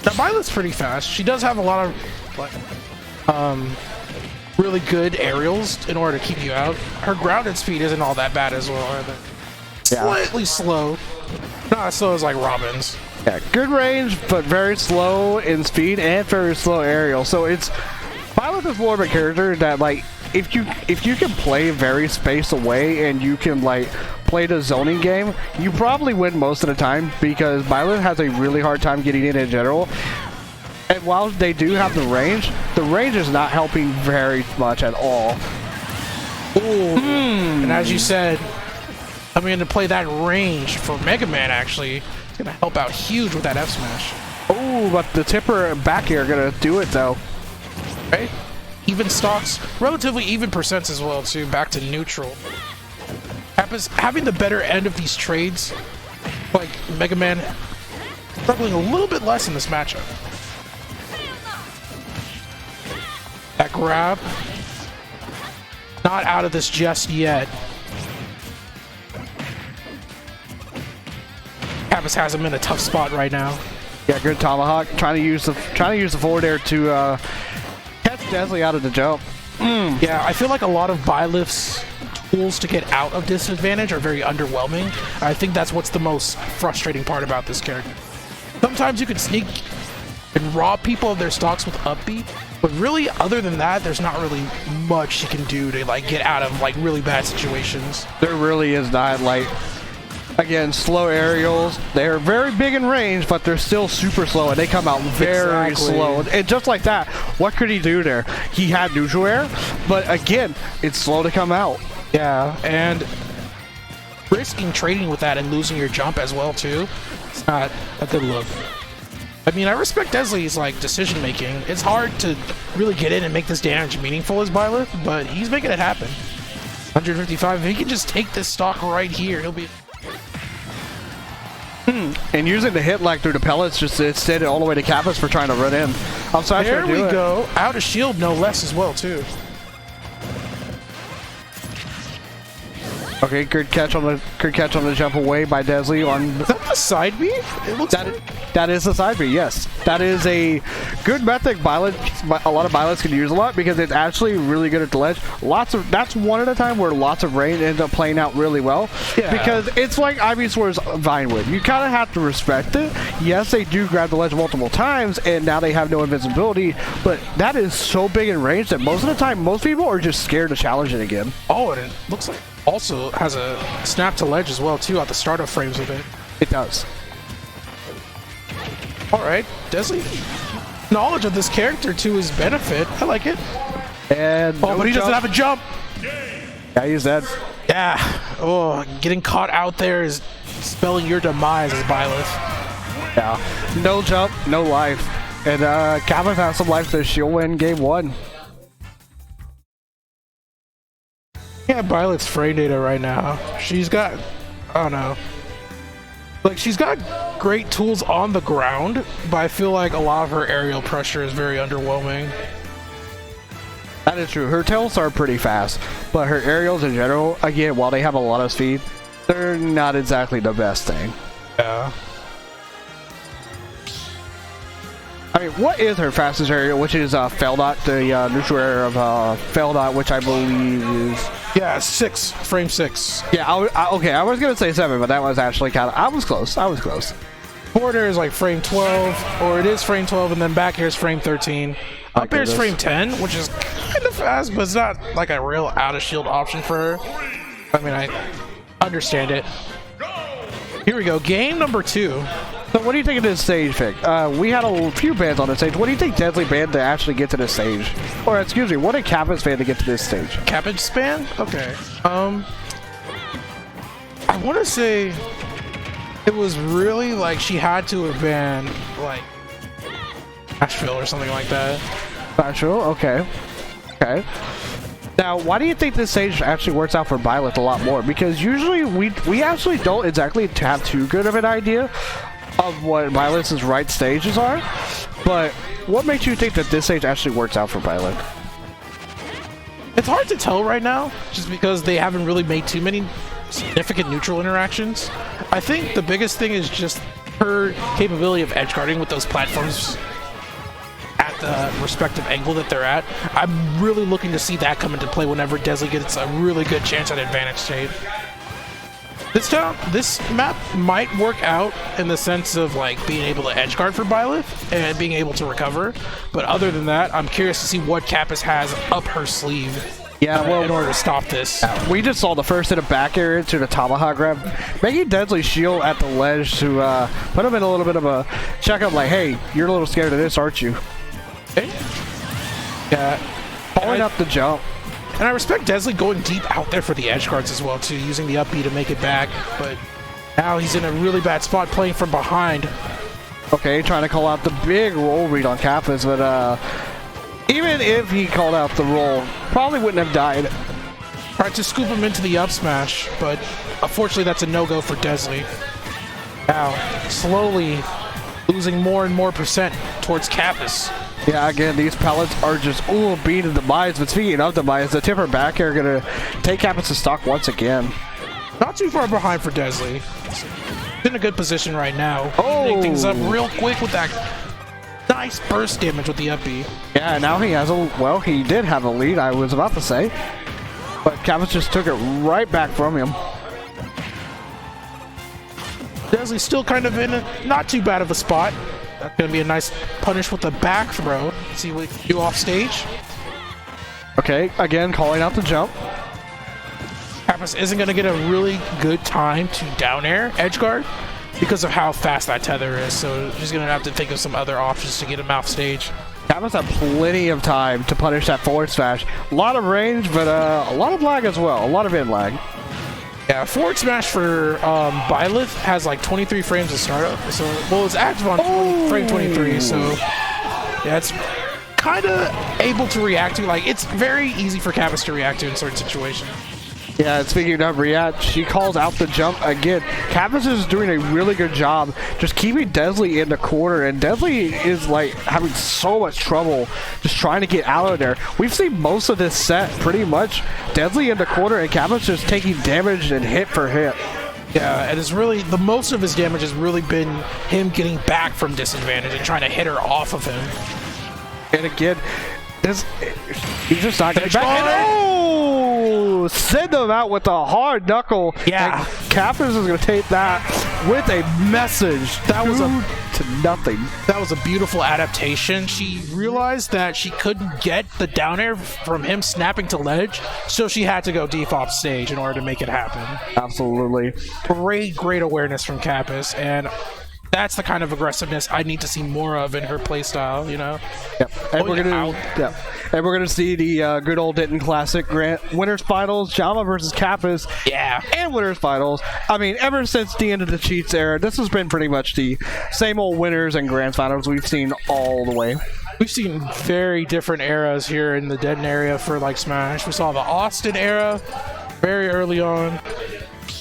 Now Violet's pretty fast. She does have a lot of really good aerials in order to keep you out. Her grounded speed isn't all that bad as well either. Slightly slow. Not as slow as like Robin's. Yeah, good range, but very slow in speed and very slow aerial. So it's Violet is more of a character that if you can play very spaced away and you can play the zoning game, you probably win most of the time because Violet has a really hard time getting in general. And while they do have the range is not helping very much at all. Ooh. And as you said, I'm going to play that range for Mega Man actually. It's going to help out huge with that F smash. Oh, but the tipper back air going to do it though. Right? Even stocks, relatively even percents as well too, back to neutral. Having the better end of these trades, like Mega Man struggling a little bit less in this matchup. That grab, not out of this just yet. Kappas has him in a tough spot right now. Yeah, good tomahawk. Trying to use the forward air to catch Desley out of the jump. Yeah, I feel like a lot of Bylif's tools to get out of disadvantage are very underwhelming. I think that's what's the most frustrating part about this character. Sometimes you can sneak and rob people of their stocks with upbeat, but really, other than that, there's not really much you can do to get out of really bad situations. There really is not. Again, slow aerials. They're very big in range, but they're still super slow, and they come out very slow. And just like that, what could he do there? He had neutral air, but again, it's slow to come out. Yeah, and risking trading with that and losing your jump as well too. It's not a good look. I mean, I respect Desley's like decision making. It's hard to really get in and make this damage meaningful as Byleth, but he's making it happen. 155. If he can just take this stock right here, he'll be. And using the hit lag through the pellets just to extend it all the way to Kappas for trying to run in. I'm sorry. There we go. Out of shield, no less as well too. Okay, good catch on the jump away by Desley on. Is that the side B? It looks like that is the side B. Yes, that is a good method. A lot of Byleths can use a lot because it's actually really good at the ledge. That's one at a time where lots of range ends up playing out really well. Yeah. Because it's like Ivysaur's Vinewood. You kind of have to respect it. Yes, they do grab the ledge multiple times, and now they have no invisibility. But that is so big in range that most of the time, most people are just scared to challenge it again. Oh, and it looks like also has a snap to ledge as well too at the startup frames of it. It does. Alright, Desley. Knowledge of this character to his benefit. I like it. And but he doesn't have a jump. Yeah, he's dead. Yeah. Oh, getting caught out there is spelling your demise as Byleth. Yeah. No jump, no life. And Kappas has some life, so she'll win game 1. Yeah, Byleth's frame data right now. She's got, I don't know. Like, she's got great tools on the ground, but I feel like a lot of her aerial pressure is very underwhelming. That is true. Her tails are pretty fast, but her aerials in general, again, while they have a lot of speed, they're not exactly the best thing. Yeah. I mean, what is her fastest aerial, which is Feldot, the neutral air of Feldot, which I believe is... Yeah, 6. Frame 6. Yeah, okay, I was going to say 7, but that was actually kind of... I was close. Forward air is like frame 12, or it is frame 12, and then back air is frame 13. Up air is frame 10, which is kind of fast, but it's not like a real out-of-shield option for her. I mean, I understand it. Here we go, game number 2. So what do you think of this stage pick? We had a few bands on the stage. What do you think Deadly banned to actually get to this stage? Or excuse me, what did Kappas ban to get to this stage? Kappas span? Okay. I want to say it was really like she had to have been like Asheville or something like that. Asheville? Okay. Okay. Now, why do you think this stage actually works out for Byleth a lot more? Because usually we actually don't exactly have too good of an idea of what Byleth's right stages are, but what makes you think that this stage actually works out for Byleth? It's hard to tell right now, just because they haven't really made too many significant neutral interactions. I think the biggest thing is just her capability of edgeguarding with those platforms at the respective angle that they're at. I'm really looking to see that come into play whenever Desley gets a really good chance at advantage state. This map might work out in the sense of like being able to edgeguard for Byleth and being able to recover, but other than that, I'm curious to see what Kappas has up her sleeve. Yeah, well, in order to stop this. We just saw the first hit of back air to the tomahawk grab, making Deadly shield at the ledge to put him in a little bit of a checkup. Like, hey, you're a little scared of this, aren't you? Okay. Yeah, following up the jump. And I respect Desley going deep out there for the edge guards as well too, using the up B to make it back, but now he's in a really bad spot playing from behind. Okay, trying to call out the big roll read on Kappas, but even if he called out the roll, probably wouldn't have died. Tried to scoop him into the up smash, but unfortunately that's a no-go for Desley. Now, slowly losing more and more percent towards Kappas. Yeah, again, these pellets are just, beating Demise. But speaking of Demise, the tipper back air going to take Kappas to stock once again. Not too far behind for Desley. In a good position right now. Oh! Getting things up real quick with that nice burst damage with the up B. Yeah, now he has he did have a lead, I was about to say. But Kappas just took it right back from him. Desley's still kind of in not too bad of a spot. That's going to be a nice punish with the back throw. See what we can do off stage. Okay, again, calling out the jump. Kappas isn't going to get a really good time to down air edge guard because of how fast that tether is. So she's going to have to think of some other options to get him off stage. Kappas had plenty of time to punish that forward smash. A lot of range, but a lot of lag as well. A lot of in lag. Yeah, forward smash for Byleth has like 23 frames of startup. So, well, it's active on frame 23. So, yeah, it's kind of able to react to. Like, it's very easy for Kappas to react to in certain situations. Yeah, speaking of react, she calls out the jump again. Kappas is doing a really good job just keeping Desley in the corner, and Desley is like having so much trouble just trying to get out of there. We've seen most of this set pretty much Desley in the corner and Kappas just taking damage and hit for hit. Yeah, and it's really, the most of his damage has really been him getting back from disadvantage and trying to hit her off of him. And again, he's just not getting back. Oh, send him out with a hard knuckle. Yeah. And Kappas is going to take that with a message. That was to nothing. That was a beautiful adaptation. She realized that she couldn't get the down air from him snapping to ledge, so she had to go deep off stage in order to make it happen. Absolutely. Great awareness from Kappas, and that's the kind of aggressiveness I need to see more of in her playstyle, you know? Yep. And we're gonna see the good old Denton Classic Winners Finals, Jama versus Kappas. Yeah. And Winners Finals. I mean, ever since the end of the Cheats era, this has been pretty much the same old winners and grand finals we've seen all the way. We've seen very different eras here in the Denton area for like Smash. We saw the Austin era very early on.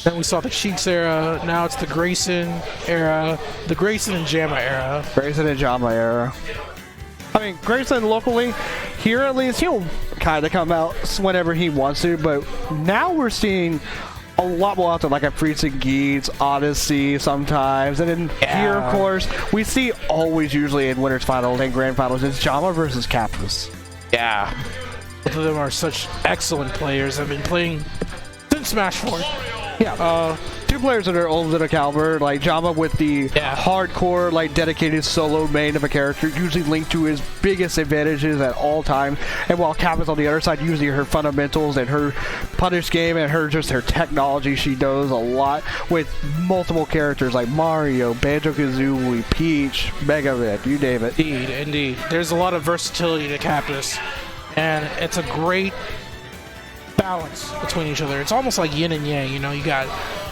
Then we saw the Cheeks era. Now it's the Grayson era. The Grayson and Jama era. Grayson and Jama era. I mean, Grayson locally, here at least, he'll kind of come out whenever he wants to, but now we're seeing a lot more often, like at Freezing Geats, Odyssey sometimes, and then here, of course, we see always usually in Winners Finals and Grand Finals, it's Jama versus Kappas. Yeah. Both of them are such excellent players. I've been playing since Smash 4. Yeah, two players that are old in a caliber, like Jama with the hardcore, like dedicated solo main of a character, usually linked to his biggest advantages at all times, and while Kappas on the other side, usually her fundamentals and her punish game and her technology, she does a lot with multiple characters like Mario, Banjo-Kazooie, Peach, Mega Man, you name it. Indeed. There's a lot of versatility to Kappas, and it's a great balance between each other. It's almost like yin and yang, you know. You got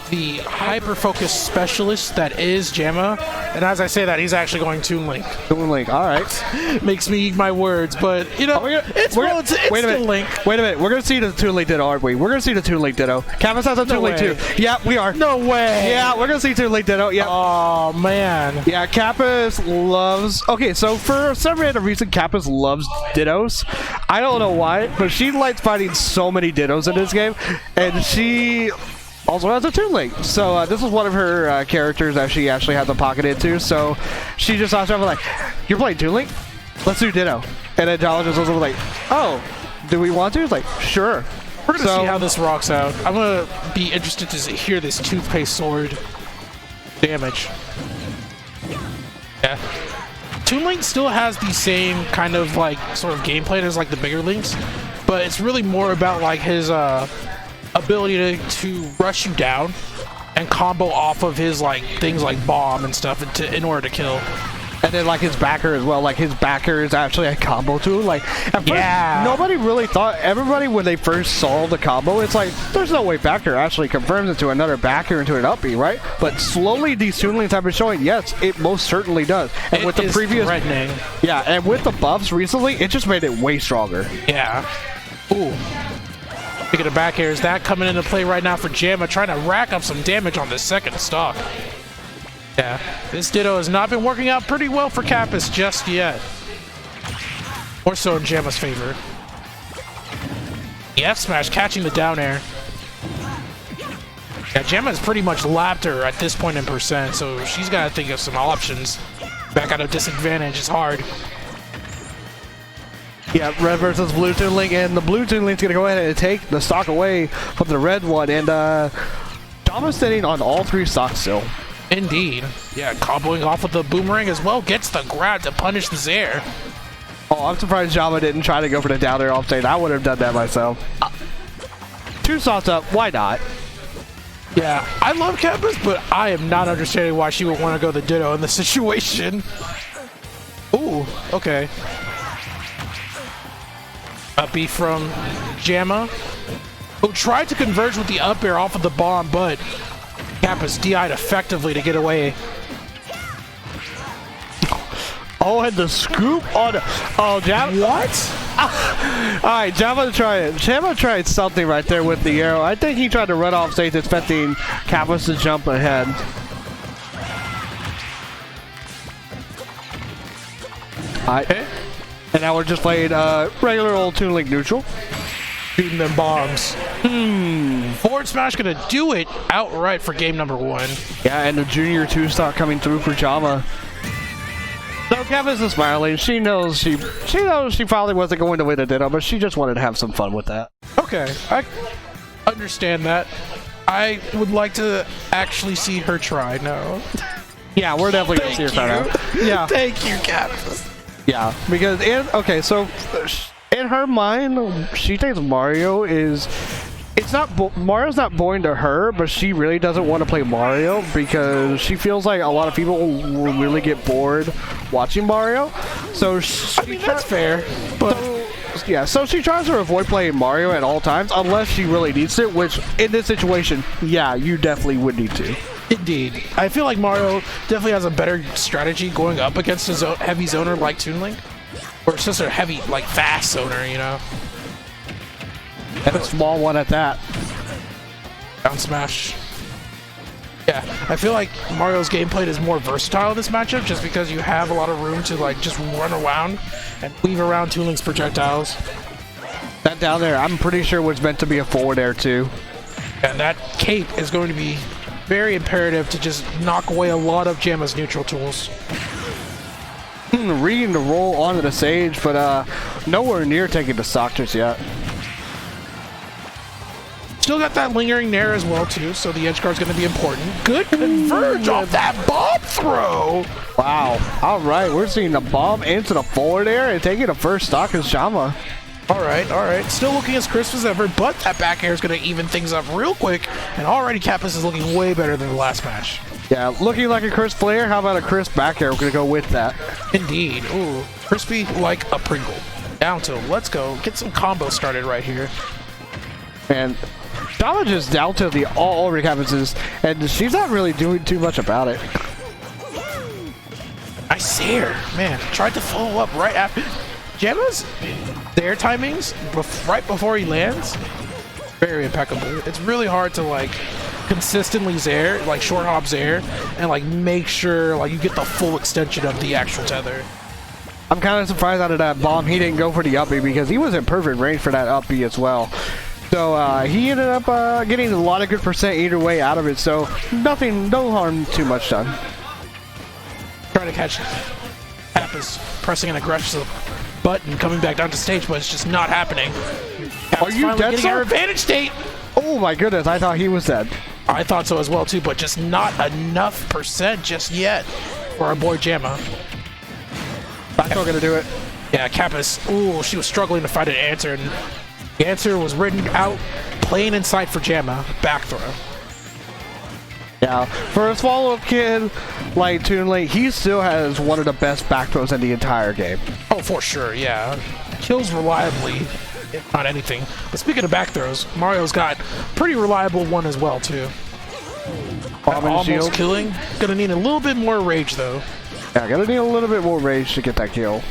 the hyper-focused specialist that is Jama, and as I say that, he's actually going Toon Link. Toon Link, alright. Makes me eat my words, but, you know, it's still Link. Wait a minute, we're going to see the Toon Link Ditto, aren't we? We're going to see the Toon Link Ditto. Kappas has a Toon Link too. Yeah, we are. No way! Yeah, we're going to see Toon Link Ditto, yeah. Oh, man. Yeah, Kappas loves... Okay, so for some random reason, Kappas loves Dittos. I don't know why, but she likes finding so many Dittos in this game, and she also has a Toon Link. So this is one of her characters that she actually has a pocket into, so she just asked her, like, you're playing Toon Link? Let's do Ditto. And then Jolly just was like, oh, do we want to? It's like, sure. We're going to see how this rocks out. I'm going to be interested to hear this toothpaste sword damage. Yeah. Toon Link still has the same kind of like sort of gameplay as like the bigger Links, but it's really more about like his ability to rush you down and combo off of his like things like bomb and stuff in order to kill. And then like his backer as well, like his backer is actually a combo tool. Like at first, nobody really thought, everybody when they first saw the combo, it's like there's no way backer actually confirms it to another backer into an up B, right? But slowly these Toon Links have been showing, yes, it most certainly does. And with the previous threatening. Yeah, and with the buffs recently, it just made it way stronger. Yeah. Ooh. Speaking of back air, is that coming into play right now for Jama, trying to rack up some damage on the second stock. Yeah, this Ditto has not been working out pretty well for Kappas just yet. More so in Jama's favor. The F smash catching the down air. Yeah, Jama has pretty much lapped her at this point in percent, so she's got to think of some options. Back out of disadvantage is hard. Yeah, red versus blue Toon Link, and the blue Toon Link's gonna go ahead and take the stock away from the red one, and Jama's sitting on all three stocks still. Indeed. Yeah, comboing off with the boomerang as well, gets the grab to punish the Zaire. Oh, I'm surprised Jama didn't try to go for the down air off stage. I would have done that myself. Two stocks up, why not? Yeah, I love Kappas, but I am not understanding why she would want to go the Ditto in this situation. Ooh, okay. Up B from Jama. who tried to converge with the up air off of the bomb, but Kappa's DI'd effectively to get away. Oh, and the scoop on... Oh, Java... What? Alright, Java tried something right there with the arrow. I think he tried to run off stage expecting Kappas to jump ahead. Alright. And now we're just playing regular old Toon Link neutral. Shooting them bombs. Forward smash gonna do it outright for game number 1. Yeah, and the junior 2 stock coming through for Java. So Kappas is smiling. She knows she probably wasn't going to win a ditto, but she just wanted to have some fun with that. Okay, I understand that. I would like to actually see her try. No. Yeah, we're definitely gonna see her try out. Yeah. Thank you, Kappas. Yeah, because in her mind, she thinks Mario is. It's not Mario's not boring to her, but she really doesn't want to play Mario because she feels like a lot of people will really get bored watching Mario. So that's fair. But so she tries to avoid playing Mario at all times unless she really needs to. Which in this situation, yeah, you definitely would need to. Indeed, I feel like Mario definitely has a better strategy going up against a heavy zoner like Toon Link, or it's just a heavy, like fast zoner, you know. And a small one at that. Down smash. Yeah, I feel like Mario's gameplay is more versatile in this matchup just because you have a lot of room to like just run around and weave around Toon Link's projectiles. That down there, I'm pretty sure was meant to be a forward air too. And that cape is going to be very imperative to just knock away a lot of Jamma's neutral tools. Reading the roll onto the stage, but nowhere near taking the stock just yet. Still got that lingering nair as well too, so the edge guard's going to be important. Good converge off that bomb throw. Wow. All right, we're seeing the bomb into the forward air and taking the first stock is Jama. All right. Still looking as crisp as ever, but that back air is going to even things up real quick, and already Kappas is looking way better than the last match. Yeah, looking like a crisp player. How about a crisp back air? We're going to go with that. Indeed. Ooh, crispy like a Pringle. Down tilt. Let's go. Get some combos started right here. And Dama just down to the all over Kappas, and she's not really doing too much about it. I see her. Man, tried to follow up right after. Jamma's their timings right before he lands, very impeccable. It's really hard to like consistently zair, like short hop zair, and like make sure like you get the full extension of the actual tether. I'm kind of surprised out of that bomb he didn't go for the uppie because he was in perfect range for that uppie as well. So he ended up getting a lot of good percent either way out of it. So no harm too much done. Trying to catch Kappas pressing an aggressive button coming back down to stage, but it's just not happening. Are you dead, getting our advantage state? Oh my goodness, I thought he was dead. I thought so as well too, but just not enough percent just yet for our boy Jamma. That's not gonna do it. Yeah, Kappas. Ooh, she was struggling to find an answer, and the answer was written out plain in sight for Jamma. Back throw. Yeah, for a follow-up kid like Toon Link, he still has one of the best back throws in the entire game. Oh, for sure, yeah. Kills reliably, if not anything. But speaking of back throws, Mario's got pretty reliable one as well, too. Almost shield. Killing. Gonna need a little bit more rage, though. Yeah, gonna need a little bit more rage to get that kill.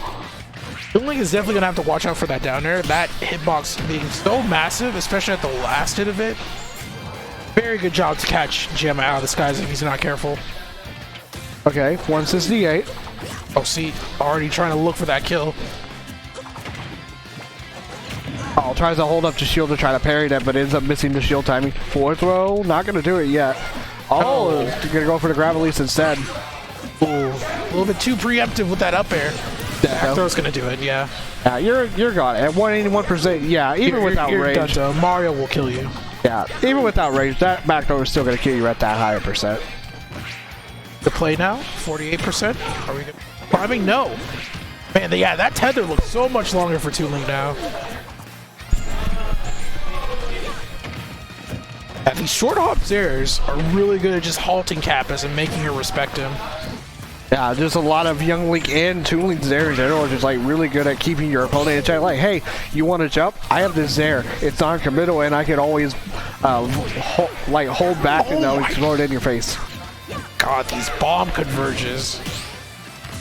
Toon Link is definitely gonna have to watch out for that down air. That hitbox being so massive, especially at the last hit of it. Very good job to catch Jamma out of the skies if he's not careful. Okay, 168. Oh, see, already trying to look for that kill. Oh, tries to hold up the shield to try to parry that, but ends up missing the shield timing. Forward throw, not gonna do it yet. Oh, gonna go for the grab release instead. Ooh, a little bit too preemptive with that up air. Back throw's gonna do it, yeah. Yeah, you're gone at 181%. Yeah, even without you're range, done, Mario will kill you. Yeah, even without range, that back throw is still gonna kill you at that higher percent. The play now, 48%. Are we good? Climbing? No. Man, yeah, that tether looks so much longer for Toon Link now. These short hop zairs are really good at just halting Kappas and making her respect him. Yeah, just a lot of Young Link and Toon Link's there in general, just like really good at keeping your opponent in check. Like, hey, you want to jump? I have this there. It's non-committal, and I can always hold back and they'll explode in your face. God, these bomb converges.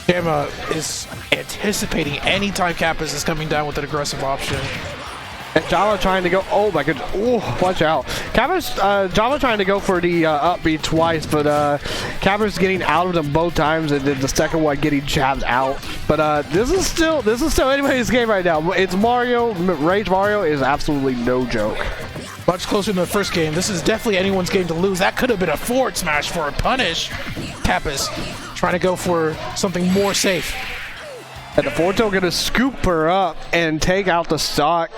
Gamma is anticipating any time Kappas is coming down with an aggressive option. And Java trying to go. Oh my goodness! Oh, watch out! Java trying to go for the up B twice, but Kappa's getting out of them both times, and then the second one getting jabbed out. But this is still anybody's game right now. It's Mario. Rage Mario is absolutely no joke. Much closer than the first game. This is definitely anyone's game to lose. That could have been a forward smash for a punish. Kappas trying to go for something more safe. And the Forto gonna scoop her up and take out the stock.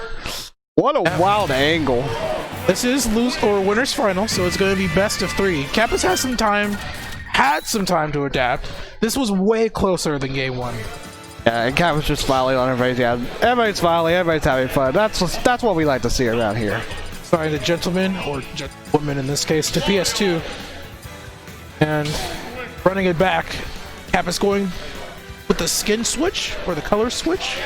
What a wild angle. This is lose or winner's final, so it's going to be best of 3. Kappas had some time to adapt. This was way closer than game 1. Yeah, and Kappa's just smiling on her face. Yeah, everybody's smiling, everybody's having fun. That's what we like to see around here. Sorry, the gentleman, or woman in this case, to PS2. And running it back. Kappa's going with the skin switch, or the color switch.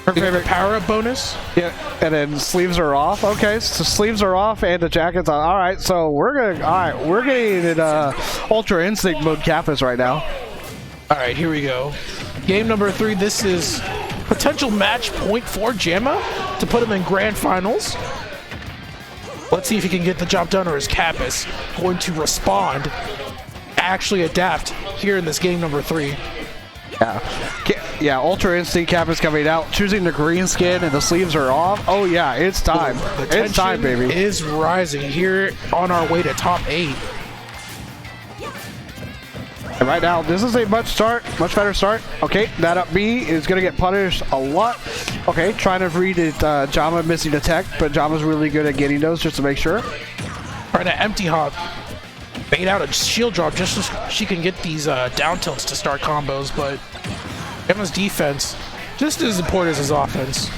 Her favorite power-up bonus. Yeah, and then sleeves are off. Okay, so sleeves are off and the jacket's on. All right, so we're getting in Ultra Instinct mode Kappas right now. All right, here we go. Game number 3. This is potential match point for Jamma to put him in grand finals. Let's see if he can get the job done, or is Kappas going to respond, actually adapt here in this game number 3. Yeah, Ultra Instinct Kappa's coming out, choosing the green skin, and the sleeves are off. Oh yeah, it's time. It's time, baby. Is rising here on our way to top 8. And right now, this is a much better start. Okay, that up B is going to get punished a lot. Okay, trying to read it, Jama missing the tech, but Jama's really good at getting those just to make sure. Trying to empty hop. Bait out a shield drop just so she can get these down tilts to start combos, but Emma's defense just as important as his offense.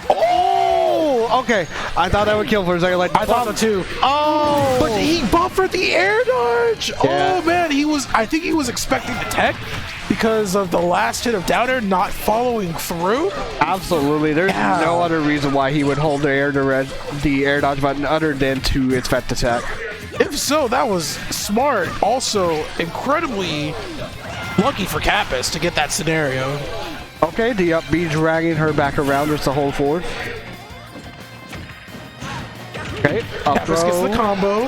Oh, okay. I thought that would kill for a second. Like I thought so too. Oh, but he buffered the air dodge. Yeah. Oh man, I think he was expecting the tech because of the last hit of down air not following through. Absolutely. There's no other reason why he would hold the air dodge button other than to expect attack. If so, that was smart. Also, incredibly lucky for Kappas to get that scenario. Okay, the up B dragging her back around just to hold forward. Okay, up Kappas gets the combo.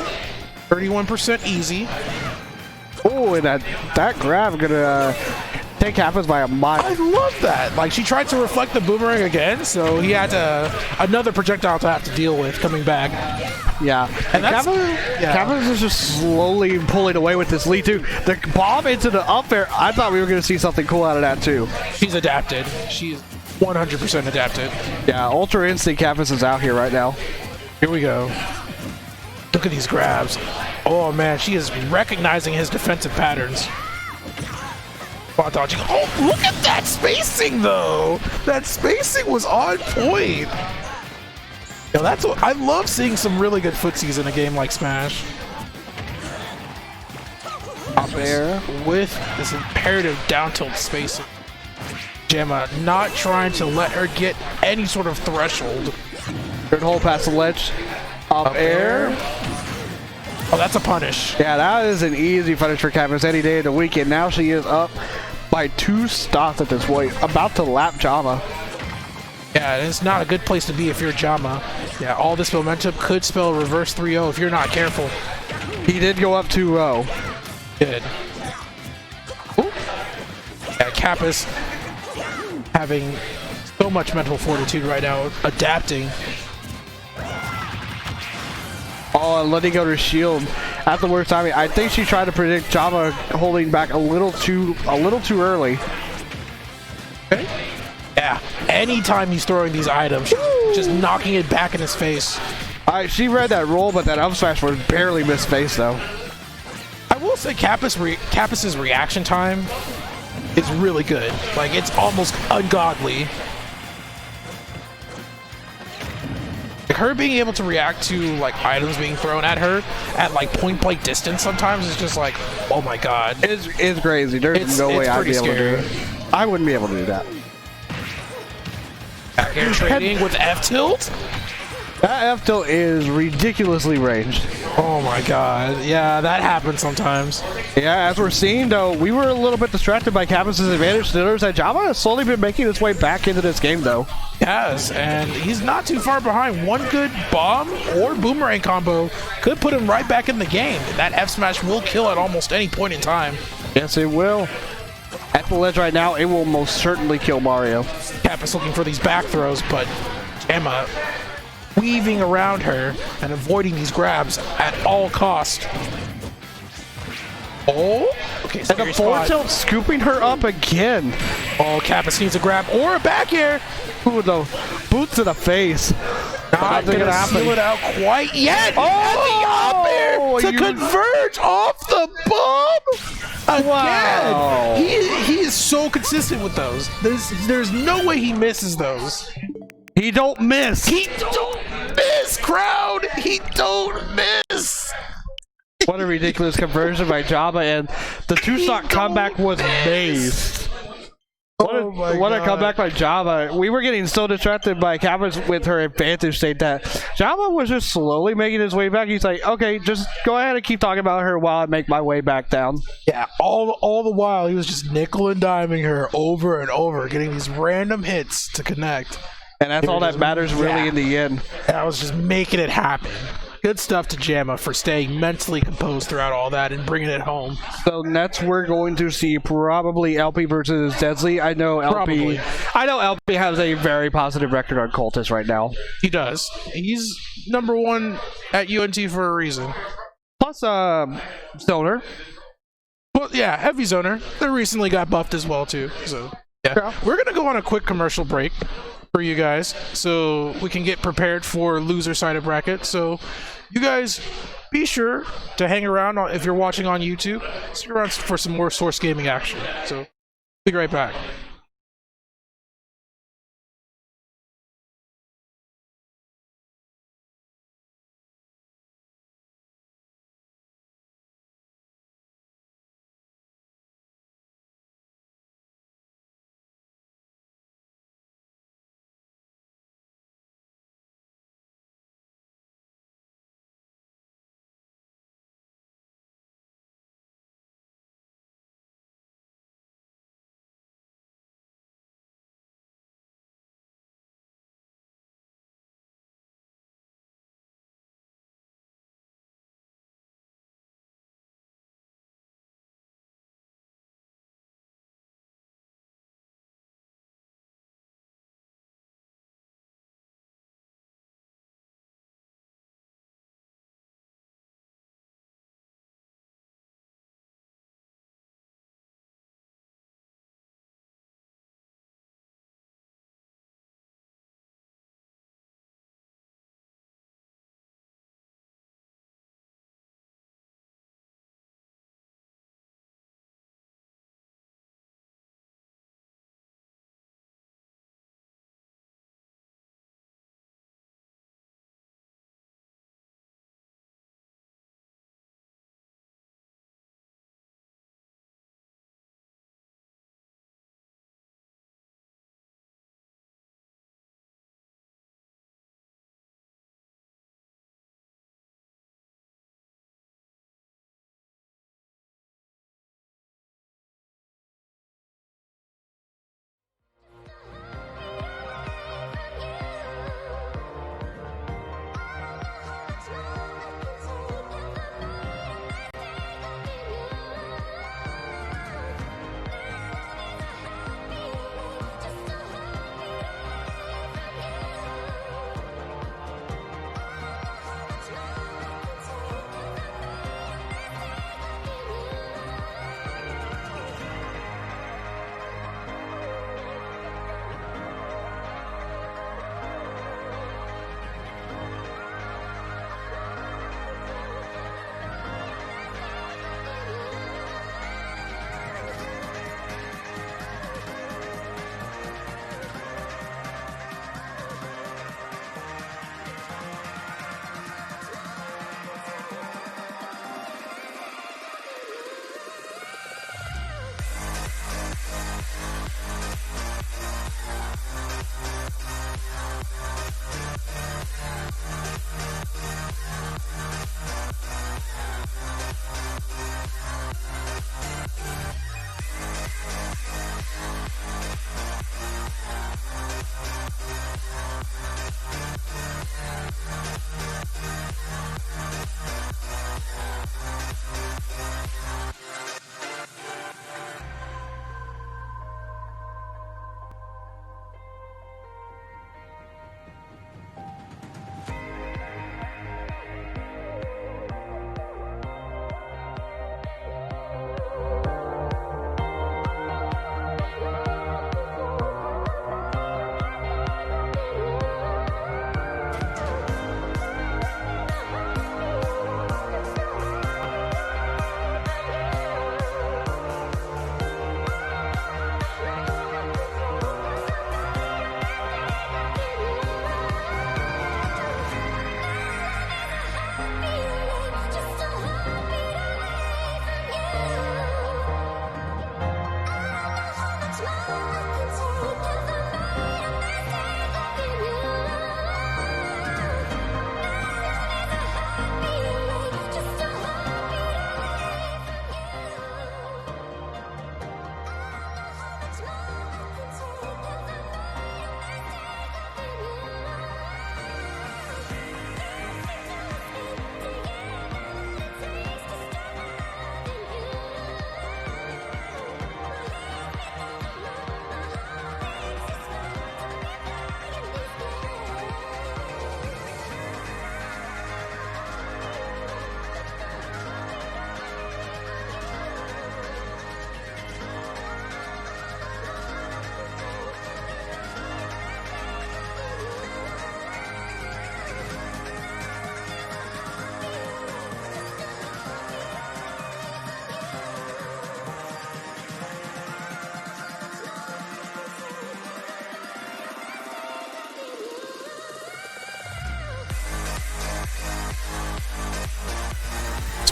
31% easy. Oh, and that grab gonna take Kappas by a mile. I love that. Like, she tried to reflect the boomerang again, so he had another projectile to have to deal with coming back. Yeah, and Kappas is just slowly pulling away with this lead too. The bomb into the up air, I thought we were going to see something cool out of that too. She's adapted. She's 100% adapted. Yeah, Ultra Instinct Kappas is out here right now. Here we go. Look at these grabs. Oh man, she is recognizing his defensive patterns. Spot dodging. Oh, look at that spacing though. That spacing was on point. Yo, that's what I love, seeing some really good footsies in a game like Smash. Up air with this imperative down tilt spacing. Jamma not trying to let her get any sort of threshold. Third hole past the ledge. Up air. Oh, that's a punish. Yeah, that is an easy punish for Kappas any day of the week, and now she is up by 2 stocks at this point, about to lap Jama. Yeah, it's not a good place to be if you're Jamma. Yeah, all this momentum could spell reverse 3-0 if you're not careful. He did go up 2-0. Good. Ooh. Yeah, Kappas having so much mental fortitude right now, adapting. Oh, and letting go to shield at the worst timing. I think she tried to predict Jama holding back a little too early. Okay. Yeah, anytime he's throwing these items, just knocking it back in his face. She read that roll, but that up smash was barely missed face though. I will say Kappas's reaction time is really good. Like, it's almost ungodly. her being able to react to like items being thrown at her at like point blank distance sometimes is just like, oh my god. It's crazy. There's no way I'd be able to do it. I wouldn't be able to do that. Back air trading with F tilt? That F tilt is ridiculously ranged. Oh my god. Yeah, that happens sometimes. Yeah, as we're seeing though, we were a little bit distracted by Kappa's advantage. Notice that Java has slowly been making its way back into this game though. Yes, and he's not too far behind. One good bomb or boomerang combo could put him right back in the game. That F smash will kill at almost any point in time. Yes, it will. At the ledge right now, it will most certainly kill Mario. Kappa's looking for these back throws, but Emma weaving around her and avoiding these grabs at all cost. Oh, okay. And the forward tilt scooping her up again. Oh, Kappa needs a grab or a back air. Ooh, the boot to the face. Not gonna seal it out quite yet. Oh, the up air to converge off the bomb again. Wow. He is so consistent with those. There's no way he misses those. He don't miss. He don't miss, crowd. He don't miss. What a ridiculous conversion by Java, and the two-stock comeback was amazed. What a comeback by Java. We were getting so distracted by Kappa with her advantage state that Java was just slowly making his way back. He's like, okay, just go ahead and keep talking about her while I make my way back down. Yeah, all the while he was just nickel and diming her over and over, getting these random hits to connect. And that's all that matters really in the end. And I was just making it happen. Good stuff to Jamma for staying mentally composed throughout all that and bringing it home. So next we're going to see probably LP versus Deadly. I know LP has a very positive record on Cultist right now. He does. He's #1 at UNT for a reason. Plus Zoner. Well, yeah, heavy Zoner. They recently got buffed as well too. So yeah. We're gonna go on a quick commercial break for you guys so we can get prepared for loser side of bracket. So you guys be sure to hang around if you're watching on YouTube. Stick around for some more Source Gaming action. So be right back.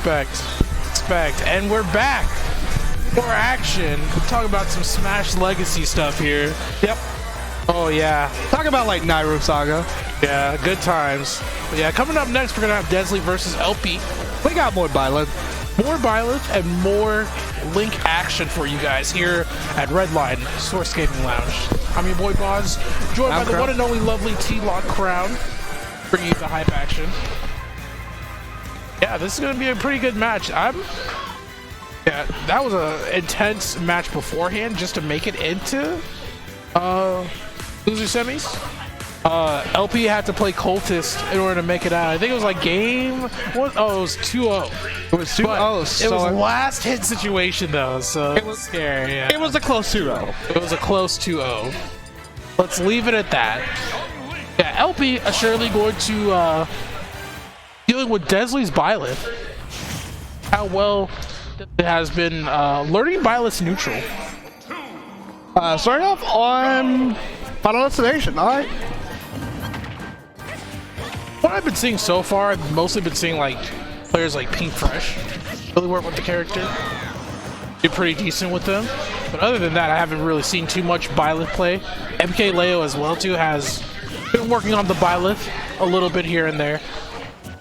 Respect. And we're back. More action. We're talking about some Smash Legacy stuff here. Yep. Oh, yeah. Talk about like Nairo Saga. Yeah, good times. But yeah, coming up next, we're going to have Desley versus LP. We got more Byleth. More Byleth and more Link action for you guys here at Redline Source Gaming Lounge. I'm your boy Boz, joined by the one and only lovely T-Lock Crown, bringing you the hype action. Yeah, this is going to be a pretty good match. Yeah, that was an intense match beforehand just to make it into loser semis. LP had to play Cultist in order to make it out. I think it was like game one. Oh, it was 2-0. It was 2-0. It was last hit situation though, so it was scary. Yeah. It was a close 2-0. It was a close 2-0. Let's leave it at that. Yeah, LP assuredly going to dealing with Desley's Byleth. How well it has been learning Byleth's neutral. Starting off on Final Destination. All right. What I've been seeing so far, I've mostly been seeing like players like Pink Fresh really work with the character. Do pretty decent with them. But other than that, I haven't really seen too much Byleth play. MK Leo as well too has been working on the Byleth a little bit here and there.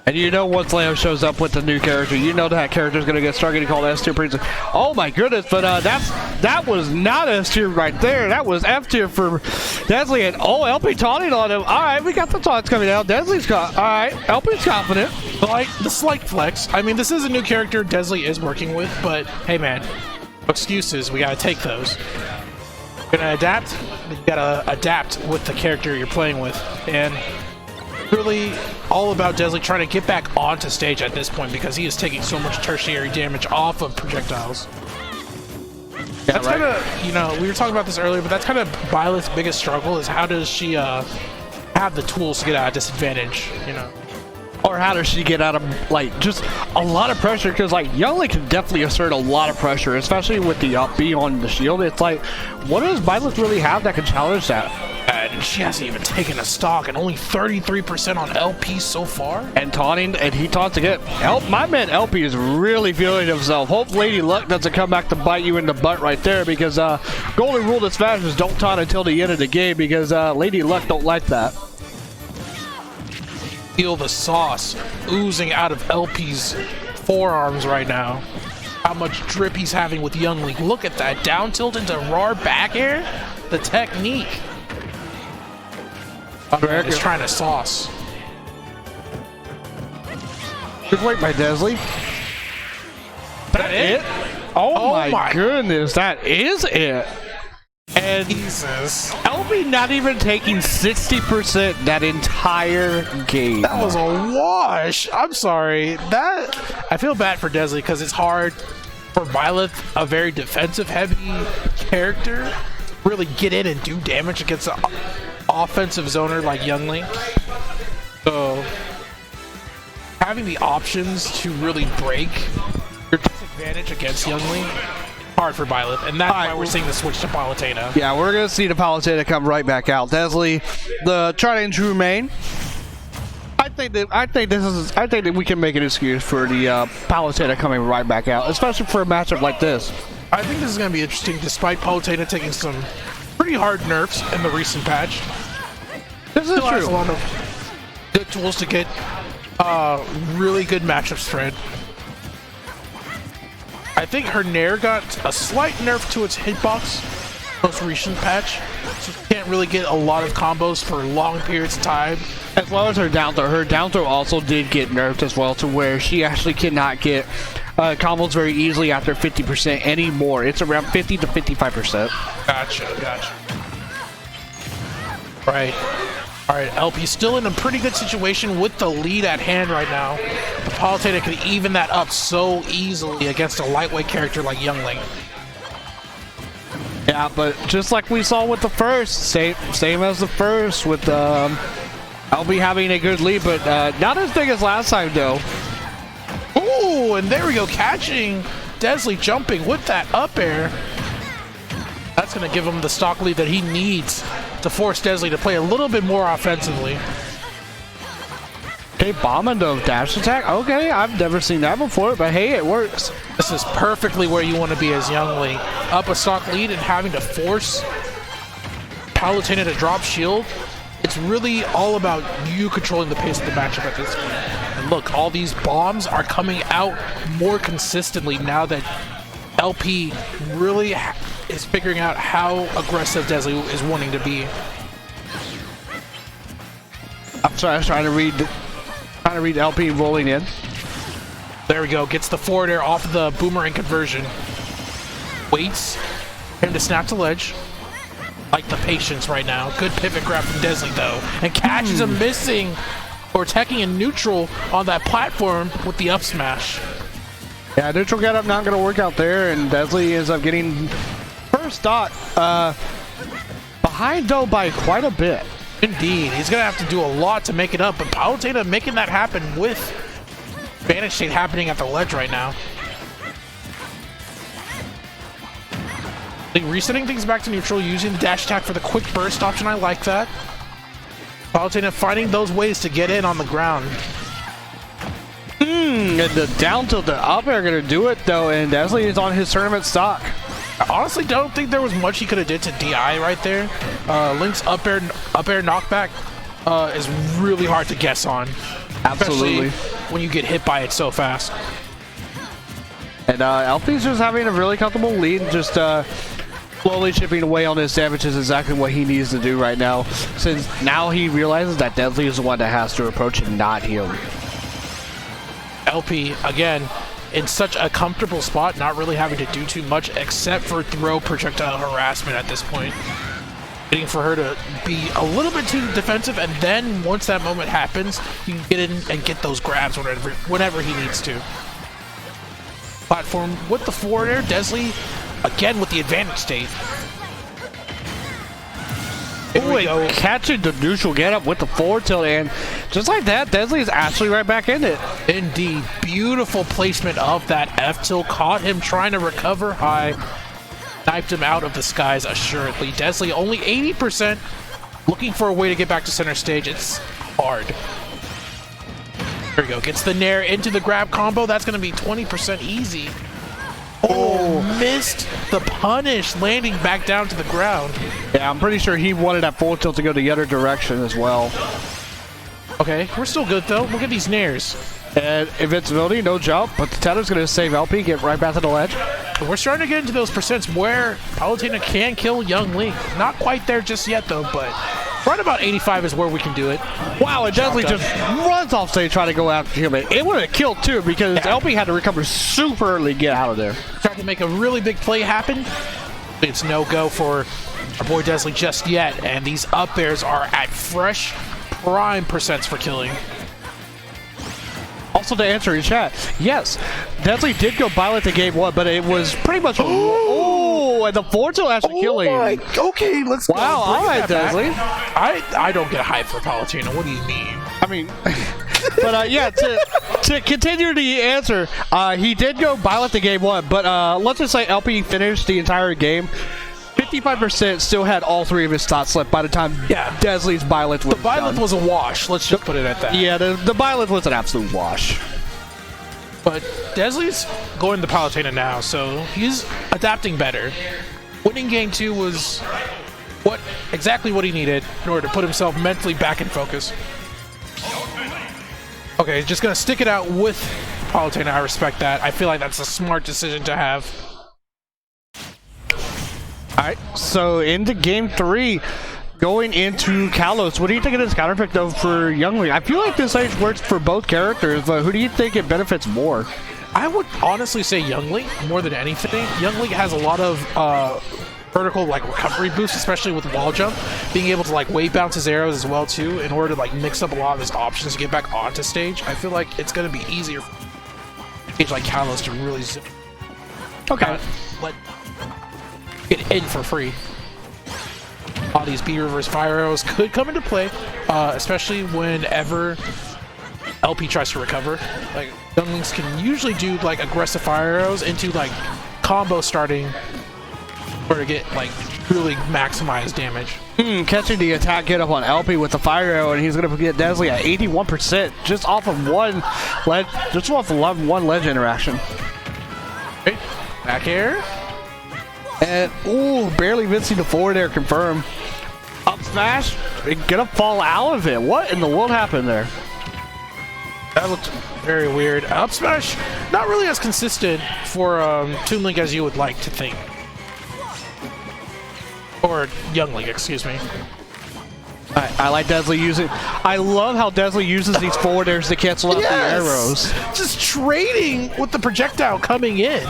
And you know once Leo shows up with the new character, you know that character's going to get started called S-tier pretty soon. Oh my goodness, but that was not S-tier right there. That was F-tier for Desley. And LP taunting on him. All right, we got the taunts coming out. Desley's got. All right, LP's confident. Like the slight flex. I mean, this is a new character Desley is working with, but hey man, excuses, we got to take those. You're going to adapt, you got to adapt with the character you're playing with. And really all about Desley trying to get back onto stage at this point because he is taking so much tertiary damage off of projectiles. Yeah, that's kind of, you know, we were talking about this earlier, but that's kind of Byleth's biggest struggle is how does she have the tools to get out of disadvantage, you know? Or how does she get out of, like, just a lot of pressure? Because, like, Youngly can definitely assert a lot of pressure, especially with the up B on the shield. It's like, what does Byleth really have that can challenge that? And she hasn't even taken a stock, and only 33% on LP so far. And taunting, and he taunts again. My man LP is really feeling himself. Hope Lady Luck doesn't come back to bite you in the butt right there, because golden rule of Smash is don't taunt until the end of the game, because Lady Luck don't like that. Feel the sauce oozing out of LP's forearms right now. How much drip he's having with Youngly. Look at that. Down tilt into raw back air. The technique. He's trying to sauce. Good work by Desley. That it? Oh my goodness, that is it. And Jesus. LB not even taking 60% that entire game. That was a wash. I'm sorry. I feel bad for Desley because it's hard for Byleth, a very defensive heavy character, really get in and do damage against an offensive zoner like Youngly. So having the options to really break your disadvantage against Youngly, hard for Byleth, and that's why we're seeing the switch to Palutena. Yeah, we're gonna see the Palutena come right back out. Desley, the tried and true main. I think that we can make an excuse for the Palutena coming right back out, especially for a matchup like this. I think this is gonna be interesting, despite Palutena taking some pretty hard nerfs in the recent patch. This is Still has true. a lot of good tools to get really good matchups thread. I think her Nair got a slight nerf to its hitbox most recent patch, so she can't really get a lot of combos for long periods of time. As well as her down throw. Her down throw also did get nerfed as well, to where she actually cannot get combos very easily after 50% anymore. It's around 50 to 55%. Gotcha. Right. Alright, LP still in a pretty good situation with the lead at hand right now. The Palutena could even that up so easily against a lightweight character like Youngling. Yeah, but just like we saw with the first, same as the first, with LB having a good lead, but not as big as last time though. Ooh, and there we go, catching Desley jumping with that up air. That's going to give him the stock lead that he needs to force Desley to play a little bit more offensively. Okay, bomb into dash attack. Okay, I've never seen that before, but hey, it works. This is perfectly where you want to be as Youngling. Up a stock lead and having to force Palutena to drop shield. It's really all about you controlling the pace of the matchup at this point. And look, all these bombs are coming out more consistently now that LP really is figuring out how aggressive Desley is wanting to be. I'm sorry, I was trying to read LP rolling in. There we go. Gets the forward air off of the boomerang conversion. Waits for him to snap to ledge. Like the patience right now. Good pivot grab from Desley though. And catches him missing or attacking in neutral on that platform with the up smash. Yeah, neutral get up not going to work out there, and Desley ends up getting first stock behind though by quite a bit. Indeed, he's going to have to do a lot to make it up, but Palutena making that happen with Vanish State happening at the ledge right now. Resetting things back to neutral, using the dash attack for the quick burst option. I like that. Palutena finding those ways to get in on the ground. And the down tilt, the up air going to do it though, and Desley is on his tournament stock. I honestly don't think there was much he could have did to DI right there. Link's up air knockback is really hard to guess on. Absolutely. Especially when you get hit by it so fast. And LP's just having a really comfortable lead, just slowly chipping away on his damage is exactly what he needs to do right now, since now he realizes that Desley is the one that has to approach and not heal. LP, again, in such a comfortable spot, not really having to do too much except for throw projectile harassment at this point. Waiting for her to be a little bit too defensive, and then once that moment happens, you can get in and get those grabs whenever he needs to. Platform with the forward air, Desley again with the advantage state. Oh, catching the neutral get up with the forward tilt, and just like that, Desley is actually right back in it. Indeed, beautiful placement of that F tilt, caught him trying to recover high, knifed him out of the skies assuredly. Desley only 80%, looking for a way to get back to center stage. It's hard. There we go, gets the nair into the grab combo. That's going to be 20% easy. Oh, missed the punish, landing back down to the ground. Yeah, I'm pretty sure he wanted that forward tilt to go the other direction as well. Okay, we're still good though. Look at these nairs. And invincibility, no jump, but the tether's going to save LP, get right back to the ledge. We're starting to get into those percents where Palutena can kill Young Link. Not quite there just yet though, but right about 85 is where we can do it. Wow, and Desley just runs off stage trying to go after him. It would have killed too, because LP had to recover super early to get out of there. Tried to make a really big play happen. It's no go for our boy Desley just yet, and these up airs are at fresh prime percents for killing. Also, to answer your chat, yes, Desley did go violent to game one, but it was pretty much oh, and the forward tilt actually killing. Okay, let's go. Wow, all right, Desley. I don't get hyped for Palutena. What do you mean? I mean, but yeah, to continue the answer, he did go violent to game one, but let's just say LP finished the entire game. 55% still had all three of his shots left by the time Desley's Byleth was The Byleth was a wash, let's just put it at that. Yeah, the Byleth was an absolute wash. But Desley's going to Palutena now, so he's adapting better. Winning game 2 was exactly what he needed in order to put himself mentally back in focus. Okay, he's just going to stick it out with Palutena. I respect that. I feel like that's a smart decision to have. Alright, so into game 3, going into Kalos, what do you think of this counter pick though for Youngling? I feel like this stage works for both characters, but who do you think it benefits more? I would honestly say Youngling more than anything. Youngling has a lot of vertical recovery boost, especially with wall jump, being able to wave bounce his arrows as well too, in order to mix up a lot of his options to get back onto stage. I feel like it's going to be easier for a stage like Kalos to really zoom. Okay. Get in for free. All these B reverse fire arrows could come into play, especially whenever LP tries to recover. Younglings can usually do aggressive fire arrows into combo starting or to get really maximize damage. Catching the attack get up on LP with the fire arrow, and he's going to get Desley at 81% just off of one ledge interaction. Right. Back air. And, ooh, barely missing the forward air confirm. Up smash, gonna fall out of it. What in the world happened there? That looked very weird. Up smash, not really as consistent for Toon Link as you would like to think. Or Young Link, excuse me. I like Desley using. I love how Desley uses these forward airs to cancel out the arrows. Just trading with the projectile coming in.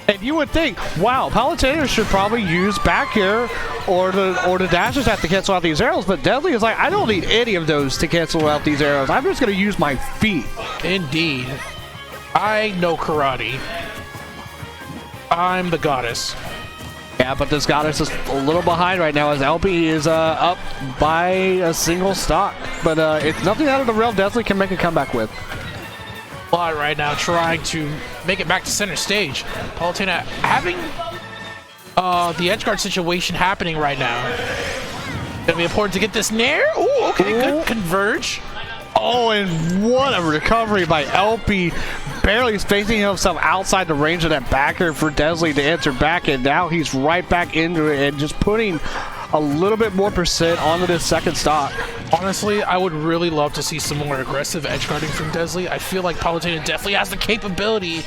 And you would think, wow, commentators should probably use back air or the dashes have to cancel out these arrows, but Deadly is like, I don't need any of those to cancel out these arrows. I'm just going to use my feet. Indeed. I know karate. I'm the goddess. Yeah, but this goddess is a little behind right now as LP is up by a single stock. But it's nothing out of the realm Deadly can make a comeback with. Lot right now trying to make it back to center stage. Palutena having the edge guard situation happening right now. Gonna be important to get this nair. Ooh, okay, good converge. Oh, and what a recovery by LP. Barely spacing himself outside the range of that backer for Desley to answer back, and now he's right back into it and just putting a little bit more percent onto this second stock. Honestly, I would really love to see some more aggressive edge guarding from Desley. I feel like Palutena definitely has the capability to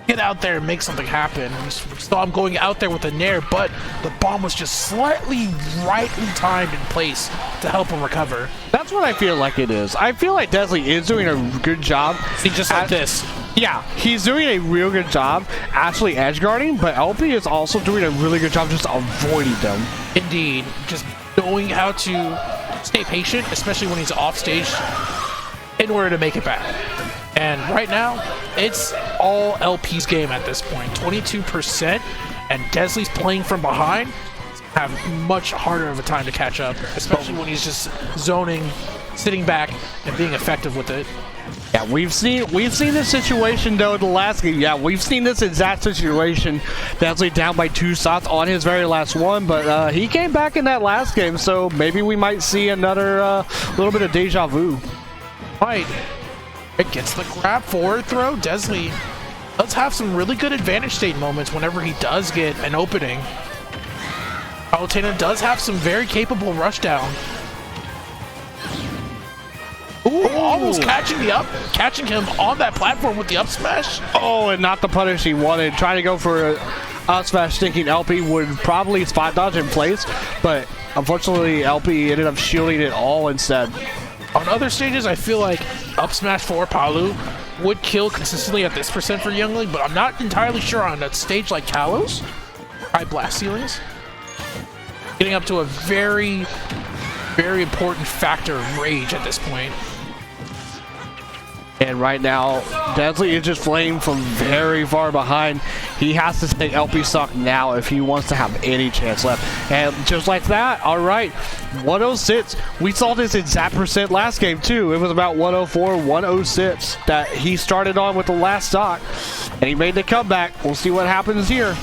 get out there and make something happen. We saw him going out there with a nair, but the bomb was just slightly rightly timed in place to help him recover. That's what I feel like it is. I feel like Desley is doing a good job. See, just like this. Yeah, he's doing a real good job actually edge guarding, but LP is also doing a really good job just avoiding them. Indeed. Just knowing how to stay patient, especially when he's off stage, in order to make it back. And right now, it's all LP's game at this point. 22%, and Desley's playing from behind. Have much harder of a time to catch up, especially when he's just zoning, sitting back, and being effective with it. Yeah, we've seen this situation though in the last game. Yeah, we've seen this exact situation. Desley down by 2 shots on his very last one, but he came back in that last game, so maybe we might see another little bit of deja vu. Right. It gets the grab forward throw. Desley does have some really good advantage state moments whenever he does get an opening. Palutena does have some very capable rush down. Ooh, almost catching him on that platform with the up smash. Oh, and not the punish he wanted. Trying to go for a up smash, thinking LP would probably spot dodge in place, but unfortunately LP ended up shielding it all instead. On other stages, I feel like up smash for Palu would kill consistently at this percent for Youngling, but I'm not entirely sure on a stage like Kalos. High blast ceilings. Getting up to a very, very important factor of rage at this point. And right now, Desley is just flaming from very far behind. He has to take LP stock now if he wants to have any chance left. And just like that, all right, 106. We saw this exact percent last game too. It was about 104, 106 that he started on with the last stock. And he made the comeback. We'll see what happens here.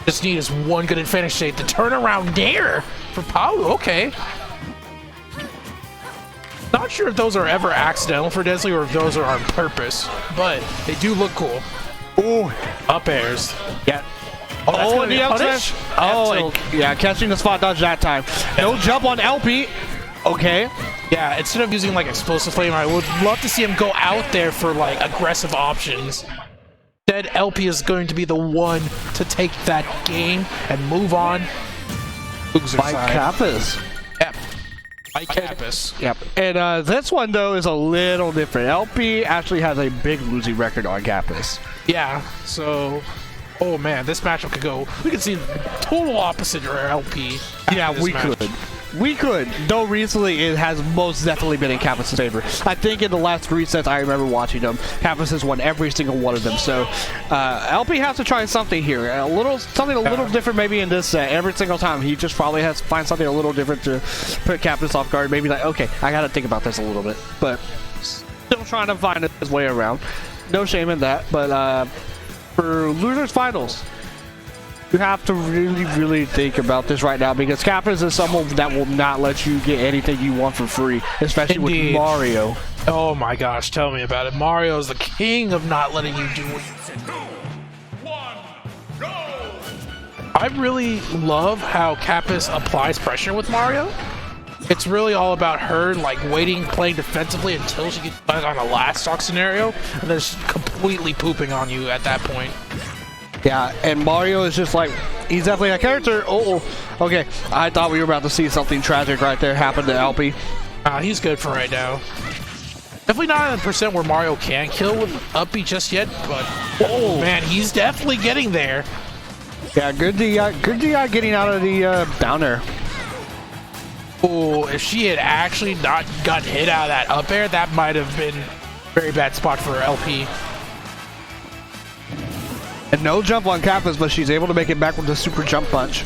Just need is one good advantage state. The turnaround there for Palu. Okay. Not sure if those are ever accidental for Desley or if those are on purpose, but they do look cool. Ooh, up airs. Yeah. Oh, and the up smash. Oh, yeah, catching the spot dodge that time. No jump on LP. Okay. Yeah, instead of using like explosive flame, I would love to see him go out there for like aggressive options. Instead, LP is going to be the one to take that game and move on. By Kappas. Yep. By Kappas. Yep. And this one, though, is a little different. LP actually has a big losing record on Kappas. Yeah, so... Oh, man, this matchup could go... We could see total opposite for LP. Yeah, we could. We could, though recently it has most definitely been in Kappas' favor. I think in the last 3 sets I remember watching them, Kappas has won every single one of them. So LP has to try something here. Something a little different maybe in this set. Every single time he just probably has to find something a little different to put Kappas off guard. Maybe like, okay, I gotta think about this a little bit. But still trying to find his way around. No shame in that. But for losers finals, You have to really, really think about this right now because Kappas is someone that will not let you get anything you want for free, especially Indeed. with Mario. Oh my gosh, tell me about it. Mario is the king of not letting you do what you said. 2, 1, go! I really love how Kappas applies pressure with Mario. It's really all about her like waiting, playing defensively until she gets back on a last stock scenario, and then just completely pooping on you at that point. Yeah, and Mario is just like, he's definitely a character. Oh, okay. I thought we were about to see something tragic right there happen to LP. He's good for right now. Definitely not in the percent where Mario can kill with up B just yet, but oh man, he's definitely getting there. Yeah, good DI getting out of the down air. Oh, if she had actually not gotten hit out of that up air, that might have been a very bad spot for LP. And no jump on Kappas, but she's able to make it back with the super jump punch.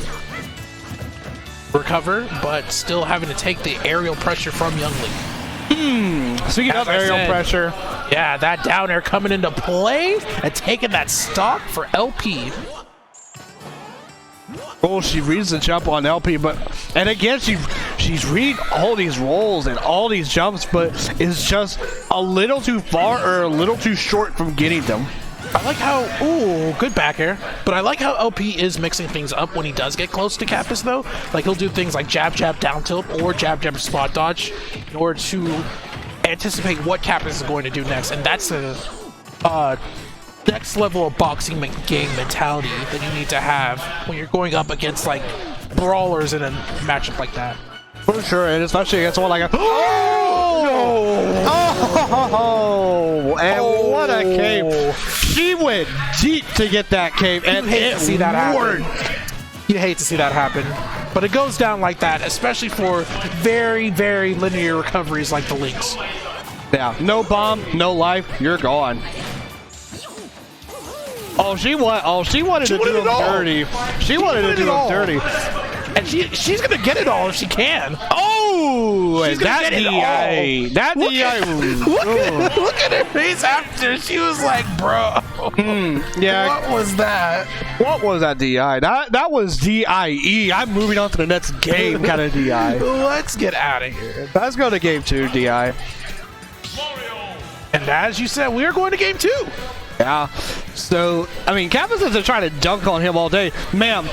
Recover, but still having to take the aerial pressure from Youngly. Speaking of aerial pressure. Yeah, that down air coming into play and taking that stock for LP. Oh, she reads the jump on LP, and again she's reading all these rolls and all these jumps, but is just a little too far or a little too short from getting them. I like how, ooh, good back air. But I like how LP is mixing things up when he does get close to Kappas, though. Like, he'll do things like jab, jab, down tilt, or jab, jab, spot dodge in order to anticipate what Kappas is going to do next. And that's the next level of boxing game mentality that you need to have when you're going up against, like, brawlers in a matchup like that. For sure, and especially against someone like a... Oh! And what a cave. She went deep to get that cave, and it see that worked. You hate to see that happen. But it goes down like that, especially for very, very linear recoveries like the Lynx. Yeah, no bomb, no life, you're gone. She wanted to do him dirty. She wanted to do him dirty. And she's gonna get it all if she can. Oh, she's gonna get it all. That DI. Look at her face after. She was like, bro. Yeah. What was that? What was that DI? That was DIE. I'm moving on to the next game kind of DI. Let's get out of here. Let's go to game 2 DI. And as you said, we are going to game 2. Yeah. So, I mean, Kappas isn't trying to dunk on him all day. Ma'am,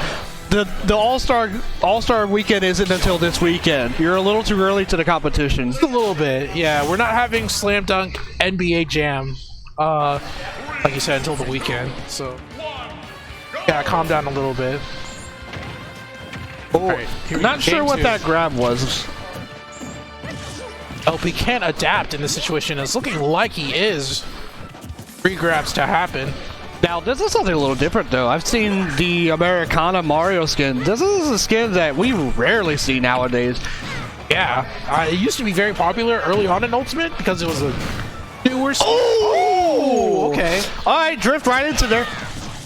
the All-Star weekend isn't until this weekend. You're a little too early to the competition. Just a little bit, yeah. We're not having Slam Dunk NBA Jam, like you said, until the weekend. So, yeah, calm down a little bit. Oh, right, not sure what that grab was. LP can't adapt in this situation. It's looking like he is. 3 grabs to happen. Now, this is something a little different, though. I've seen the Americana Mario skin. This is a skin that we rarely see nowadays. Yeah, it used to be very popular early on in Ultimate because it was a newer skin. Oh! Okay. All right, drift right into there.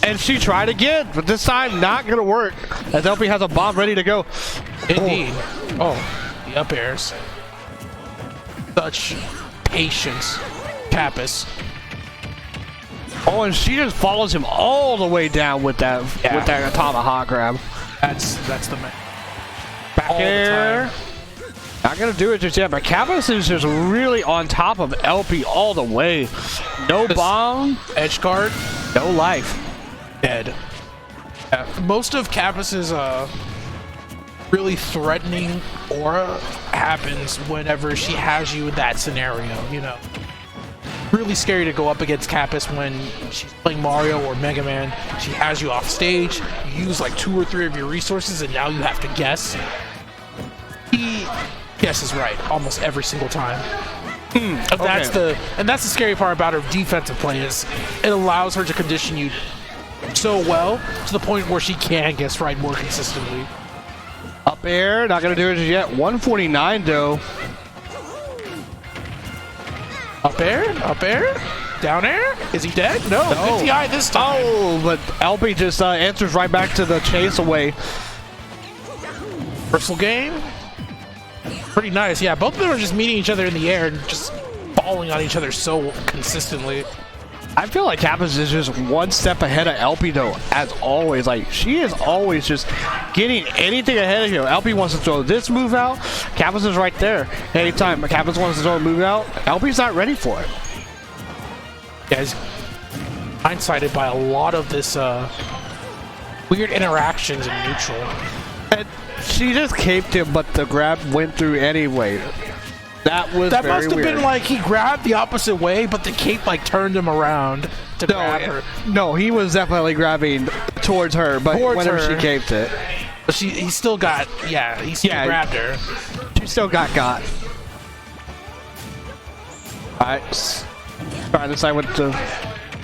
And she tried again, but this time not going to work. As LP has a bomb ready to go. Indeed. Oh, the up airs. Such patience. Kappas. Oh, and she just follows him all the way down with that tomahawk grab. That's the man. Back air. Not gonna do it just yet, but Kappas is just really on top of LP all the way. No bomb, edge guard, no life, dead. Yeah, most of Kappas's really threatening aura happens whenever she has you in that scenario. You know. Really scary to go up against Kappas when she's playing Mario or Mega Man. She has you off stage, you use like 2 or 3 of your resources, and now you have to guess. He guesses right almost every single time. And that's the scary part about her defensive play is it allows her to condition you so well to the point where she can guess right more consistently. Up air, not gonna do it just yet. 149 though. Up air, down air. Is he dead? No. Good DI this time. Oh, but LP just answers right back to the chase away. Personal game. Pretty nice. Yeah, both of them are just meeting each other in the air and just falling on each other so consistently. I feel like Kappas is just one step ahead of LP though, as always. Like, she is always just getting anything ahead of him. LP wants to throw this move out, Kappas is right there. Anytime Kappas wants to throw a move out, LP's not ready for it. Yeah, he's blindsided by a lot of this weird interactions in neutral. And she just caped him, but the grab went through anyway. That was That very must have weird. been like he grabbed the opposite way, but the cape like turned him around to grab her. No, he was definitely grabbing towards her, but whenever she caped it. But he still got, he still grabbed her. She still got. Alright. Trying to decide what to...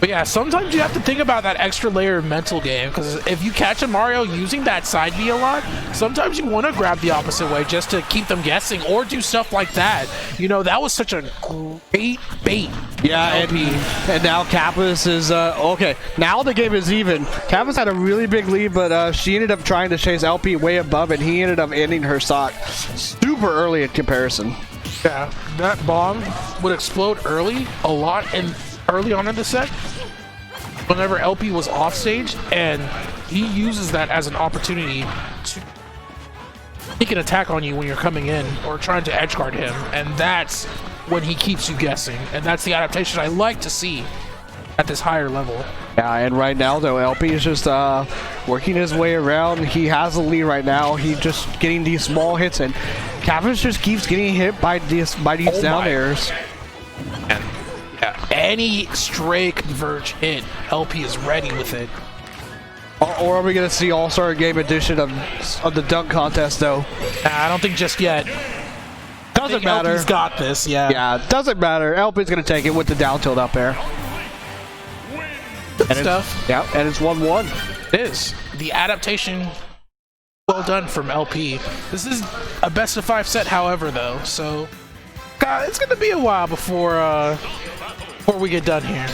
But yeah, sometimes you have to think about that extra layer of mental game, because if you catch a Mario using that side B a lot, sometimes you want to grab the opposite way just to keep them guessing or do stuff like that. You know, that was such a great bait. Yeah, and now Kappas is, okay, now the game is even. Kappas had a really big lead, but she ended up trying to chase LP way above, and he ended up ending her stock super early in comparison. Yeah, that bomb would explode early, a lot, and early on in the set, whenever LP was off stage, and he uses that as an opportunity to take an attack on you when you're coming in or trying to edge guard him, and that's when he keeps you guessing, and that's the adaptation I like to see at this higher level. Yeah, and right now though, LP is just working his way around. He has the lead right now. He's just getting these small hits, and Kappas just keeps getting hit by these down airs. And any stray converge hit, LP is ready with it. Or are we gonna see All-Star Game edition of the dunk contest though? I don't think just yet. Doesn't matter. LP's got this, yeah. Yeah, doesn't matter. LP's gonna take it with the down tilt up air. Good stuff. Yeah, and it's 1-1. It is. The adaptation, well done from LP. This is a best of 5 set, however, though, so it's gonna be a while before we get done here.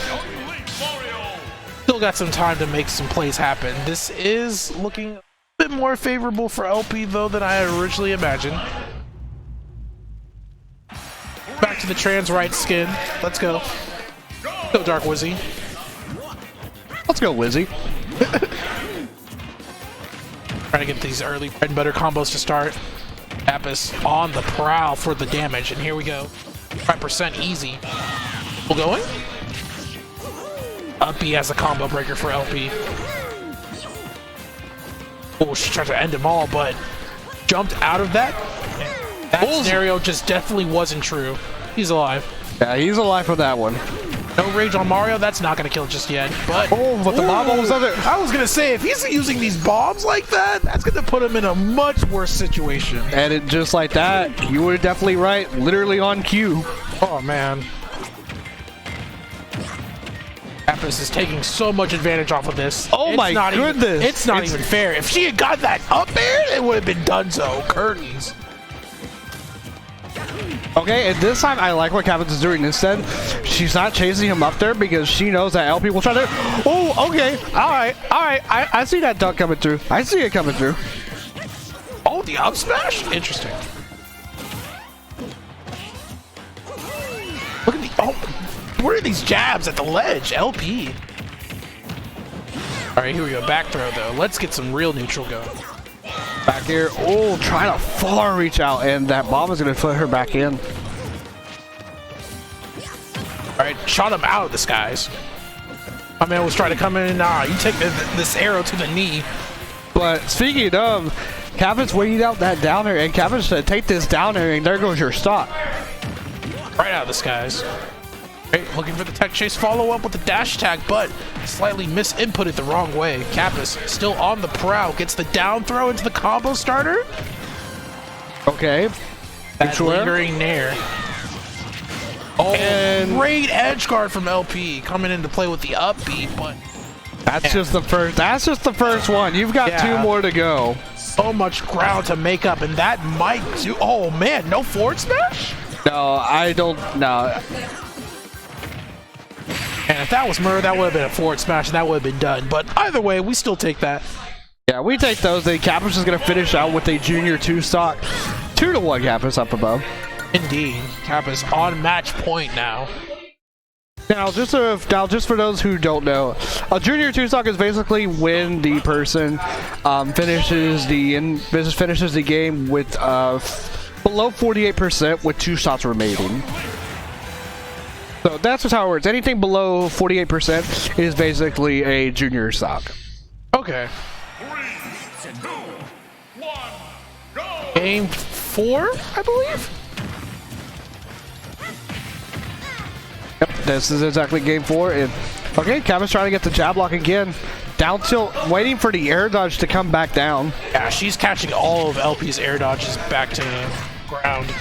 Still got some time to make some plays happen. This is looking a bit more favorable for LP, though, than I had originally imagined. Back to the trans right skin. Let's go. Go, Dark Wizzy. Let's go, Wizzy. Trying to get these early bread and butter combos to start. Kappas on the prowl for the damage, and here we go. 5% easy. Still going? Up B has a combo breaker for LP. Oh, she tried to end them all, but jumped out of that. That scenario just definitely wasn't true. He's alive. Yeah, he's alive for that one. No rage on Mario, that's not gonna kill just yet. But but the bomb almost does it. I was gonna say, if he's using these bombs like that, that's gonna put him in a much worse situation. And it just like that, you were definitely right. Literally on cue. Oh man. Kappas is taking so much advantage off of this. Oh my goodness. It's not even fair. If she had got that up there, it would have been done so. Curtains. Okay, and this time I like what Kappas is doing. Instead, she's not chasing him up there because she knows that LP will try to... Oh, okay. All right. I see that dunk coming through. I see it coming through. Oh, the up smash? Interesting. Look at the... Oh, where are these jabs at the ledge? LP. All right, here we go. Back throw, though. Let's get some real neutral going. Back here. Oh, trying to far reach out, and that bomb is going to put her back in. All right, shot him out of the skies. My man was trying to come in. Nah, you take this arrow to the knee. But speaking of, Kappas waited out that downer, and Kappas said, take this downer, and there goes your stock. Right out of the skies. Right, looking for the tech chase follow-up with the dash attack, but slightly misinputted the wrong way. Kappas still on the prowl, gets the down throw into the combo starter. Okay. That lingering nair. Oh, and great edge guard from LP coming into play with the up B, but that's just the first. That's just the first one. You've got 2 more to go. So much ground to make up, and that might do. Oh man, no forward smash? No, I don't. No. And if that was Murr, that would have been a forward smash, and that would have been done. But either way, we still take that. Yeah, we take those. The Kappas is going to finish out with a junior 2 stock. 2-1 Kappas up above. Indeed. Kappas on match point now. Now, just for those who don't know, a junior two stock is basically when the person finishes the game with below 48% with 2 shots remaining. So that's just how it works. Anything below 48% is basically a junior stock. Okay. 3, 2, 1, go! Game 4, I believe? Yep, this is exactly game 4. And okay, Kevin's trying to get the jab lock again. Down tilt, waiting for the air dodge to come back down. Yeah, she's catching all of LP's air dodges back to the ground.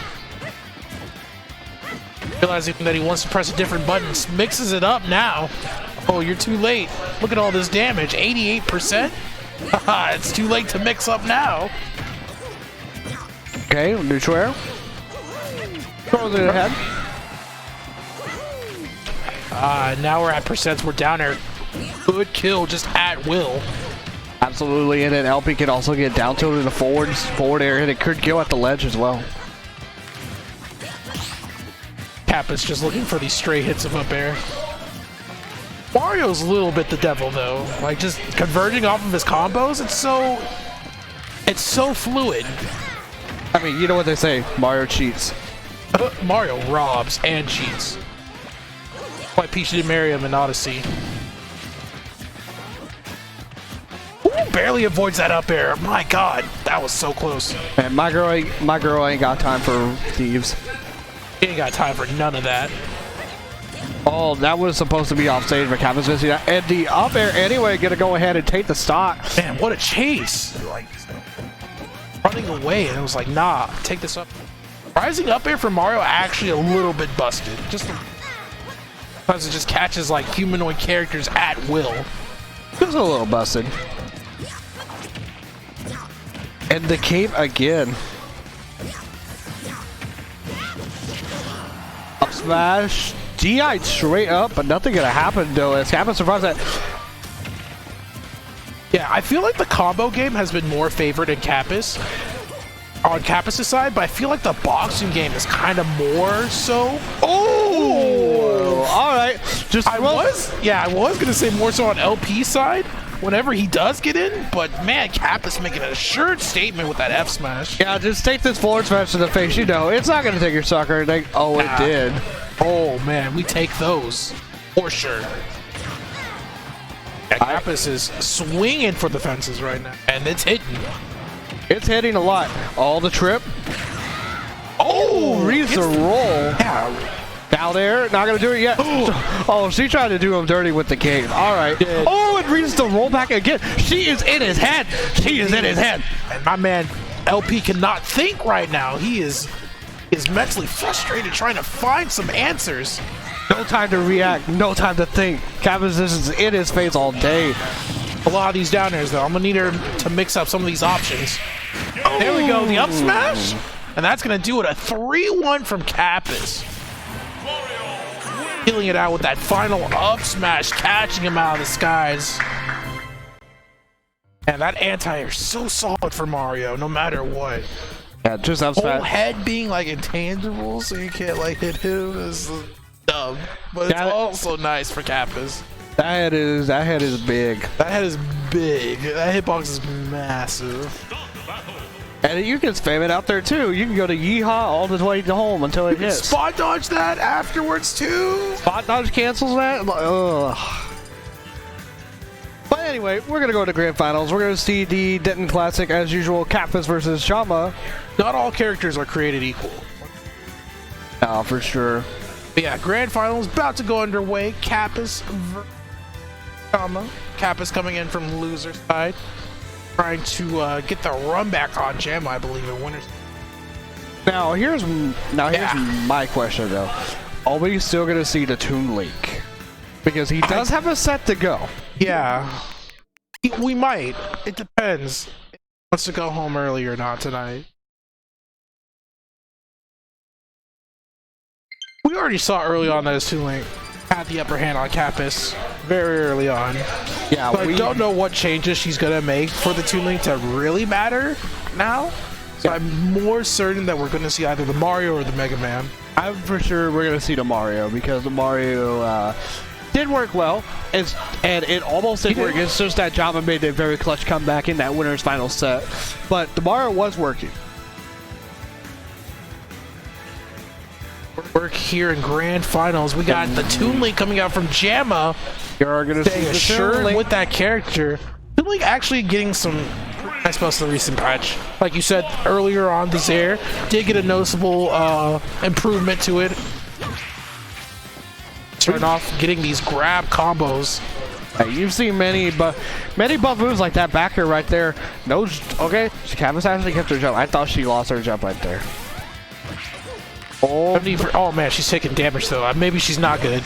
Realizing that he wants to press a different button, mixes it up now. Oh, you're too late. Look at all this damage, 88%. Haha, it's too late to mix up now. Okay, neutral air. Throws it ahead. Now we're at percents. We're down there. Good kill, just at will. Absolutely, and then LP can also get down tilted in the forward air, and it could kill at the ledge as well. Kappa's just looking for these stray hits of up air. Mario's a little bit the devil though. Like just converging off of his combos, it's so fluid. I mean, you know what they say, Mario cheats. Mario robs and cheats. Why Peach didn't marry him in Odyssey. Ooh, barely avoids that up air. My god, that was so close. And my girl ain't got time for thieves. He ain't got time for none of that. Oh, that was supposed to be off stage, but Kappa's missing that. And the up air anyway, gonna go ahead and take the stock. Man, what a chase! Like running away, and it was like, nah, take this up. Rising up air for Mario actually a little bit busted. Just because it just catches like humanoid characters at will. It was a little busted. And the cape again. Up smash. DI straight up, but nothing gonna happen though as Kappa survives that. Yeah, I feel like the combo game has been more favored in Kappa's. On Kappa's side, but I feel like the boxing game is kind of more so. Oh! Alright. I was gonna say more so on LP's side whenever he does get in, but man, Kappa's making an assured statement with that F smash. Yeah, just take this forward smash to the face. You know, it's not gonna take your sucker. Oh, it did. Oh man, we take those for sure. Yeah, Kappa's is swinging for the fences right now, and it's hitting. It's hitting a lot. All the trip. Oh, reads the roll. Yeah. Down there, not gonna do it yet. Oh, she tried to do him dirty with the cape. All right. Oh, it reads the roll back again. She is in his head. She is in his head. And my man LP cannot think right now. He is mentally frustrated trying to find some answers. No time to react. No time to think. Kappa's is in his face all day. A lot of these down airs though. I'm gonna need her to mix up some of these options. There we go, the up smash, and that's gonna do it. A 3-1 from Kappa's. Healing it out with that final up smash, catching him out of the skies. And that anti-air is so solid for Mario, no matter what. Yeah, just up Whole smash. head being like intangible, so you can't like hit him is dumb. But it's also nice for Kappa's. That head is big. That head is big. That hitbox is massive. And you can spam it out there too. You can go to yeehaw all the way to home until it hits. Spot dodge that afterwards too. Spot dodge cancels that. Ugh. But anyway, we're gonna go to grand finals. We're gonna see the Denton Classic as usual. Kappa's versus Shama. Not all characters are created equal. No, for sure. But yeah, grand finals about to go underway. Kappa's versus Shama. Kappa's coming in from the loser side, trying to get the run back on Gem, I believe, in winners. Now here's my question though. Are we still gonna see the Toon Link? Because he does have a set to go. Yeah, we might. It depends. If he wants to go home early or not tonight. We already saw early on that his Toon Link had the upper hand on Kappa's very early on. Yeah, but I don't know what changes she's gonna make for the Toon Link to really matter now. So I'm more certain that we're going to see either the Mario or the Mega Man. I'm for sure we're gonna see the Mario because the Mario did work well, and it almost didn't work. It's just that Java made a very clutch comeback in that winner's final set, but the Mario was working. Work here in grand finals. We got the Toon Link coming out from Jamma. You're gonna staying see assured with that character. Toon Link actually getting some nice buffs in the recent patch. Like you said earlier on, the Zaire did get a noticeable improvement to it. Starting off getting these grab combos. Hey, you've seen many buff moves like that backer right there. No, okay, Canvas actually kept her jump. I thought she lost her jump right there. Oh man, she's taking damage though. Maybe she's not good.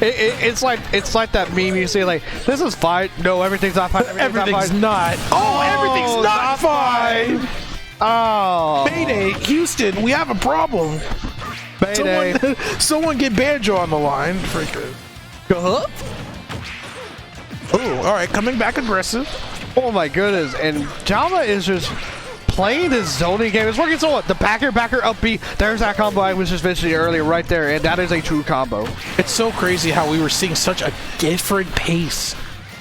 It's like that meme you see, like, this is fine. No, everything's not fine. Everything's not. Oh, everything's not fine. Oh, Mayday, Houston, we have a problem. Mayday. Someone get Banjo on the line. Uh-huh. Oh, all right, coming back aggressive. Oh my goodness, and Java is just playing this zoning game. It's working so well. The backer, up B. There's that combo I was just mentioning earlier right there, and that is a true combo. It's so crazy how we were seeing such a different pace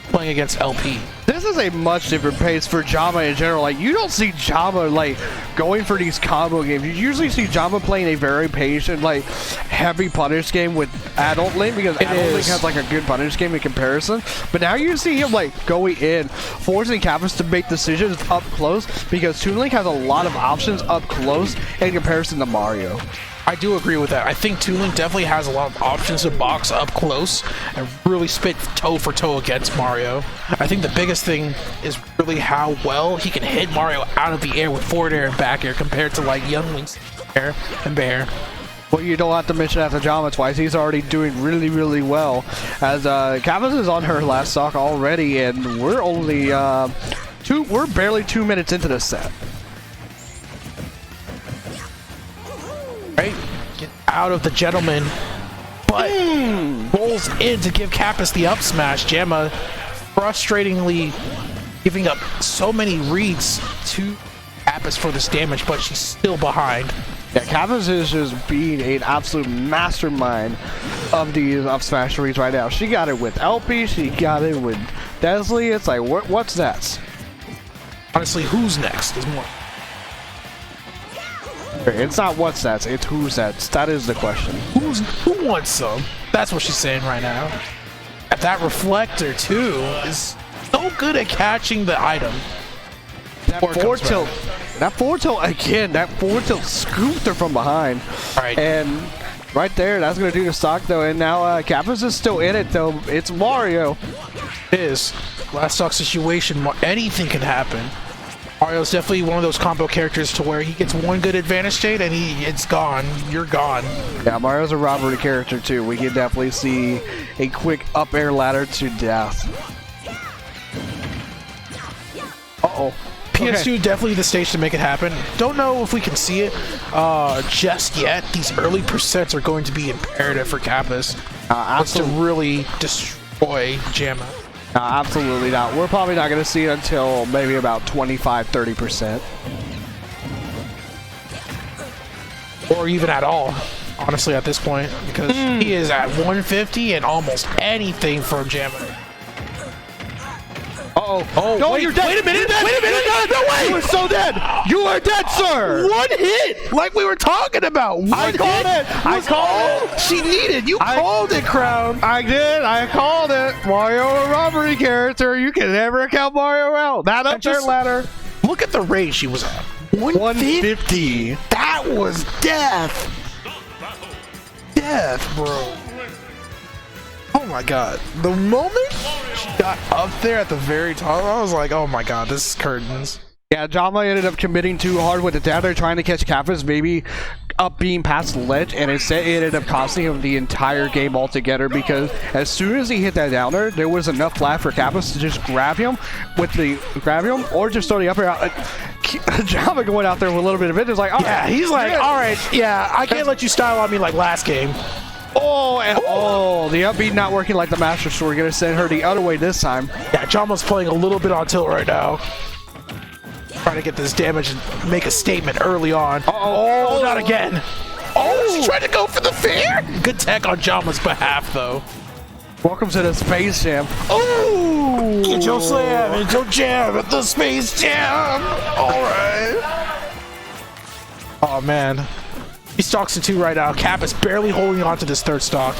playing against LP. This is a much different pace for Java in general. Like, you don't see Java like going for these combo games. You usually see Java playing a very patient, like, heavy punish game with Adult Link, because Adult Link has like a good punish game in comparison. But now you see him like going in, forcing Kappas to make decisions up close, because Toon Link has a lot of options up close in comparison to Mario. I do agree with that. I think Toon Link definitely has a lot of options to box up close and really spit toe for toe against Mario. I think the biggest thing is really how well he can hit Mario out of the air with forward air and back air compared to like Young Link's air and Bear. Well, you don't have to mention after Jama twice. He's already doing really, really well. As Kappas is on her last stock already, and we're only we're barely 2 minutes into the set. Right? Get out of the gentleman. But rolls in to give Kappas the up smash. Jamma frustratingly giving up so many reads to Kappas for this damage, but she's still behind. Yeah, Kappas is just being an absolute mastermind of these up smash reads right now. She got it with LP, she got it with Desley. It's like, what's next? Honestly, who's next is more. It's not what's next, it's who's next. That is the question. Who wants some? That's what she's saying right now. And that reflector too is so good at catching the item. That forward tilt again. That forward tilt scooped her from behind. All right, and right there, that's gonna do the stock though. And now Kappas is still in it though. It's Mario. It is last stock situation. Anything can happen. Mario's definitely one of those combo characters to where he gets one good advantage state and it's gone. You're gone. Yeah, Mario's a robbery character too. We can definitely see a quick up air ladder to death. Uh-oh. PS2 definitely the stage to make it happen. Don't know if we can see it just yet. These early percents are going to be imperative for Kappas to really destroy Jamma. Absolutely not. We're probably not going to see it until maybe about 25-30%. Or even at all, honestly, at this point. Because he is at 150 and almost anything from Jamma. Oh, no, wait, you're dead. Wait a minute. No way. You are so dead. You are dead, sir. One hit, like we were talking about. I called it. I called it. She needed. You called it, Crown. I did. I called it. Mario, a robbery character. You can never count Mario out. That up there ladder. Look at the range she was at. 150. That was death. Death, bro. Oh my god. The moment she got up there at the very top, I was like, oh my god, this is curtains. Yeah, Jama ended up committing too hard with the down there, trying to catch Kappas, maybe up being past the ledge, and instead it ended up costing him the entire game altogether, because as soon as he hit that downer, there was enough flat for Kappas to just grab him or just throw the upper out. Jama going out there with a little bit of it is like, yeah, he's like, all right, yeah, I can't let you style on me like last game. The upbeat not working like the Master Sword. Gonna send her the other way this time. Yeah, Jama's playing a little bit on tilt right now. Trying to get this damage and make a statement early on. Oh, not again. Oh, she's trying to go for the fair. Good tech on Jama's behalf, though. Welcome to the Space Jam. Oh! Get your slam and your jam at the Space Jam. All right. Oh man, he stalks to 2 right now. Cap is barely holding on to this third stock.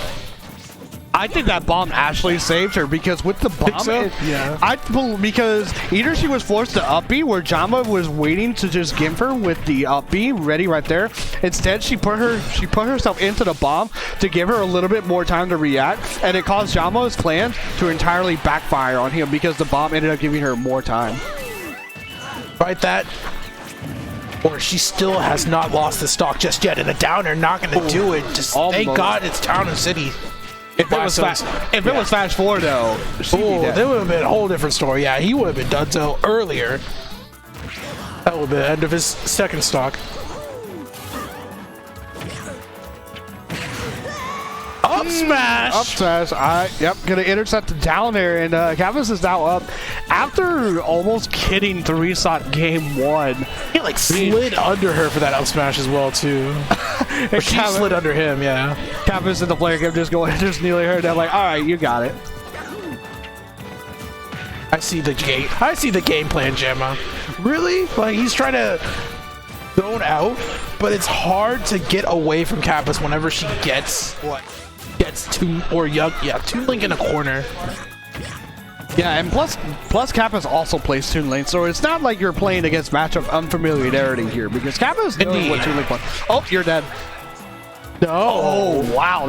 I think that bomb actually saved her because with the bomb, so? Yeah. Because either she was forced to up B where Jama was waiting to just give her with the up B ready right there. Instead, she put herself into the bomb to give her a little bit more time to react, and it caused Jama's plan to entirely backfire on him because the bomb ended up giving her more time. Right, that. Or she still has not lost the stock just yet, and a downer not going to do it. Just thank God it's Town and City. If it was fast forward though, that would have been a whole different story. Yeah, he would have been done so earlier. That would have been the end of his second stock. Up smash! Up smash. Yep, gonna intercept the down there, and Camus is now up after almost getting 3-stock game 1. He like slid under her for that up smash as well too. Or she slid under him, yeah. Camus in the player game just kneeling her down like, all right, you got it. I see the game plan, Gemma. Really? Like he's trying to zone out, but it's hard to get away from Camus whenever she gets Toon Link in a corner. Yeah, and plus Camus also plays Toon Link, so it's not like you're playing against matchup unfamiliarity here because Camus knows what Toon Link wants. Oh, you're dead. No. Oh, wow.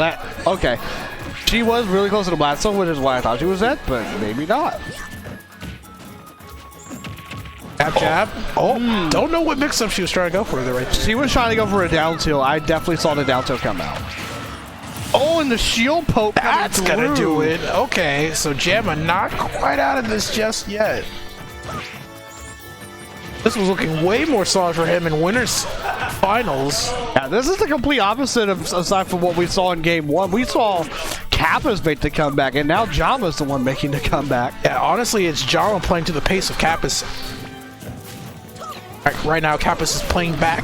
Okay. She was really close to the blast zone, which is why I thought she was dead, but maybe not. Jab. Oh, don't know what mix-up she was trying to go for there right there. She was trying to go for a down tilt. I definitely saw the down tilt come out. Oh, and the shield poke. That's gonna do it. Okay, so Gemma not quite out of this just yet. This was looking way more solid for him in winners finals. Yeah, this is the complete opposite of aside from what we saw in game 1. We saw Kappa's make the comeback, and now Jama's the one making the comeback. Yeah, honestly, it's Jama playing to the pace of Kappa's. Right now, Kappa's is playing back,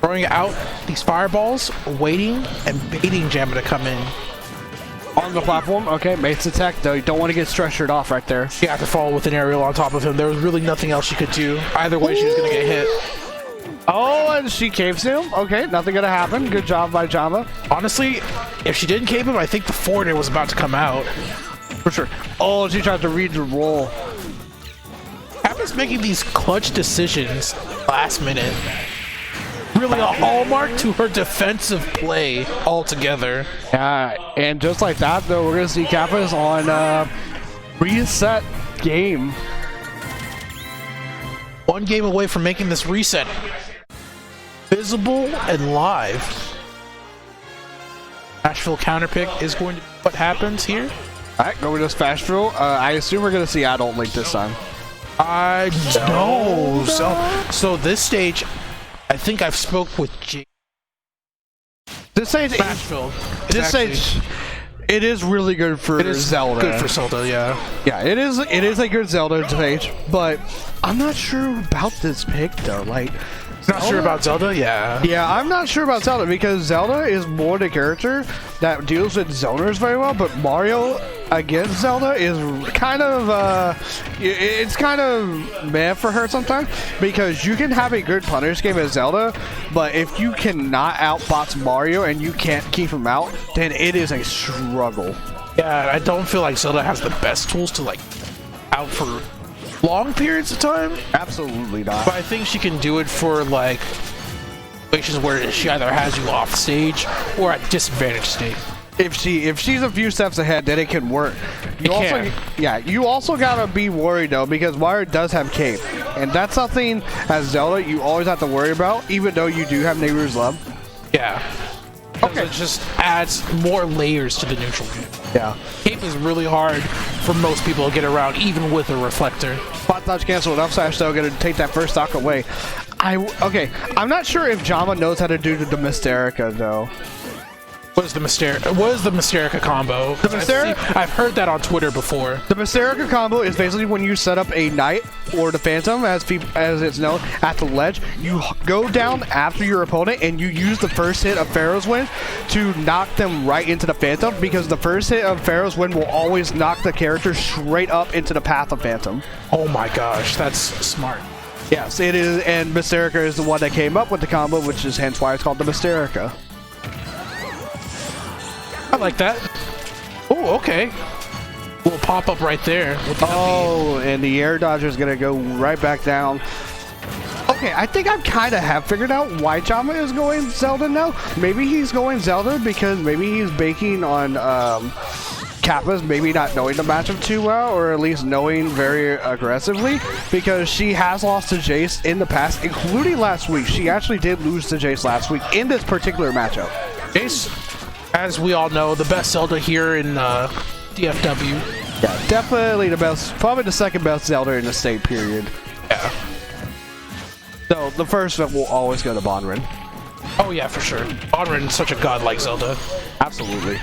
throwing out these fireballs, waiting and baiting Jama to come in. On the platform, okay, mate's attack though. You don't want to get stretchered off right there. You have to fall with an aerial on top of him. There was really nothing else she could do. Either way, she was going to get hit. Oh, and she caves him. Okay, nothing going to happen. Good job by Jama. Honestly, if she didn't cave him, I think the forwarder was about to come out. For sure. Oh, she tried to read the roll. Kappa's making these clutch decisions last minute. Really a hallmark to her defensive play altogether. Yeah, and just like that, though, we're going to see Kappa's on reset game. One game away from making this reset visible and live. Nashville counterpick is going to be what happens here. All right, go with this Fashville. I assume we're going to see Adult Link this time. I know. So this stage, I think I've spoke with Jake. This stage, it is really good for Zelda. Good for Zelda, yeah. Yeah, it is a good Zelda stage, but I'm not sure about this pick though. Like, not sure about Zelda, yeah. Yeah, I'm not sure about Zelda because Zelda is more the character that deals with zoners very well, but Mario against Zelda is kind of it's kind of meh for her sometimes because you can have a good punish game as Zelda, but if you cannot outbox Mario and you can't keep him out, then it is a struggle. Yeah, I don't feel like Zelda has the best tools to like out for long periods of time. Absolutely not. But I think she can do it for like situations where she either has you off stage or at disadvantage state. If she's a few steps ahead, then it can work. You also gotta be worried though because Mario does have cape, and that's something as Zelda you always have to worry about, even though you do have Neighbor's Love. Yeah. Okay. It just adds more layers to the neutral game. Yeah. Cape is really hard for most people to get around, even with a reflector. Spot dodge cancel and up smash though, gonna take that first stock away. I'm not sure if Jama knows how to do the Mysterica though. What is the Mysterica combo? I've heard that on Twitter before. The Mysterica combo is basically when you set up a Knight or the Phantom, as it's known, at the ledge. You go down after your opponent and you use the first hit of Pharaoh's Wind to knock them right into the Phantom, because the first hit of Pharaoh's Wind will always knock the character straight up into the path of Phantom. Oh my gosh, that's smart. Yes, it is, and Mysterica is the one that came up with the combo, which is hence why it's called the Mysterica. I like that. Oh, okay. Little pop up right there. With the and the air dodger is gonna go right back down. Okay, I think I kind of have figured out why Chama is going Zelda now. Maybe he's going Zelda because maybe he's baking on Kappa's maybe not knowing the matchup too well, or at least knowing very aggressively, because she has lost to Jace in the past, including last week. She actually did lose to Jace last week in this particular matchup. Jace, as we all know, the best Zelda here in DFW. Yeah, definitely the best, probably the second best Zelda in the state, period. Yeah. So the first will always go to Bonrin. Oh yeah, for sure. Bonrin's such a godlike Zelda. Absolutely.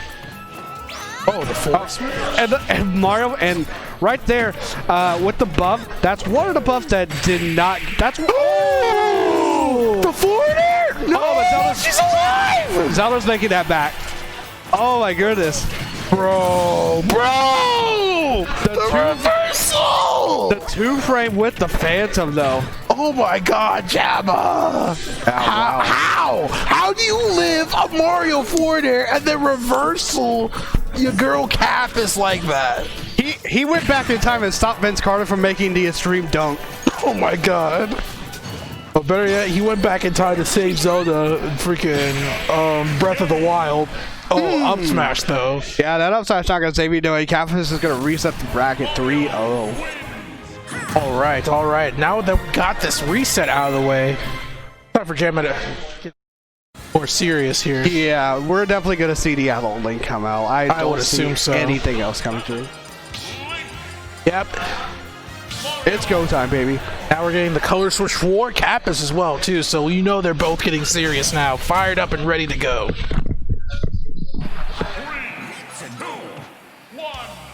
Oh, the force. And Mario, and right there, with the buff, that's one of the buffs that did not. That's the foreigner. No, Zelda's, she's alive. Zelda's making that back. Oh my goodness, bro! The reversal. The 2-frame with the Phantom, though. Oh my God, Jabba! How do you live a Mario foreigner and then reversal your girl Kappas like that? He went back in time and stopped Vince Carter from making the extreme dunk. Oh my God. But better yet, he went back in time to save Zelda in freaking Breath of the Wild. Oh, up smash though. Yeah, that up smash not gonna save you doing. Kappas is gonna reset the bracket 3-0. All right. Now that we got this reset out of the way, time for Gemma to get more serious here. Yeah, we're definitely gonna see the Adult Link come out. I would assume so. Anything else coming through? Yep. It's go time, baby. Now we're getting the color switch for Kappas as well, too. So you know they're both getting serious now, fired up and ready to go.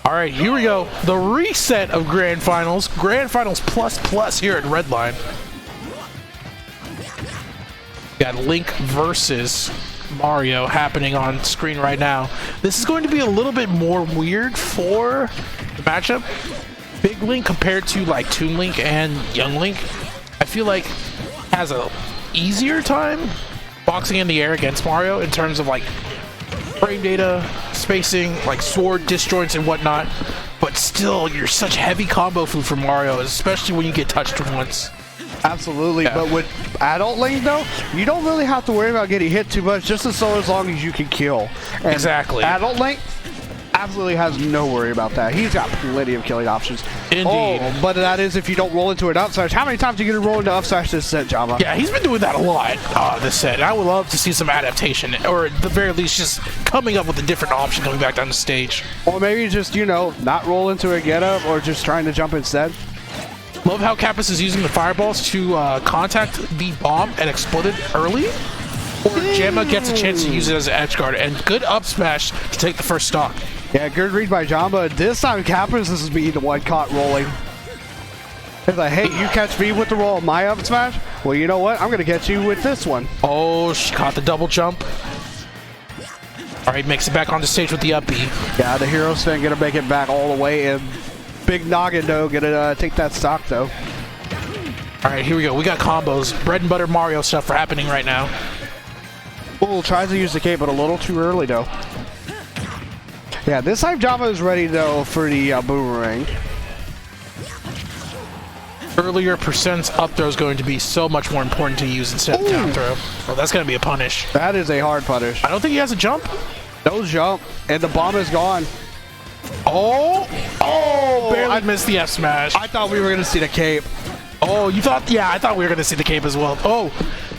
All right, here we go. The reset of Grand Finals. Grand Finals plus here at Redline. Got Link versus Mario happening on screen right now. This is going to be a little bit more weird for the matchup. Big Link compared to like Toon Link and Young Link, I feel like has a easier time boxing in the air against Mario in terms of like frame data, spacing, like sword disjoints and whatnot. But still, you're such heavy combo food for Mario, especially when you get touched once. Absolutely, yeah. But with Adult Link though, you don't really have to worry about getting hit too much, just as long as you can kill. And exactly. Adult Link absolutely has no worry about that. He's got plenty of killing options. Indeed. Oh, but that is if you don't roll into an up smash. How many times are you going to roll into up smash this set, Java? Yeah, he's been doing that a lot this set. I would love to see some adaptation, or at the very least just coming up with a different option coming back down the stage. Or maybe just, you know, not roll into a get up or just trying to jump instead. Love how Kappas is using the fireballs to contact the bomb and explode it early. Or Gemma gets a chance to use it as an edge guard, and good up smash to take the first stock. Yeah, good read by Jamba. This time Kappas is being the one caught rolling. It's like, hey, you catch me with the roll of my up smash? Well, you know what? I'm going to catch you with this one. Oh, she caught the double jump. All right, makes it back on the stage with the up B. Yeah, the hero spin going to make it back all the way, and Big Noggin, though, going to take that stock, though. All right, here we go. We got combos. Bread and butter Mario stuff happening right now. Ooh, tries to use the cape, but a little too early, though. Yeah, this time Java is ready, though, for the boomerang. Earlier percents up throw is going to be so much more important to use instead of down throw. Oh, that's going to be a punish. That is a hard punish. I don't think he has a jump. No jump, and the bomb is gone. Oh, barely missed the F smash. I thought we were going to see the cape. Oh, you thought? Yeah, I thought we were going to see the cape as well. Oh,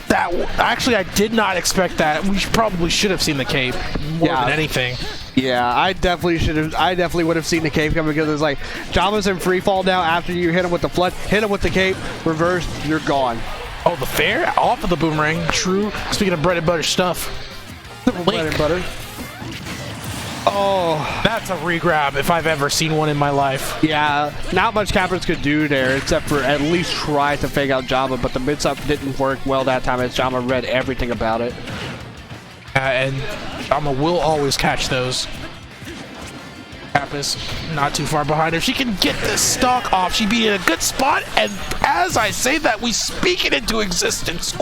that actually, I did not expect that. We probably should have seen the cape more than anything. Yeah, I definitely should have. I definitely would have seen the cape coming because it's like Java's in free fall now. After you hit him with the flood, hit him with the cape, reverse, you're gone. Oh, the fair off of the boomerang. True. Speaking of bread and butter stuff, bread and butter. Oh, That's a regrab if I've ever seen one in my life. yeah. Not much Capers could do there except for at least try to fake out Jama, but the mix-up didn't work well that time as Jama read everything about it. And Jama will always catch those. Kappa's not too far behind her. She can get this stock off. She'd be in a good spot, and as I say that, we speak it into existence.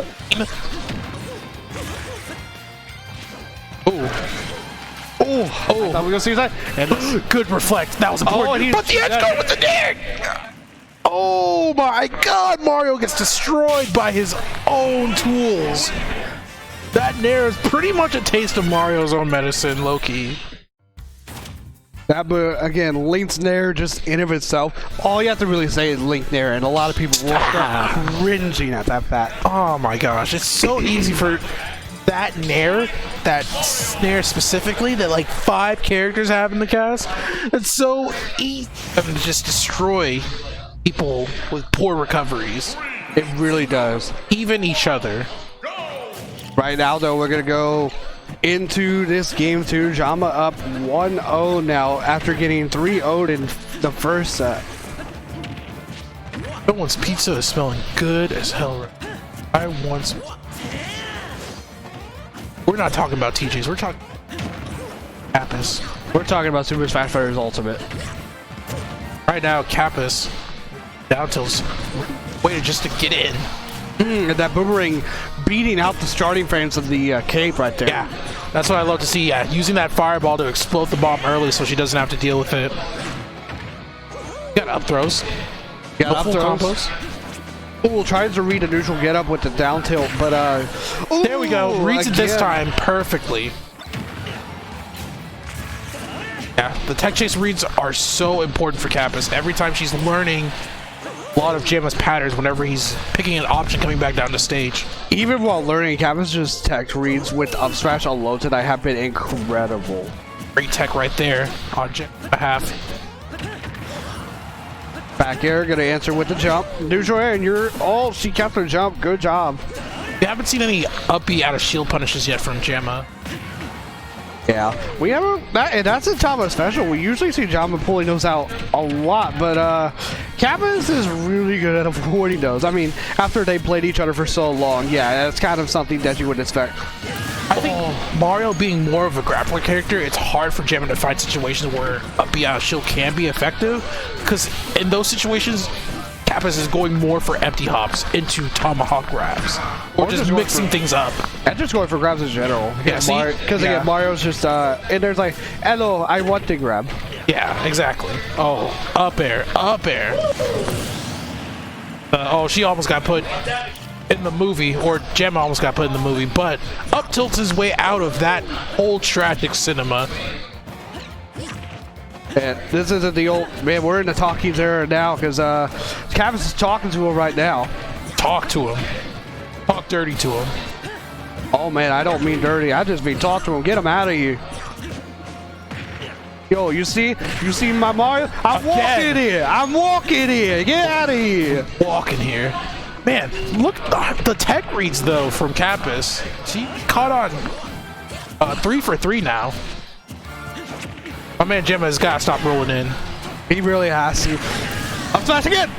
Oh, I thought we were gonna see that. and good reflect. That was important. But the edge guard with the nair. Oh my God! Mario gets destroyed by his own tools. That nair is pretty much a taste of Mario's own medicine, low-key. That, but again, Link's Nair just in of itself, all you have to really say is Link Nair, and a lot of people will start cringing at that fact. Oh my gosh, it's so easy for that nair, that snare specifically, that like 5 characters have in the cast. It's so easy to just destroy people with poor recoveries. It really does. Even each other. Right now, though, we're gonna go into this game 2. Jama up 1-0 now after getting 3-0'd in the first set. No one's pizza is smelling good as hell. I want some. We're not talking about TJ's, we're talking Kappa's. We're talking about Super Smash Bros. Ultimate. Right now, Kappa's down tilt's waited just to get in. That boomerang beating out the starting frames of the cape right there. Yeah, that's what I love to see. Yeah, using that fireball to explode the bomb early so she doesn't have to deal with it. Got up throws. Got up full throws. combos. Ooh, tries to read the neutral get up with the down tilt, but there we go. Reads it this again. time perfectly. Yeah, the tech chase reads are so important for Kappa's. Every time she's learning a lot of Jama's patterns whenever he's picking an option coming back down the stage. Even while learning, Kappa's just tech reads with up smash on low tonight have been incredible. Great tech right there on Jama's behalf. Back air, gonna answer with the jump. Neutral air, and you're... Oh, she kept her jump. Good job. We haven't seen any up B out of shield punishes yet from Jama. Yeah, we haven't... That's a Jama special. We usually see Jama pulling those out a lot, but Kappa's is really good at avoiding those. I mean, after they played each other for so long, yeah, that's kind of something that you would expect. I think Mario being more of a grappler character, it's hard for Jama to find situations where a B out of shield can be effective, because in those situations, Kappa's is going more for empty hops into tomahawk grabs, or just mixing things up. And just going for grabs in general. Yeah, see? Because again, Mario's just, and there's like, hello, I want to grab. Yeah, exactly. Oh, up air, up air. Oh, she almost got put in the movie, or Gemma almost got put in the movie, but up tilts his way out of that old tragic cinema. And this isn't the old... Man, we're in the talkies era now, because Kappa's is talking to him right now. Talk to him. Talk dirty to him. Oh, man, I don't mean dirty. I just mean talk to him. Get him out of here. Yo, you see my Mario? I'm walking here. I'm walking here. Get out of here. Walking here. Man, look the tech reads though from Kappa's. She caught on 3 for 3 now. My man Gemma has got to stop rolling in. He really has to. I'm smashing again.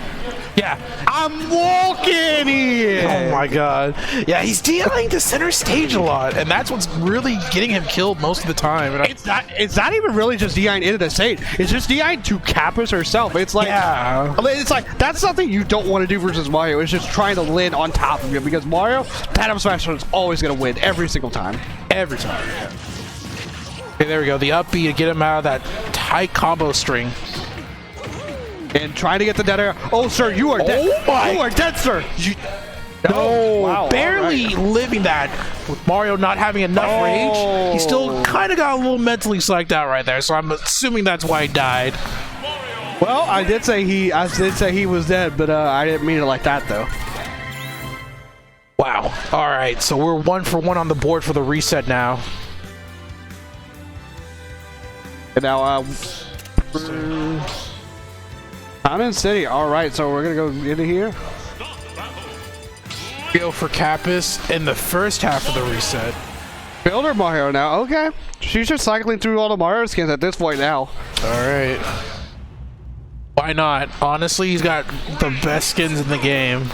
Yeah, I'm walking here. Oh my God. Yeah, he's DIing to center stage a lot, and that's what's really getting him killed most of the time. And it's not even really just DIing into the stage. It's just DIing to Kappa's herself. It's like, yeah. I mean, it's like that's something you don't want to do versus Mario. It's just trying to land on top of you, because Mario, that up smash is always going to win every single time. Every time. Okay, there we go. The up B to get him out of that tight combo string. And trying to get the dead air. Oh, sir, you are dead. Oh my! You are dead, sir. No, wow, barely living that. With Mario not having enough range, he still kind of got a little mentally psyched out right there. So I'm assuming that's why he died. Well, I did say he was dead, but I didn't mean it like that though. Wow. All right, so we're 1 for 1 on the board for the reset now. And now, I'm in City. All right, so we're gonna go into here. Go for Kappa's in the first half of the reset. Builder Mario now. Okay. She's just cycling through all the Mario skins at this point now. Alright. Why not? Honestly, he's got the best skins in the game.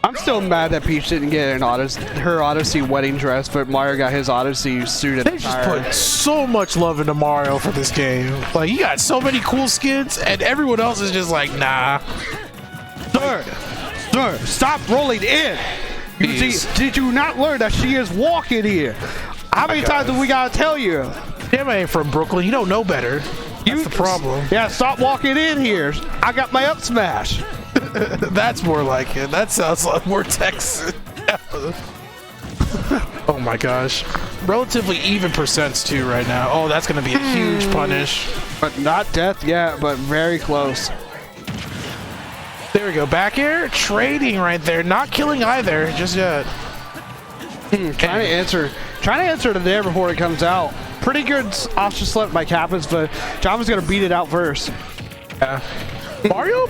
I'm still mad that Peach didn't get her Odyssey wedding dress, but Mario got his Odyssey suit. They just put so much love into Mario for this game. Like, he got so many cool skins, and everyone else is just like, nah. Sir, stop rolling in. Did you not learn that she is walking here? How many times do we gotta tell you? Damn, I ain't from Brooklyn. You don't know better. That's the problem. Yeah, stop walking in here. I got my up smash. That's more like it. That sounds like more Texas. Oh my gosh. Relatively even percents too right now. Oh, that's going to be a huge punish. But not death yet, but very close. There we go. Back air. Trading right there. Not killing either just yet. Trying to answer to there before it comes out. Pretty good option select by Kappas, but Java's going to beat it out first. Yeah. Mario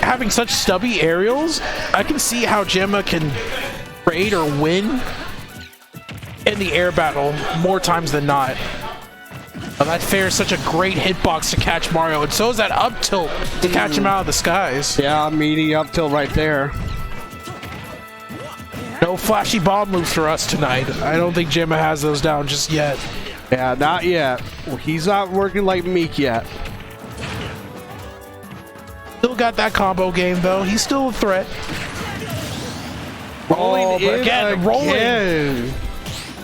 having such stubby aerials, I can see how Gemma can trade or win in the air battle more times than not. That fair is such a great hitbox to catch Mario, and so is that up tilt to catch him out of the skies. Yeah, meaty up tilt right there. No flashy bomb moves for us tonight. I don't think Gemma has those down just yet. Yeah, not yet. Well, he's not working like Meek yet. Still got that combo game though. He's still a threat. Rolling again. Rolling.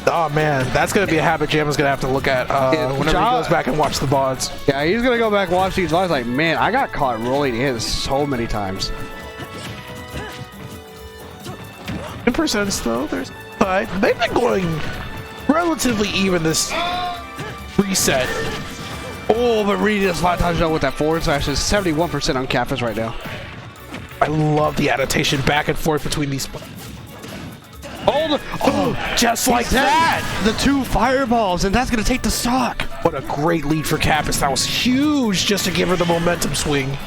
Oh man, that's gonna be a habit Gemma's gonna have to look at whenever he goes back and watch the VODs. Yeah, he's gonna go back and watch these VODs like, man, I got caught rolling in so many times. In percents though, they've been going relatively even this reset. Oh, but reading this 5 times with that forward slash is 71% on Kappas right now. I love the adaptation back and forth between these. Just like that! The 2 fireballs, and that's gonna take the stock. What a great lead for Kappas. That was huge just to give her the momentum swing.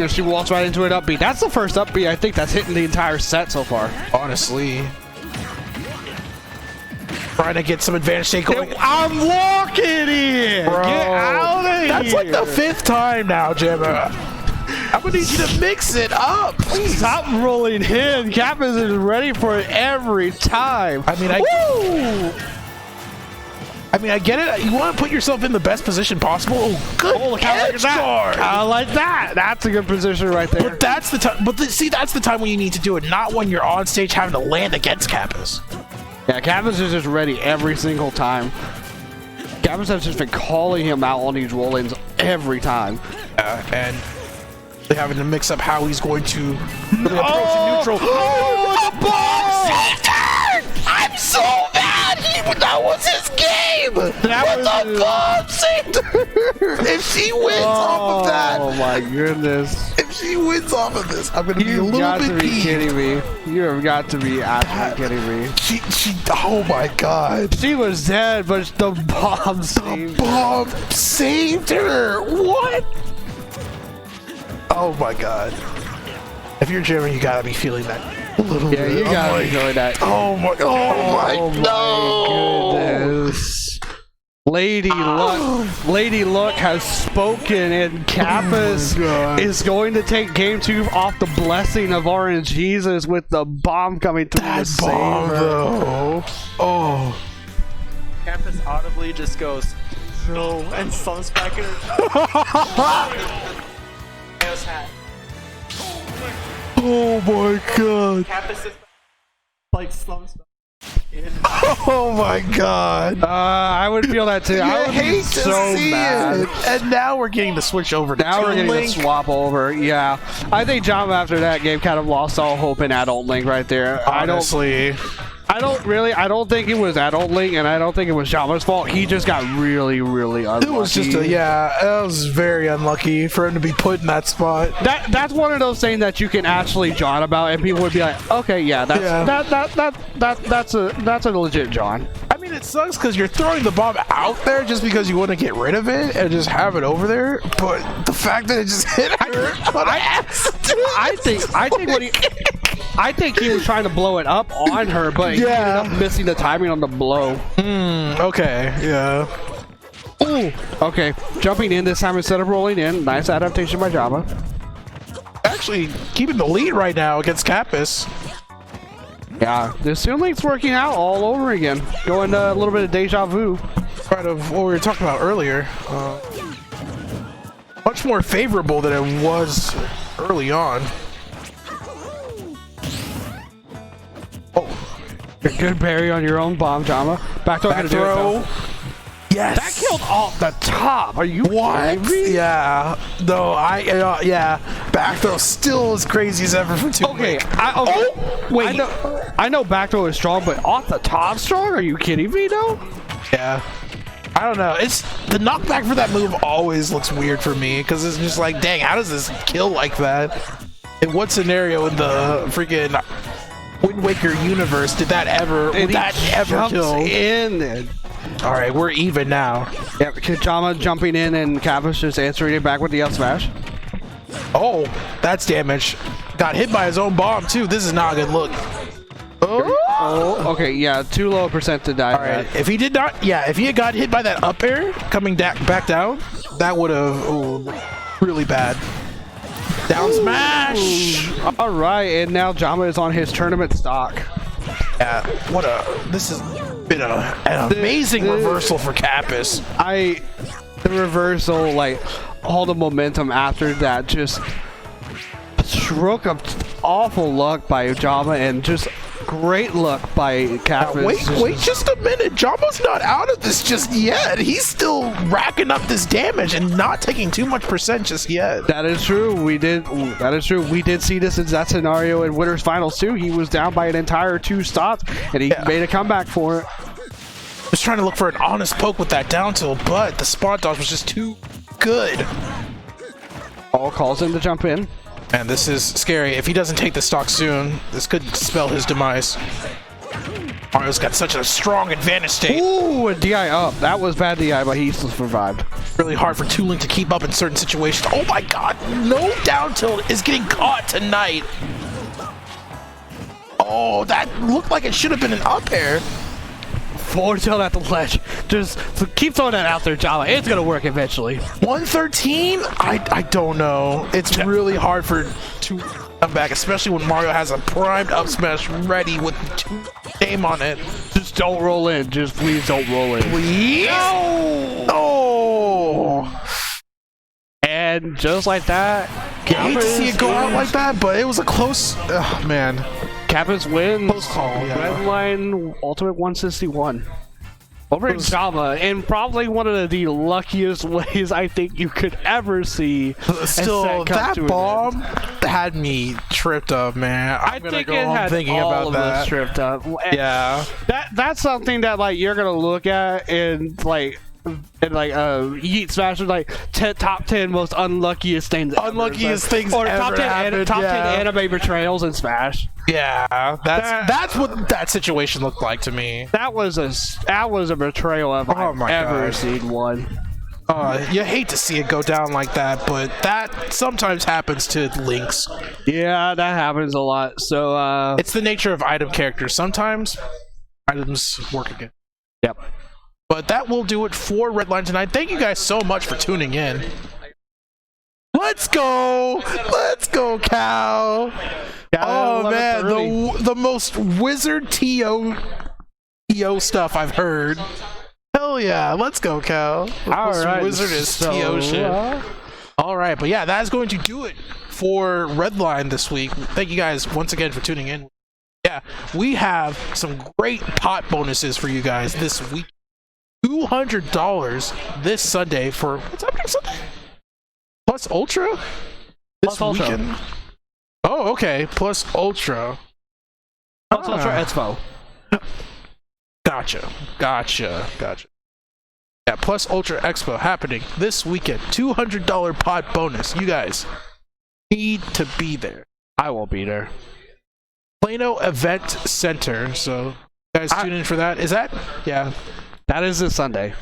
She walks right into an up B. That's the first up B I think that's hitting the entire set so far. Honestly. Trying to get some advantage take going. I'm walking in! Bro, get out of here! That's like the 5th time now, Gemma. I'm gonna need you to mix it up. Please stop rolling in. Kappas is ready for it every time. I get it. You want to put yourself in the best position possible. Oh, good edge guard. I like that. That's a good position right there. But that's the time. See, that's the time when you need to do it, not when you're on stage having to land against Kappas. Yeah, Kappas is just ready every single time. Kappas has just been calling him out on these roll-ins every time. And they're having to mix up how he's going to really approach neutral. Oh, the bomb saved her! I'm so mad! That was his game! The bomb saved her! If she wins off of that... Oh my goodness. If she wins off of this, I'm going to be a little bit You've got to be peeved. kidding me. You have got to be absolutely kidding me. Oh my god. She was dead, but the bomb saved her. The bomb saved her! What? Oh my god. If you're Gemma, you gotta be feeling that a little bit. Yeah, you gotta be feeling that. Oh my goodness. Lady Luck has spoken, and Kappas is going to take game 2 off the blessing of Orange Jesus with the bomb coming through that the bomb though. Oh. Kappas audibly just goes, no, and slumps back in her. Hat. Oh my god. Kappas is like slumps back in. Oh my god. I would feel that too. I would hate to see mad. It. And now we're getting to switch over to Now we're getting Link. to swap over. Yeah. I think Java after that game kind of lost all hope in Adult Link right there. Honestly. I don't think it was Adult Link, and I don't think it was Java's fault. He just got really, really unlucky. It was just it was very unlucky for him to be put in that spot. That's one of those things that you can actually John about, and people would be like, okay, yeah, that's a legit John. I mean, it sucks because you're throwing the bomb out there just because you want to get rid of it and just have it over there. But the fact that it just hit her, I think I think he was trying to blow it up on her, but he ended up missing the timing on the blow. Okay, yeah. Ooh. Okay, jumping in this time instead of rolling in. Nice adaptation by Java. Actually, keeping the lead right now against Kappas. Yeah, the Soon Link's working out all over again. Going a little bit of deja vu. Part of what we were talking about earlier. Much more favorable than it was early on. Oh, Good parry on your own bomb, Jama. Back throw. back throw. Yes. That killed off the top. Are you What? kidding me? Yeah. No, yeah. Back throw still as crazy as ever for two. Okay. Wait. I know back throw is strong, but off the top strong? Are you kidding me, though? Yeah. I don't know. It's the knockback for that move always looks weird for me because it's just like, dang, how does this kill like that? In what scenario in the freaking Wind Waker universe did that ever kill? In. All right, we're even now. Yep, Kajama jumping in and Kappas just answering it back with the up smash. Oh, that's damage. Got hit by his own bomb too. This is not a good look. Oh, okay, yeah, too low a percent to die. All right, if he did not, if he had got hit by that up air coming back down, that would have really bad. Down smash. All right, and now Jama is on his tournament stock. Yeah, this has been an amazing reversal for Kappas. The reversal, like all the momentum after that, just stroke of awful luck by Jama and just great luck by Kappas. Wait just a minute. Jama's not out of this just yet. He's still racking up this damage and not taking too much percent just yet. That is true. That is true. We did see this in that scenario in Winners Finals too. He was down by an entire 2 stops and he made a comeback for it. Was trying to look for an honest poke with that down tilt, but the spot dodge was just too good. All calls in to jump in. And this is scary. If he doesn't take the stock soon, this could spell his demise. Mario's got such a strong advantage state. Ooh, a DI up. That was bad DI, but he still survived. Really hard for Toon Link to keep up in certain situations. Oh my god, no down tilt is getting caught tonight. Oh, that looked like it should have been an up air. Forward tilt at the ledge. Just keep throwing that out there, Java. It's gonna work eventually. 113? I don't know. It's really hard to come back, especially when Mario has a primed up smash ready with 2 name on it. Just don't roll in. Just please don't roll in. Please? No! And just like that, I hate to see it go out like that, but it was a close. Oh man. Kappas wins. Close call. Yeah. Red Line Ultimate 161. Over in Java, in probably one of the luckiest ways I think you could ever see. Still, that bomb had me tripped up, man. I think it had thinking all about of that. Us tripped up. Yeah, that's something that like you're gonna look at in like Yeet Smash is like top 10 most unluckiest things ever, or top 10 10 anime betrayals in Smash. Yeah, that's what that situation looked like to me. That was a betrayal I've ever seen one. You hate to see it go down like that, but that sometimes happens to Links. Yeah, that happens a lot. So it's the nature of item characters. Sometimes items work again. Yep. But that will do it for Redline tonight. Thank you guys so much for tuning in. Let's go! Let's go, Cal! Oh man, the most wizard TO stuff I've heard. Hell yeah, let's go, Cal. Alright, wizard is TO shit. Alright, but yeah, that is going to do it for Redline this week. Thank you guys once again for tuning in. Yeah, we have some great pot bonuses for you guys this week. $200 this Sunday for what's happening Sunday? Plus Ultra? This weekend? Oh, okay. Plus Ultra. Plus Ultra Expo. Gotcha. Yeah, Plus Ultra Expo happening this weekend. $200 pot bonus. You guys need to be there. I will be there. Plano Event Center. So, you guys tune in for that. Is that? Yeah. That is this Sunday.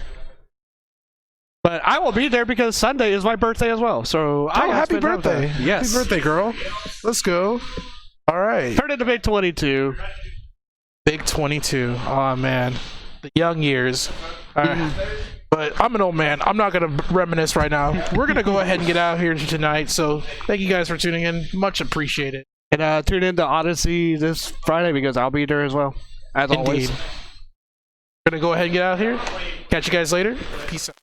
But I will be there because Sunday is my birthday as well. So happy birthday. Yes. Happy birthday, girl. Let's go. All right. Turn into Big 22. Big 22. Oh, man. The young years. All right. But I'm an old man. I'm not going to reminisce right now. We're going to go ahead and get out of here tonight. So thank you guys for tuning in. Much appreciated. And tune into Odyssey this Friday because I'll be there as well. As always. Indeed. We're going to go ahead and get out of here. Catch you guys later. Peace out.